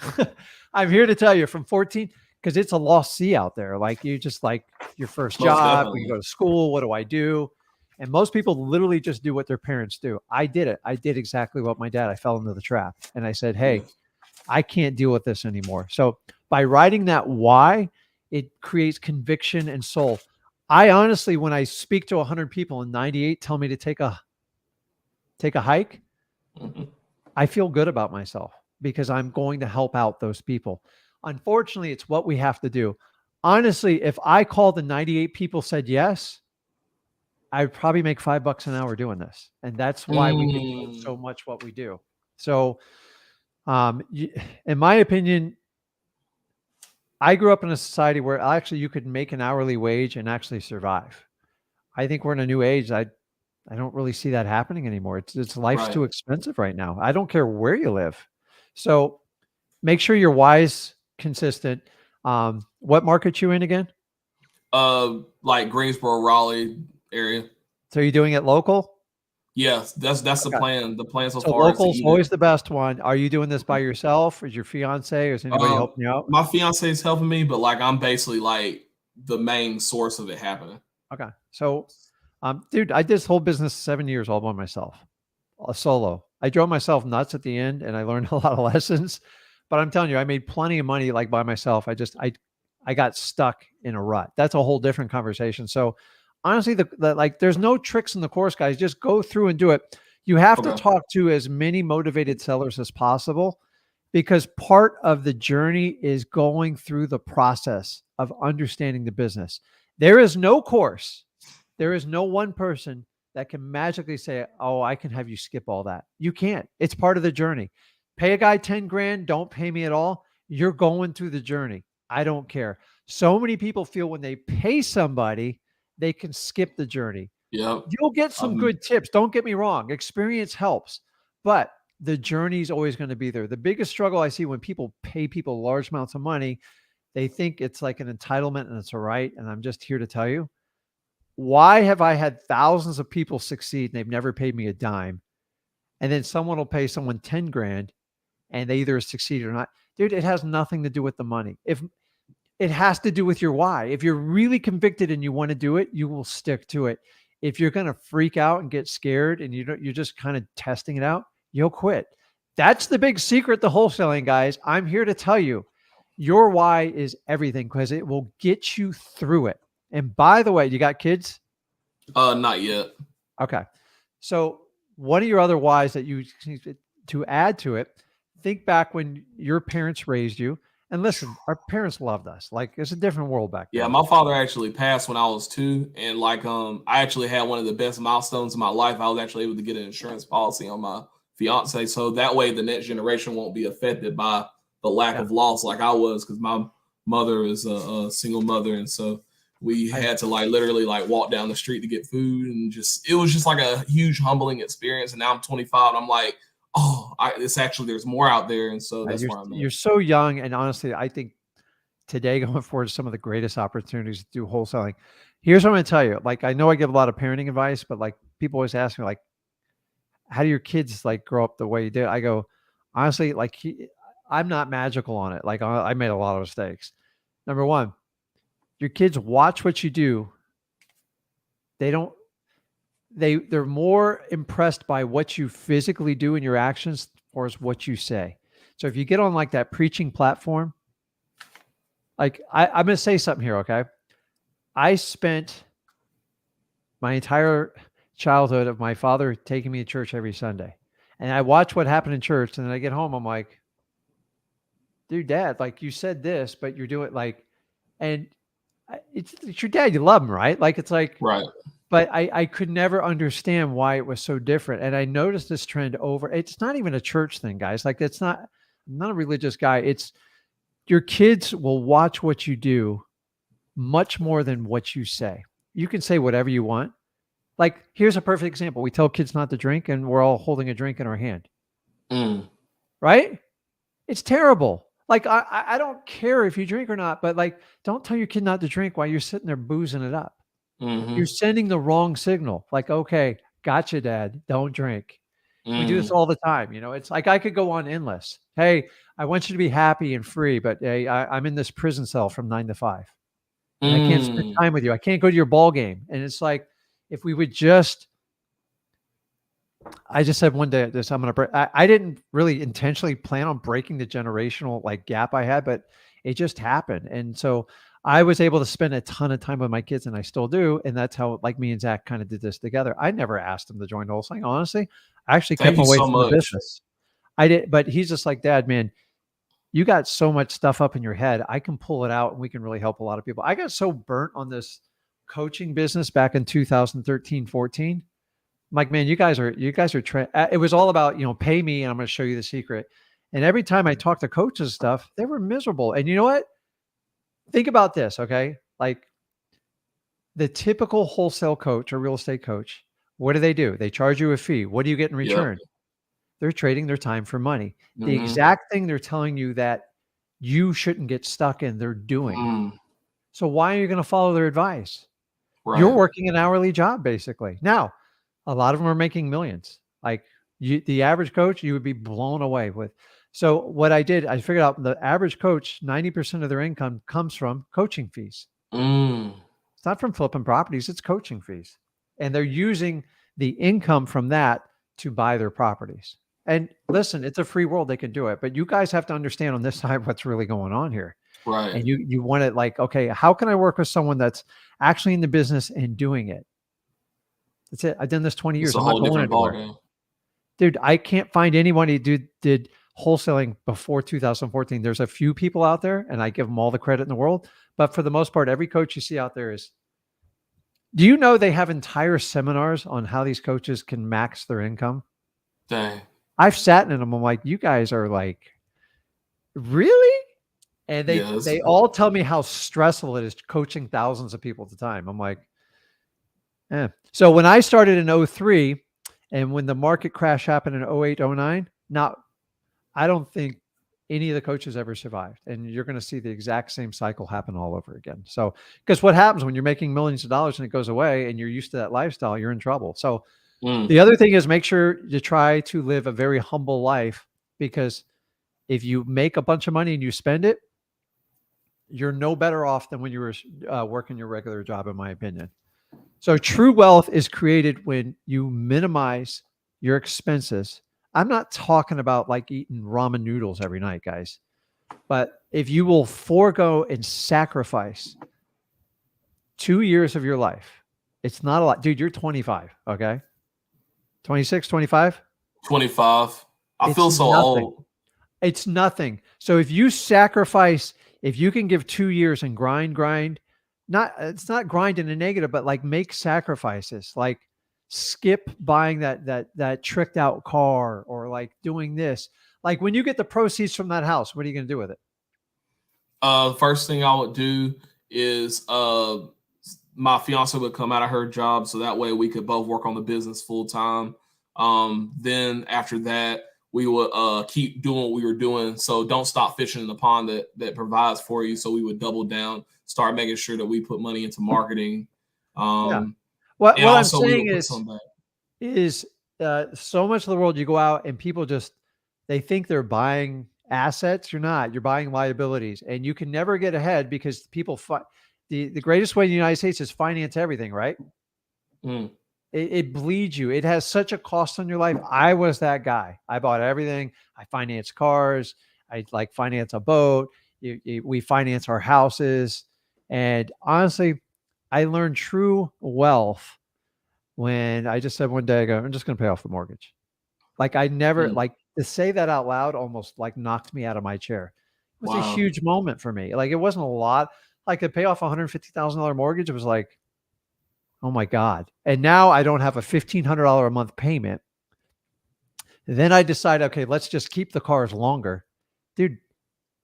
I'm here to tell you from 14, because it's a lost sea out there. Like you just like your first Most job, definitely. when you go to school, what do I do? And most people literally just do what their parents do. I did it. I did exactly what my dad, I fell into the trap. And I said, hey, I can't deal with this anymore. So by writing that why, it creates conviction and soul. I honestly, when I speak to 100 people and 98 tell me to take a hike, I feel good about myself because I'm going to help out those people. Unfortunately, it's what we have to do. Honestly, if I called the 98 people said yes, I'd probably make $5 an hour doing this. And that's why we do so much what we do. So, in my opinion, I grew up in a society where actually you could make an hourly wage and actually survive. I think we're in a new age. I don't really see that happening anymore. It's life's too expensive right now. I don't care where you live. So make sure your why's consistent. What market you in again? Like Greensboro, Raleigh area. So you're doing it local? Yes, that's the plan. The plan so So far local's is always the best one. Are you doing this by yourself? Is your fiance or is anybody helping you out? My fiance is helping me, but like I'm basically like the main source of it happening. Okay. So, dude, I did this whole business 7 years all by myself, solo. I drove myself nuts at the end and I learned a lot of lessons, but I'm telling you, I made plenty of money like by myself. I got stuck in a rut. That's a whole different conversation. So honestly, like there's no tricks in the course, guys. Just go through and do it. You have to talk to as many motivated sellers as possible because part of the journey is going through the process of understanding the business. There is no course. There is no one person that can magically say, oh, I can have you skip all that. You can't. It's part of the journey. Pay a guy 10 grand. Don't pay me at all. You're going through the journey. I don't care. So many people feel when they pay somebody, they can skip the journey. Yep. You'll get some good tips. Don't get me wrong. Experience helps, but the journey is always going to be there. The biggest struggle I see when people pay people large amounts of money, they think it's like an entitlement and it's a right. And I'm just here to tell you, why have I had thousands of people succeed and they've never paid me a dime? And then someone will pay someone 10 grand and they either succeed or not. Dude, it has nothing to do with the money. If it has to do with your why. If you're really convicted and you want to do it, you will stick to it. If you're going to freak out and get scared and you're just kind of testing it out, you'll quit. That's the big secret to wholesaling, guys. I'm here to tell you, your why is everything because it will get you through it. And by the way, you got kids? Not yet. Okay. So one of your other whys that you to add to it, think back when your parents raised you. And listen, our parents loved us. Like, it's a different world back then. Yeah, my father actually passed when I was 2. And like I actually had one of the best milestones in my life. I was actually able to get an insurance policy on my fiance. So that way the next generation won't be affected by the lack of loss like I was, because my mother is a single mother. And so we had to like literally like walk down the street to get food, and it was just like a huge humbling experience. And now I'm 25 and I'm like, oh, it's actually, there's more out there. And so that's where I'm at. You're so young. And honestly, I think today going forward is some of the greatest opportunities to do wholesaling. Here's what I'm going to tell you. Like, I know I give a lot of parenting advice, but like people always ask me, like, how do your kids like grow up the way you did? I go, honestly, like I'm not magical on it. Like I made a lot of mistakes. Number one, your kids watch what you do. They're more impressed by what you physically do in your actions or as what you say. So if you get on like that preaching platform, like I'm going to say something here. Okay. I spent my entire childhood of my father taking me to church every Sunday, and I watch what happened in church. And then I get home, I'm like, dude, Dad, like you said this, but you're doing like, and it's your dad, you love him, right? Like, it's like, right. But I could never understand why it was so different. And I noticed this trend it's not even a church thing, guys. Like, I'm not a religious guy. It's your kids will watch what you do much more than what you say. You can say whatever you want. Like, here's a perfect example. We tell kids not to drink and we're all holding a drink in our hand. Right? It's terrible. Like, I don't care if you drink or not, but like, don't tell your kid not to drink while you're sitting there boozing it up. You're sending the wrong signal. Like, okay, gotcha, Dad. Don't drink. We do this all the time. You know, it's like I could go on endless. Hey, I want you to be happy and free, but hey, I'm in this prison cell from 9 to 5. And I can't spend time with you. I can't go to your ball game. And it's like, if we would just, I just said one day this, I'm going to break. I didn't really intentionally plan on breaking the generational like gap I had, but it just happened. And so I was able to spend a ton of time with my kids, and I still do. And that's how, like, me and Zach kind of did this together. I never asked him to join wholesaling. Honestly, I actually kept him away from the business. I did, but he's just like, Dad, man, you got so much stuff up in your head. I can pull it out and we can really help a lot of people. I got so burnt on this coaching business back in 2013, 14. I'm like, man, you guys are it was all about, pay me and I'm going to show you the secret. And every time I talked to coaches and stuff, they were miserable. And you know what? Think about this, okay? Like, the typical wholesale coach or real estate coach, what do? They charge you a fee. What do you get in return? Yep. They're trading their time for money. The exact thing they're telling you that you shouldn't get stuck in, they're doing. So why are you going to follow their advice? Right. You're working an hourly job, basically. Now, a lot of them are making millions. Like, the average coach, you would be blown away with. So what I did, I figured out the average coach, 90% of their income comes from coaching fees. It's not from flipping properties, it's coaching fees. And they're using the income from that to buy their properties. And listen, it's a free world. They can do it. But you guys have to understand on this side what's really going on here. Right. And you want it like, okay, how can I work with someone that's actually in the business and doing it? That's it. I've done this 20 years. It's a whole different ballgame. Dude, I can't find anybody who did wholesaling before 2014. There's a few people out there, and I give them all the credit in the world. But for the most part, every coach you see out there is, do you know they have entire seminars on how these coaches can max their income? Dang. I've sat in them. I'm like, you guys are like, really? And they all tell me how stressful it is coaching thousands of people at the time. I'm like, eh. So when I started in 2003, and when the market crash happened in 2008, 2009, I don't think any of the coaches ever survived. And you're going to see the exact same cycle happen all over again. So, because what happens when you're making millions of dollars and it goes away and you're used to that lifestyle, you're in trouble. So the other thing is, make sure you try to live a very humble life, because if you make a bunch of money and you spend it, you're no better off than when you were working your regular job, in my opinion. So true wealth is created when you minimize your expenses. I'm not talking about like eating ramen noodles every night, guys. But if you will forego and sacrifice 2 years of your life, it's not a lot. Dude, you're 25, okay? 26, 25? 25. I It's feel so nothing. old. It's nothing. So if you sacrifice, if you can give 2 years and grind, it's not grind in a negative, but like make sacrifices, like skip buying that tricked out car, or like doing this. Like when you get the proceeds from that house, what are you going to do with it? The first thing I would do is my fiance would come out of her job, so that way we could both work on the business full time. Then after that, we would keep doing what we were doing. So don't stop fishing in the pond that provides for you. So we would double down, start making sure that we put money into marketing. Yeah. What I'm also we saying would put is some back. so much of the world you go out and people they think they're buying assets. You're not. You're buying liabilities, and you can never get ahead because people the greatest way in the United States is finance everything, right? Mm. It bleeds you. It has such a cost on your life. I was that guy. I bought everything. I financed cars. I like finance a boat. We finance our houses. And honestly, I learned true wealth when I just said one day, I'm just going to pay off the mortgage. Like I never like to say that out loud almost like knocked me out of my chair. It was a huge moment for me. Like it wasn't a lot. Like to pay off $150,000 mortgage. It was like, oh my God. And now I don't have a $1,500 a month payment. Then I decide, okay, let's just keep the cars longer. Dude,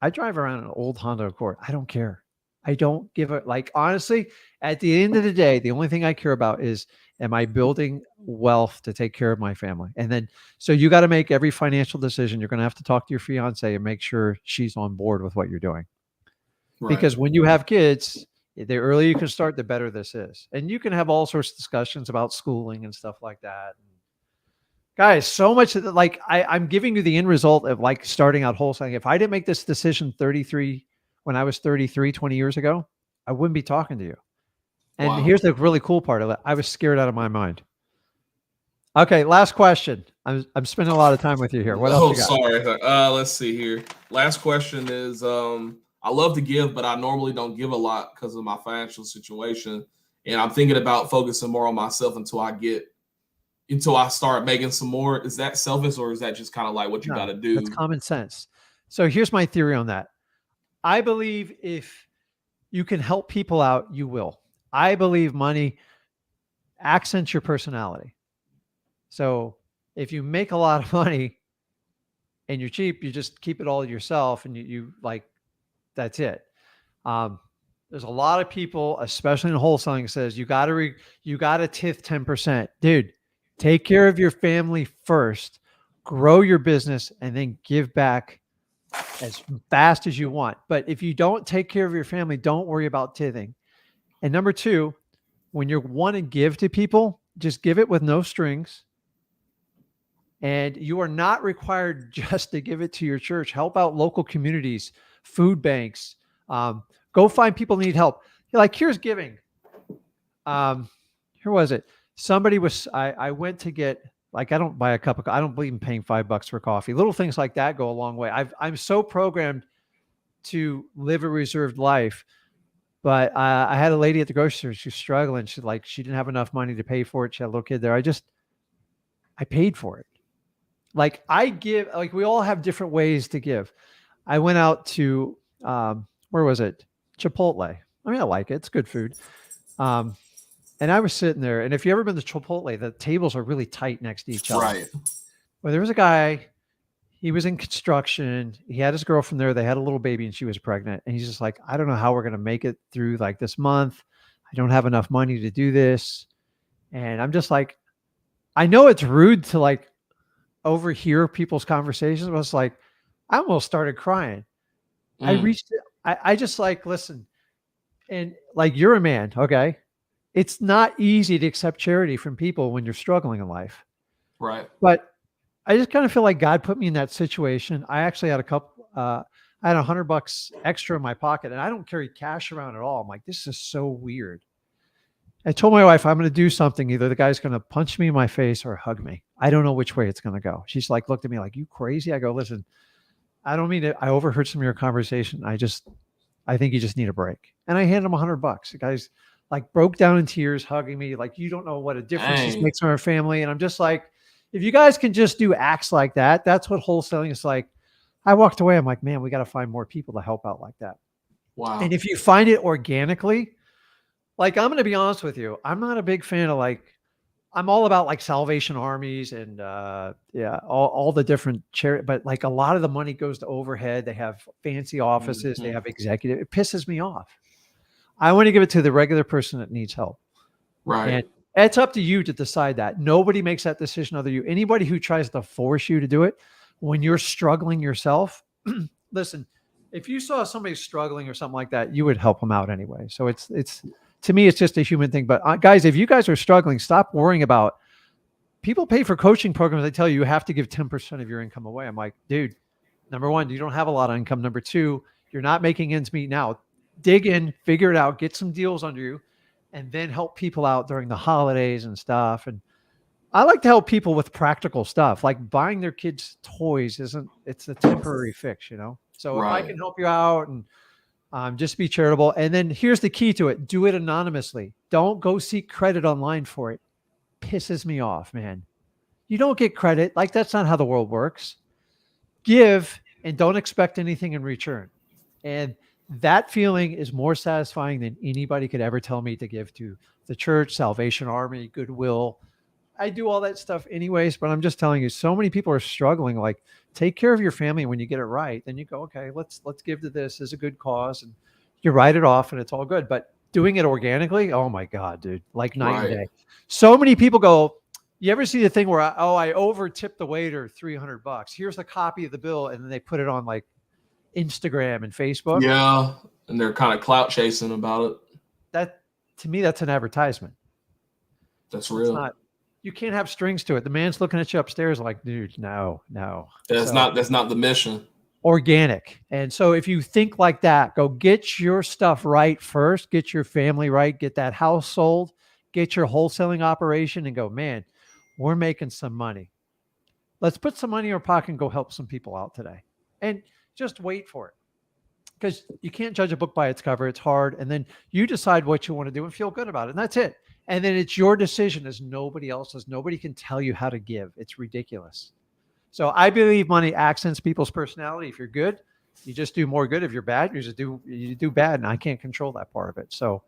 I drive around an old Honda Accord. I don't care. I don't give a, like, honestly, at the end of the day, the only thing I care about is, am I building wealth to take care of my family? And then, so you got to make every financial decision. You're going to have to talk to your fiance and make sure she's on board with what you're doing. Right. Because when you have kids, the earlier you can start, the better this is. And you can have all sorts of discussions about schooling and stuff like that. Guys, so much like I'm giving you the end result of like starting out wholesaling. If I didn't make this decision when I was 33, 20 years ago, I wouldn't be talking to you. And here's the really cool part of it. I was scared out of my mind. Okay, last question. I'm spending a lot of time with you here. What else you got? Sorry. Let's see here. Last question is, I love to give, but I normally don't give a lot because of my financial situation. And I'm thinking about focusing more on myself until I start making some more. Is that selfish, or is that just kind of like what you got to do? That's common sense. So here's my theory on that. I believe if you can help people out, you will. I believe money accents your personality. So if you make a lot of money and you're cheap, you just keep it all yourself and you like, that's it. There's a lot of people, especially in wholesaling, says you got to tithe 10%. Dude, take care of your family first, grow your business, and then give back as fast as you want. But if you don't take care of your family, don't worry about tithing. And number two, when you want to give to people, just give it with no strings. And you are not required just to give it to your church. Help out local communities, food banks. Go find people who need help. Like, here's giving. Here was it. Somebody was, I went to get, like, I don't buy a cup of, I don't believe in paying $5 for coffee. Little things like that go a long way. I'm so programmed to live a reserved life. But I had a lady at the grocery store. She's struggling. She didn't have enough money to pay for it. She had a little kid there. I paid for it. Like I give, like we all have different ways to give. I went out to, where was it? Chipotle. I mean, I like it. It's good food. And I was sitting there, and if you ever been to Chipotle, the tables are really tight next to each other. Right. Well, there was a guy, he was in construction. He had his girlfriend there. They had a little baby and she was pregnant. And he's just like, I don't know how we're going to make it through like this month. I don't have enough money to do this. And I'm just like, I know it's rude to like overhear people's conversations, but it's like, I almost started crying. I just like, listen, and like, you're a man. Okay. It's not easy to accept charity from people when you're struggling in life. Right. But I just kind of feel like God put me in that situation. I actually had I had $100 extra in my pocket, and I don't carry cash around at all. I'm like, this is so weird. I told my wife, I'm going to do something. Either the guy's going to punch me in my face or hug me. I don't know which way it's going to go. She's like, looked at me like, you crazy? I go, listen, I don't mean it. I overheard some of your conversation. I think you just need a break. And I handed him $100. The guy's like broke down in tears, hugging me. Like, you don't know what a difference this makes in our family. And I'm just like, if you guys can just do acts like that, that's what wholesaling is like. I walked away. I'm like, man, we got to find more people to help out like that. Wow. And if you find it organically, like, I'm going to be honest with you, I'm not a big fan of I'm all about like Salvation Armies and all the different charity, but like a lot of the money goes to overhead. They have fancy offices, they have executive. It pisses me off. I want to give it to the regular person that needs help. Right. And it's up to you to decide that. Nobody makes that decision other than you. Anybody who tries to force you to do it when you're struggling yourself, listen, if you saw somebody struggling or something like that, you would help them out anyway. So it's to me, it's just a human thing. But guys, if you guys are struggling, stop worrying about people pay for coaching programs. They tell you have to give 10% of your income away. I'm like, dude, number one, you don't have a lot of income. Number two, you're not making ends meet now. Dig in, figure it out, get some deals under you, and then help people out during the holidays and stuff. And I like to help people with practical stuff, like buying their kids toys it's a temporary fix, you know? So if I can help you out and just be charitable. And then here's the key to it. Do it anonymously. Don't go seek credit online for it. Pisses me off, man. You don't get credit. Like, that's not how the world works. Give and don't expect anything in return. And that feeling is more satisfying than anybody could ever tell me to give to the church, Salvation Army, Goodwill. I do all that stuff anyways, but I'm just telling you, so many people are struggling. Like, take care of your family. When you get it right, then you go, okay, let's give to this as a good cause, and you write it off and it's all good. But doing it organically, oh my God, dude, like night and day. So many people go, you ever see the thing where I over tipped the waiter $300. Here's a copy of the bill. And then they put it on like Instagram and Facebook. Yeah. And they're kind of clout chasing about it. That, to me, that's an advertisement. That's real. You can't have strings to it. The man's looking at you upstairs like, dude, no. That's not the mission. Organic. And so if you think like that, go get your stuff right first, get your family right, get that house sold, get your wholesaling operation, and go, man, we're making some money. Let's put some money in our pocket and go help some people out today. And just wait for it. Because you can't judge a book by its cover. It's hard. And then you decide what you want to do and feel good about it. And that's it. And then it's your decision, as nobody else's. Nobody can tell you how to give. It's ridiculous. So I believe money accents people's personality. If you're good, you just do more good. If you're bad, you do bad. And I can't control that part of it. So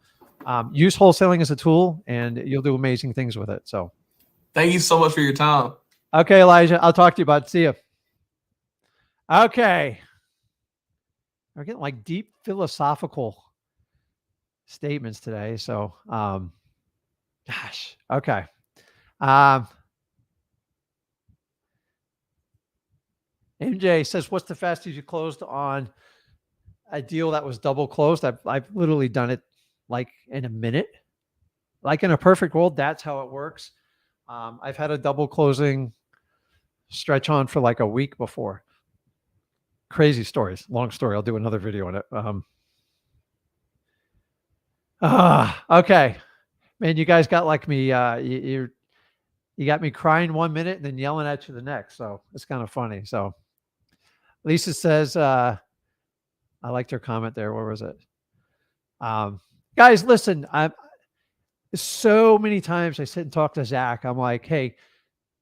use wholesaling as a tool, and you'll do amazing things with it. So thank you so much for your time. Okay, Elijah, I'll talk to you about it. See you. Okay. We're getting like deep philosophical statements today. So, gosh, okay. MJ says, what's the fastest you closed on a deal that was double closed? I've literally done it like in a minute. Like, in a perfect world, that's how it works. I've had a double closing stretch on for like a week before. Crazy stories. Long story. I'll do another video on it. Okay. Man, you guys got like me. You got me crying 1 minute and then yelling at you the next. So it's kind of funny. So Lisa says, I liked her comment there. Where was it? Guys, listen, so many times I sit and talk to Zach. I'm like, hey,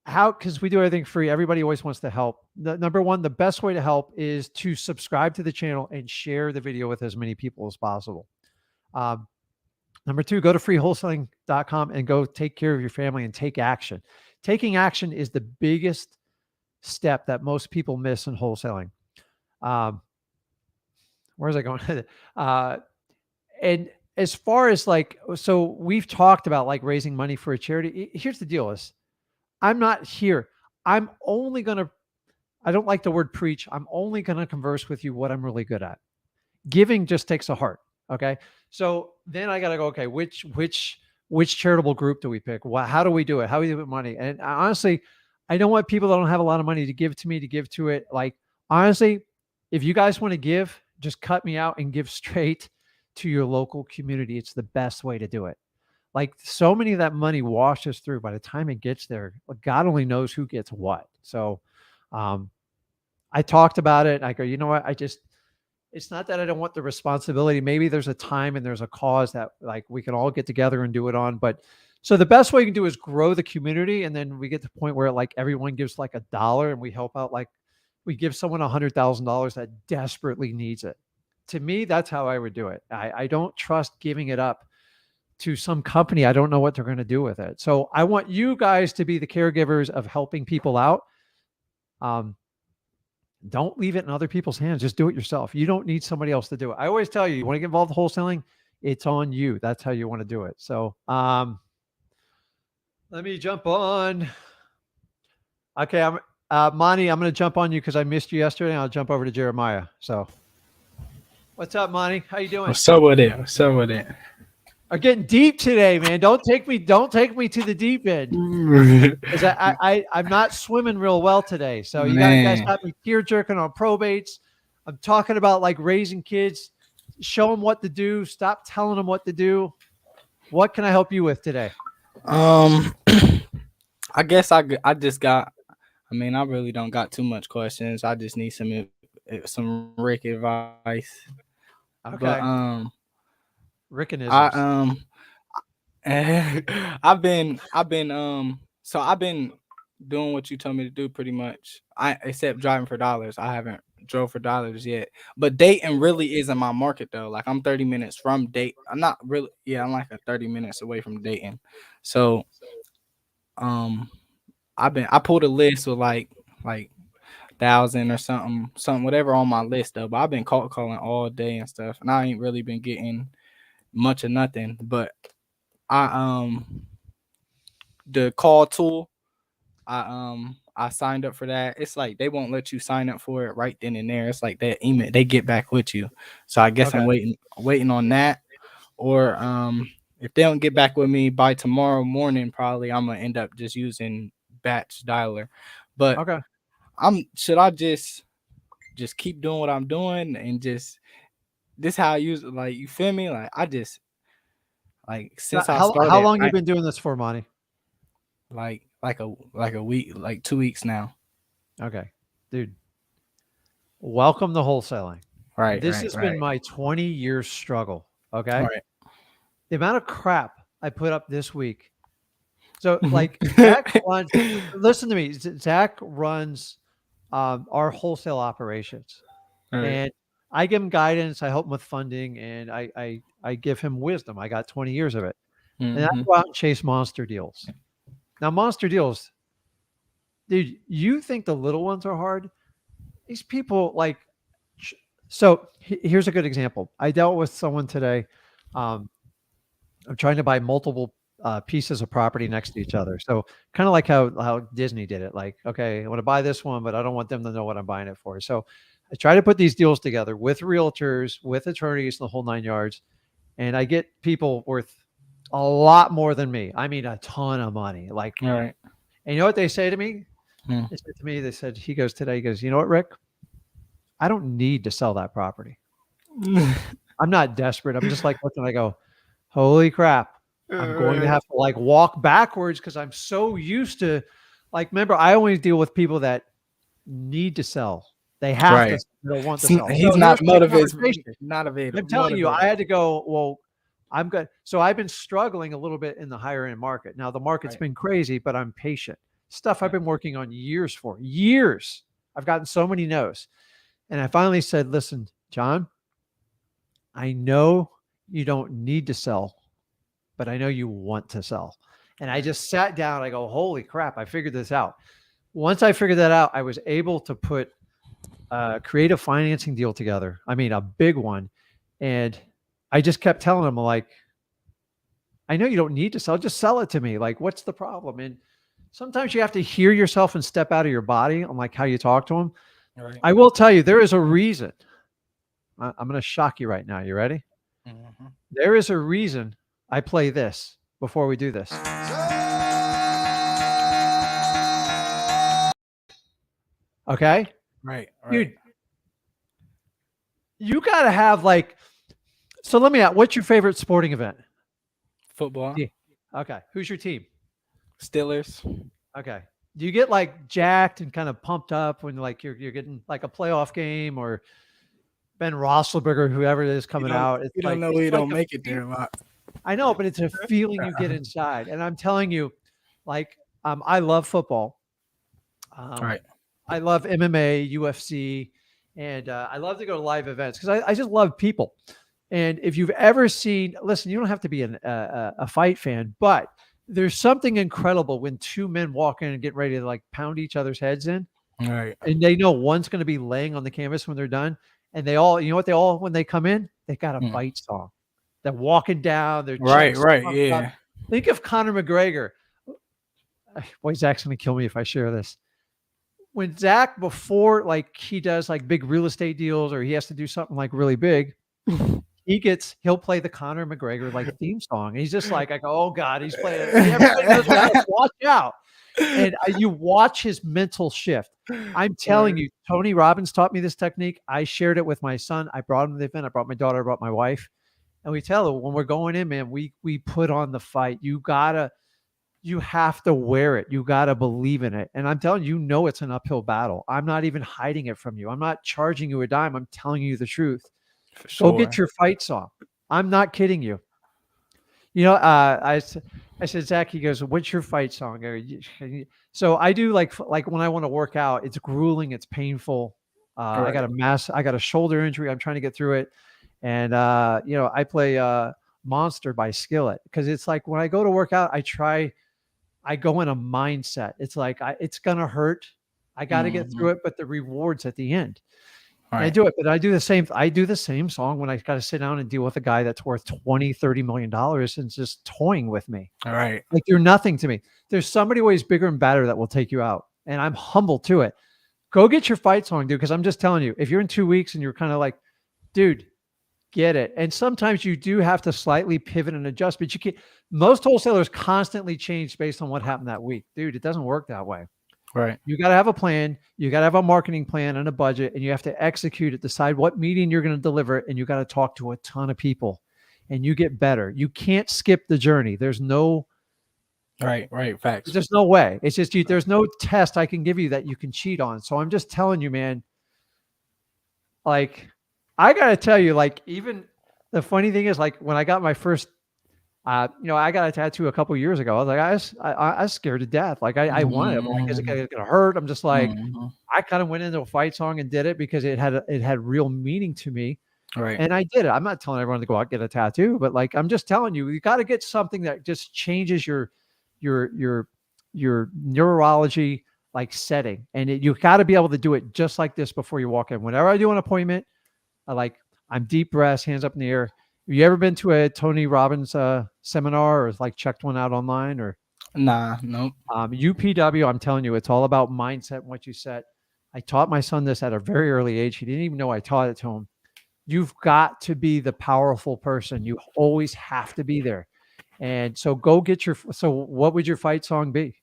because we do everything free. Everybody always wants to help. Number one, the best way to help is to subscribe to the channel and share the video with as many people as possible. Number two, go to freewholesaling.com and go take care of your family and take action. Taking action is the biggest step that most people miss in wholesaling. Where's I going? And as far as like, so we've talked about like raising money for a charity. Here's the deal is, I'm not here. I'm only going to, I don't like the word preach. I'm only going to converse with you what I'm really good at. Giving just takes a heart. Okay. So then I got to go, okay, which charitable group do we pick? How do we do it? How do we do it with money? And honestly, I don't want people that don't have a lot of money to give to it. Like, honestly, if you guys want to give, just cut me out and give straight to your local community. It's the best way to do it. Like, so many of that money washes through. By the time it gets there, God only knows who gets what. So I talked about it. I go, you know what? It's not that I don't want the responsibility. Maybe there's a time and there's a cause that like we can all get together and do it on. But so the best way you can do is grow the community. And then we get to the point where like everyone gives like $1 and we help out. Like we give someone $100,000 that desperately needs it. To me, that's how I would do it. I don't trust giving it up to some company. I don't know what they're going to do with it. So I want you guys to be the caregivers of helping people out. Don't leave it in other people's hands. Just do it yourself. You don't need somebody else to do it. I always tell you, you want to get involved in wholesaling, it's on you. That's how you want to do it. So let me jump on. Okay, Monty, I'm going to jump on you because I missed you yesterday, and I'll jump over to Jeremiah. So what's up, Monty? How you doing? What's up with it? What's up with it? I'm getting deep today, man. Don't take me to the deep end. Because I'm not swimming real well today. So you guys got me tear jerking on probates. I'm talking about like raising kids. Show them what to do. Stop telling them what to do. What can I help you with today? I guess I just got. I mean, I really don't got too much questions. I just need some Rick advice. Okay. But, Rickanisms. I've been doing what you told me to do pretty much. Except driving for dollars. I haven't drove for dollars yet. But Dayton really isn't my market though. Like I'm 30 minutes from Dayton. I'm not really. Yeah, I'm like 30 minutes away from Dayton. So, I pulled a list with like 1,000 or something, whatever on my list though. But I've been calling all day and stuff, and I ain't really been getting much of nothing. But the call tool, I signed up for that. It's like they won't let you sign up for it right then and there. It's like that email, they get back with you. So I guess I'm waiting on that. Or if they don't get back with me by tomorrow morning, probably I'm gonna end up just using batch dialer. But should I just keep doing what I'm doing and just this how I use it? Like, you feel me? Like I just since I started. How long you been doing this for, Monty? Like a week, like 2 weeks now. Okay, dude. Welcome to wholesaling. Right. This has been my 20-year struggle. Okay. Right. The amount of crap I put up this week. So like Zach runs, listen to me. Zach runs our wholesale operations, and I give him guidance. I help him with funding, and I give him wisdom. I got 20 years of it, and I go out and chase monster deals. Now, monster deals, dude. You think the little ones are hard? These people like. So here's a good example. I dealt with someone today. I'm trying to buy multiple pieces of property next to each other. So kind of like how Disney did it. Like, okay, I want to buy this one, but I don't want them to know what I'm buying it for. So I try to put these deals together with realtors, with attorneys, the whole 9 yards. And I get people worth a lot more than me. I mean, a ton of money. Like, and you know what they say to me? They said to me, he goes, you know what, Rick? I don't need to sell that property. I'm not desperate. I'm just like looking, I go, holy crap. I'm going to have to like walk backwards because I'm so used to, like, remember, I always deal with people that need to sell. They have to. They don't want to sell. He's not motivated. Not available. I'm telling you, I had to go, well, I'm good. So I've been struggling a little bit in the higher end market. Now the market's been crazy, but I'm patient. Stuff I've been working on years. I've gotten so many no's. And I finally said, listen, John, I know you don't need to sell, but I know you want to sell. And I just sat down. I go, holy crap, I figured this out. Once I figured that out, I was able to create a financing deal together. I mean, a big one. And I just kept telling them, like, I know you don't need to sell, just sell it to me. Like, what's the problem? And sometimes you have to hear yourself and step out of your body on like how you talk to them. Right. I will tell you, there is a reason. I'm going to shock you right now. You ready? Mm-hmm. There is a reason I play this before we do this. Okay, Right. dude, you got to have like. So let me ask, what's your favorite sporting event? Football. Yeah. Okay, who's your team? Steelers. Okay. Do you get like jacked and kind of pumped up when like you're getting like a playoff game or Ben Roethlisberger, whoever it is coming out? It's You like don't know it's you like don't a make it feel- there a lot. I know, but it's a feeling you get inside. And I'm telling you, like, I love football. Right. I love MMA, UFC, and I love to go to live events because I just love people. And if you've ever seen, listen, you don't have to be a fight fan, but there's something incredible when two men walk in and get ready to like pound each other's heads in, Right. and they know one's going to be laying on the canvas when they're done. And they all, you know what they all, when they come in, they got a fight song. They're walking down. They're Right. chest Right. puffed Yeah. up. Think of Conor McGregor. Boy, Zach's going to kill me if I share this. When Zach, before like he does like big real estate deals or he has to do something like really big, he'll play the Conor McGregor like theme song. He's just like, I go, oh God, he's playing it. Everybody goes, guys, watch out. And you watch his mental shift. I'm telling you, Tony Robbins taught me this technique. I shared it with my son. I brought him to the event. I brought my daughter, I brought my wife. And we tell her when we're going in, man, we put on the fight. You have to wear it. You got to believe in it. And I'm telling you, it's an uphill battle. I'm not even hiding it from you. I'm not charging you a dime. I'm telling you the truth. For sure. Go get your fight song. I'm not kidding you. You know, I said, Zach, he goes, what's your fight song? So I do like when I want to work out, it's grueling. It's painful. I got a shoulder injury. I'm trying to get through it. And, I play Monster by Skillet because it's like when I go to work out, I go in a mindset. It's like, it's going to hurt. I got to get through it, but the reward's at the end. Right. I do it, but I do the same song when I got to sit down and deal with a guy that's worth $20-30 million and just toying with me. All right. Like you're nothing to me. There's somebody ways bigger and badder that will take you out. And I'm humble to it. Go get your fight song, dude. Cause I'm just telling you, if you're in 2 weeks and you're kind of like, dude, get it. And sometimes you do have to slightly pivot and adjust, but you can't. Most wholesalers constantly change based on what happened that week. Dude, it doesn't work that way. Right. You got to have a plan. You got to have a marketing plan and a budget, and you have to execute it, decide what meeting you're going to deliver, and you got to talk to a ton of people and you get better. You can't skip the journey. There's no right. Facts. There's no way. It's just there's no test I can give you that you can cheat on. So I'm just telling you, man, like, I got to tell you, like, even the funny thing is, like, when I got my first, I got a tattoo a couple years ago. I was like, I was scared to death. Like, I wanted it, but like, is it going to hurt? I'm just like, I kind of went into a fight song and did it because it had real meaning to me. Right. And I did it. I'm not telling everyone to go out and get a tattoo, but like, I'm just telling you, you got to get something that just changes your neurology, like setting. And you got to be able to do it just like this before you walk in. Whenever I do an appointment, I'm deep breaths, hands up in the air. Have you ever been to a Tony Robbins seminar or like checked one out online or? Nah, nope. UPW, I'm telling you, it's all about mindset and what you set. I taught my son this at a very early age. He didn't even know I taught it to him. You've got to be the powerful person. You always have to be there. And so go get so what would your fight song be?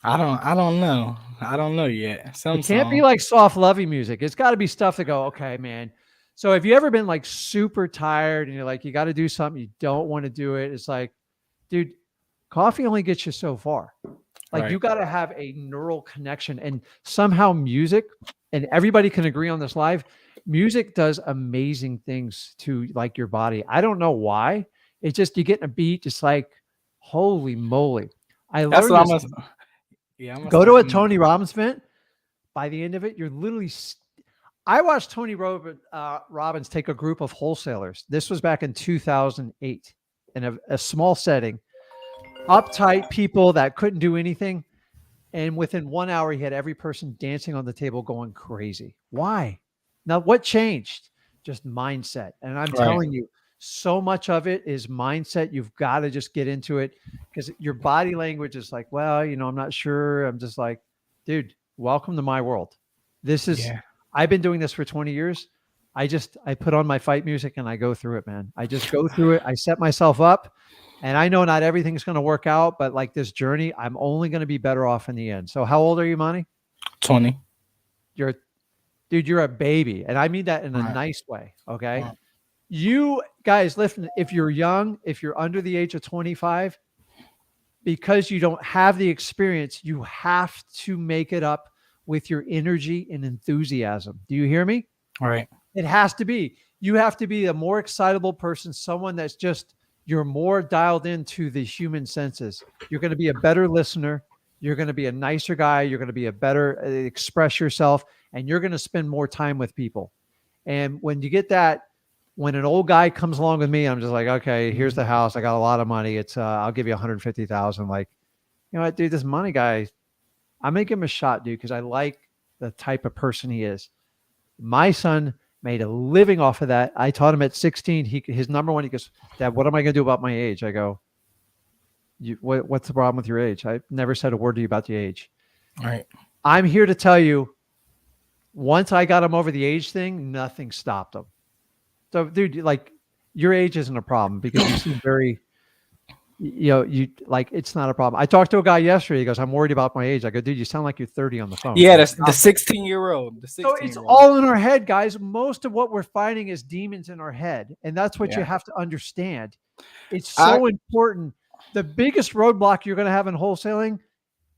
I don't know. I don't know yet. It can't be like soft, lovey music. It's got to be stuff to go, okay, man. So if you ever been like super tired and you're like, you got to do something, you don't want to do it. It's like, dude, coffee only gets you so far. Like you got to have a neural connection, and somehow music, and everybody can agree on this live, music does amazing things to like your body. I don't know why. It's just, you get in a beat, just like, holy moly. I learned That's what this. I'm Go to a Tony Robbins event. By the end of it, you're literally I watched Tony Robbins take a group of wholesalers. This was back in 2008 in a small setting, uptight people that couldn't do anything. And within 1 hour, he had every person dancing on the table going crazy. Why? Now, what changed? Just mindset. And I'm telling you, so much of it is mindset. You've got to just get into it because your body language is like, well, I'm not sure. I'm just like, dude, welcome to my world. This is, I've been doing this for 20 years. I put on my fight music and I go through it, man. I just go through it. I set myself up, and I know not everything's going to work out, but like this journey, I'm only going to be better off in the end. So how old are you, Monty? 20. You're, dude, you're a baby. And I mean that in a Right. nice way. Okay. Right. You guys, listen, if you're young, if you're under the age of 25, because you don't have the experience, you have to make it up with your energy and enthusiasm. Do you hear me? Right. It has to be. You have to be a more excitable person, someone that's just, you're more dialed into the human senses. You're going to be a better listener. You're going to be a nicer guy. You're going to be a better express yourself, and you're going to spend more time with people. And when you get that, when an old guy comes along with me, I'm just like, okay, here's the house. I got a lot of money. It's, I'll give you 150,000. Like, you know what, dude, this money guy, I'm going to give him a shot, dude, because I like the type of person he is. My son made a living off of that. I taught him at 16. His number one, he goes, Dad, what am I going to do about my age? I go, what's the problem with your age? I never said a word to you about the age. Right. I'm here to tell you, once I got him over the age thing, nothing stopped him. So, dude, like, your age isn't a problem because you seem very, you like, it's not a problem. I talked to a guy yesterday. He goes, I'm worried about my age. I go, dude, you sound like you're 30 on the phone. Yeah, that's the 16-year-old. So it's all in our head, guys. Most of what we're finding is demons in our head. And that's what you have to understand. It's so important. The biggest roadblock you're going to have in wholesaling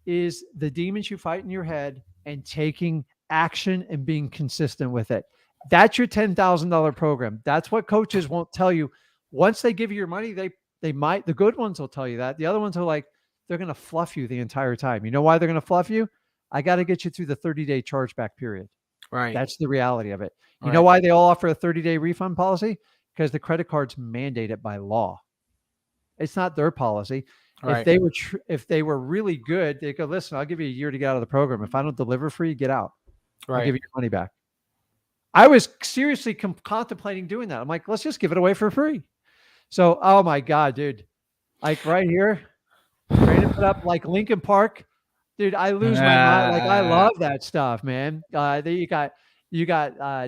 is the demons you fight in your head and taking action and being consistent with it. That's your $10,000 program. That's what coaches won't tell you. Once they give you your money, they might, the good ones will tell you that. The other ones are like, they're going to fluff you the entire time. You know why they're going to fluff you? I got to get you through the 30-day chargeback period. Right. That's the reality of it. You know why they all offer a 30-day refund policy? Because the credit cards mandate it by law. It's not their policy. Right. If they were really good, they go, listen, I'll give you a year to get out of the program. If I don't deliver for you, get out. I'll give you your money back. I was seriously contemplating doing that. I'm like, let's just give it away for free. So, oh my God, dude, like right here, ready to put up like Lincoln Park, dude. I lose my mind. Like, I love that stuff, man. You got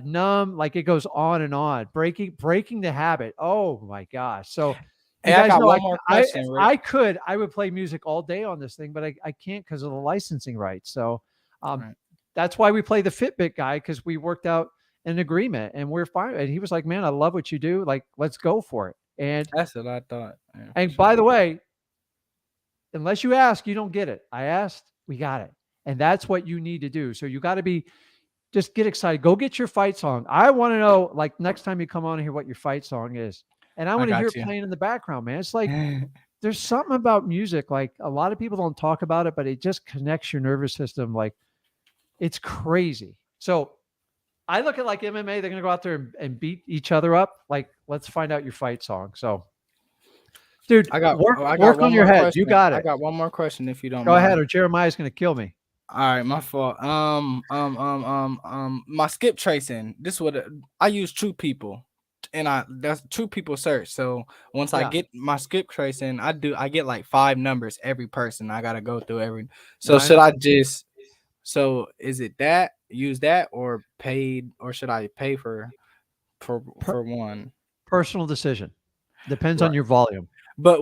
numb, like it goes on and on. Breaking the habit. Oh my gosh. So, hey, I got one more question. I would play music all day on this thing, but I can't because of the licensing rights. So, that's why we play the Fitbit guy, because we worked out an agreement and we're fine. And he was like, man, I love what you do. Like, let's go for it. And that's what I thought. Yeah, and by the way, unless you ask, you don't get it. I asked, we got it. And that's what you need to do. So you got to just get excited. Go get your fight song. I want to know, like, next time you come on here, what your fight song is. And I want to hear it playing in the background, man. It's like, there's something about music. Like, a lot of people don't talk about it, but it just connects your nervous system. Like, it's crazy. So I look at like MMA, they're going to go out there and beat each other up. Like, let's find out your fight song. So, dude, I got work on your head. Question. You got it. I got one more question if you don't go mind. ahead, or Jeremiah's going to kill me. All right, my fault. My skip tracing. This would I use True People, and that's True People search. So once I get my skip tracing, I get like 5 numbers every person. I gotta go through every. So should I just? So is it that use that or paid, or should I pay for one? Personal decision. Depends on your volume. But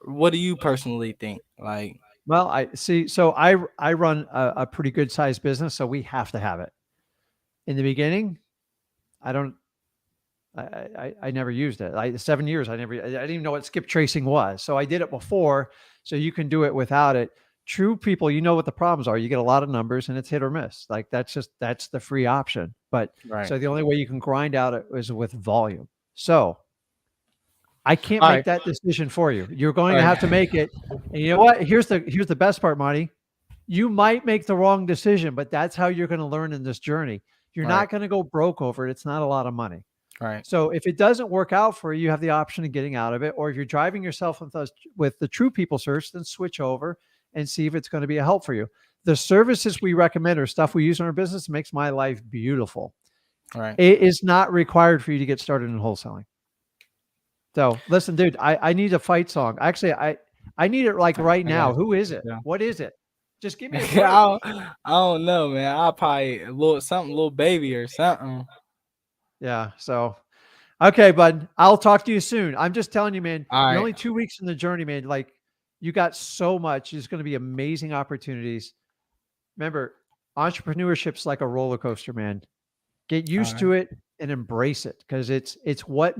what do you personally think? Like, well, I see. So I run a pretty good sized business, so we have to have it. In the beginning, I never used it. 7 years, I didn't even know what skip tracing was. So I did it before, so you can do it without it. True People, you know what the problems are. You get a lot of numbers and it's hit or miss. Like, that's the free option. But so the only way you can grind out it is with volume. So I can't make that decision for you. You're going to have to make it. And you know what? Here's the best part, Monty. You might make the wrong decision, but that's how you're going to learn in this journey. You're not going to go broke over it. It's not a lot of money. Right. So if it doesn't work out for you, you have the option of getting out of it. Or if you're driving yourself with the True People search, then switch over and see if it's going to be a help for you. The services we recommend are stuff we use in our business. It makes my life beautiful. Right. It is not required for you to get started in wholesaling. So listen, dude, I need a fight song. Actually, I need it like right now. Who is it? Yeah. What is it? Just give me a I don't know, man. I'll probably little baby or something. Yeah. So, okay, bud, I'll talk to you soon. I'm just telling you, man, you're only 2 weeks in the journey, man. Like, you got so much. There's going to be amazing opportunities. Remember, entrepreneurship's like a roller coaster, man. Get used Alright. to it and embrace it because it's what's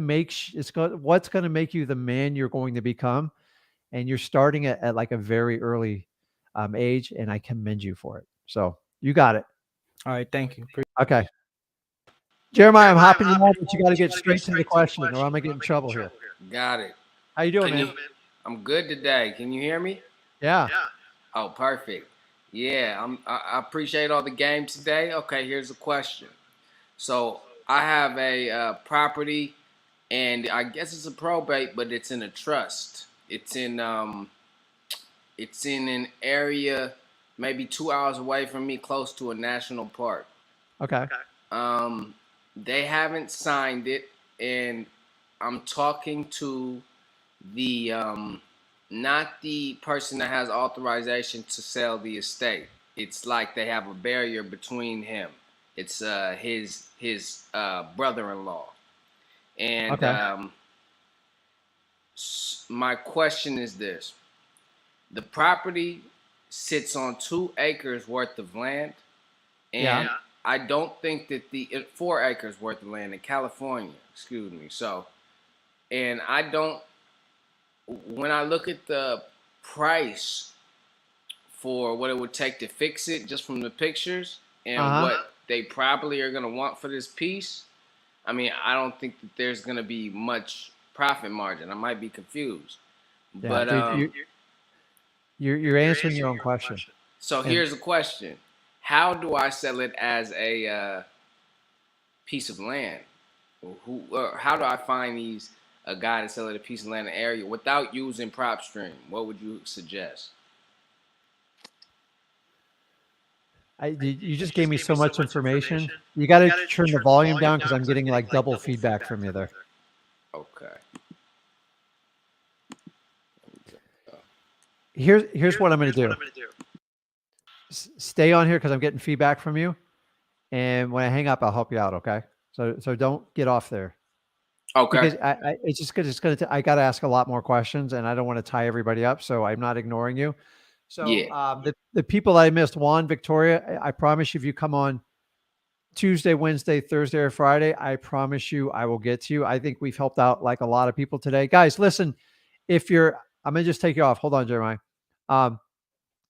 going to make you the man you're going to become. And you're starting at like a very early age, and I commend you for it. So you got it. All right, thank you. Okay. Jeremiah, I'm hopping you on, but you got to get straight to the question or I'm going to get in trouble here. Got it. How you doing, man? I'm good today. Can you hear me? Yeah. Oh, perfect. Yeah, I appreciate all the games today. Okay, here's a question. So I have a property, and I guess it's a probate, but it's in a trust. It's in an area maybe 2 hours away from me, close to a national park. Okay. They haven't signed it, and I'm talking to the not the person that has authorization to sell the estate. It's like they have a barrier between him. It's his brother-in-law. And Okay. My question is this. The property sits on 2 acres worth of land, and Yeah. I don't think that 4 acres worth of land in California, excuse me. So, and I don't, when I look at the price for what it would take to fix it just from the pictures and what they probably are going to want for this piece, I mean, I don't think that there's going to be much profit margin. I might be confused. Yeah, But dude, you're answering your own question. so here's the question. How do I sell it as a piece of land? Or how do I find a guy to sell it a piece of land in the area without using PropStream? What would you suggest? You just gave me so much information. You got to turn the volume down because I'm getting like double feedback from you there. Okay. Here's what I'm going to do. Stay on here because I'm getting feedback from you, and when I hang up, I'll help you out. Okay. So don't get off there. Okay. Because it's just because I got to ask a lot more questions, and I don't want to tie everybody up. So I'm not ignoring you. So Yeah. The people I missed, Juan, Victoria, I promise you, if you come on Tuesday, Wednesday, Thursday, or Friday, I promise you I will get to you. I think we've helped out like a lot of people today. Guys, listen, I'm going to just take you off. Hold on, Jeremiah.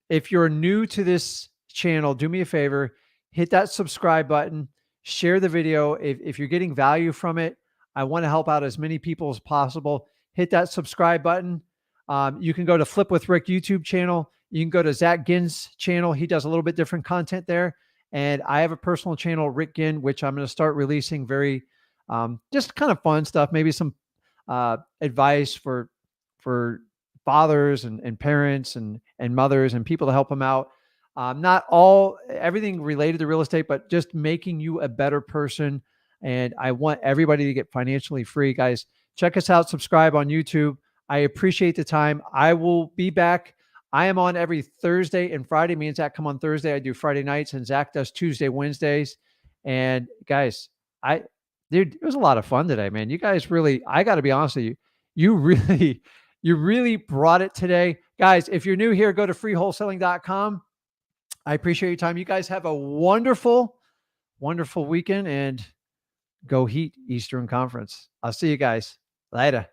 If you're new to this channel, do me a favor, hit that subscribe button, share the video. If you're getting value from it, I want to help out as many people as possible. Hit that subscribe button. You can go to Flip with Rick YouTube channel. You can go to Zach Ginn's channel. He does a little bit different content there. And I have a personal channel, Rick Ginn, which I'm going to start releasing very just kind of fun stuff, maybe some advice for fathers and parents and mothers and people to help them out. Not everything related to real estate, but just making you a better person. And I want everybody to get financially free. Guys, check us out. Subscribe on YouTube. I appreciate the time. I will be back. I am on every Thursday and Friday. Me and Zach come on Thursday. I do Friday nights, and Zach does Tuesday, Wednesdays. And guys, dude, it was a lot of fun today, man. You guys really, I got to be honest with you, you really brought it today. Guys, if you're new here, go to freewholesaling.com. I appreciate your time. You guys have a wonderful, wonderful weekend, and go Heat Eastern Conference. I'll see you guys later.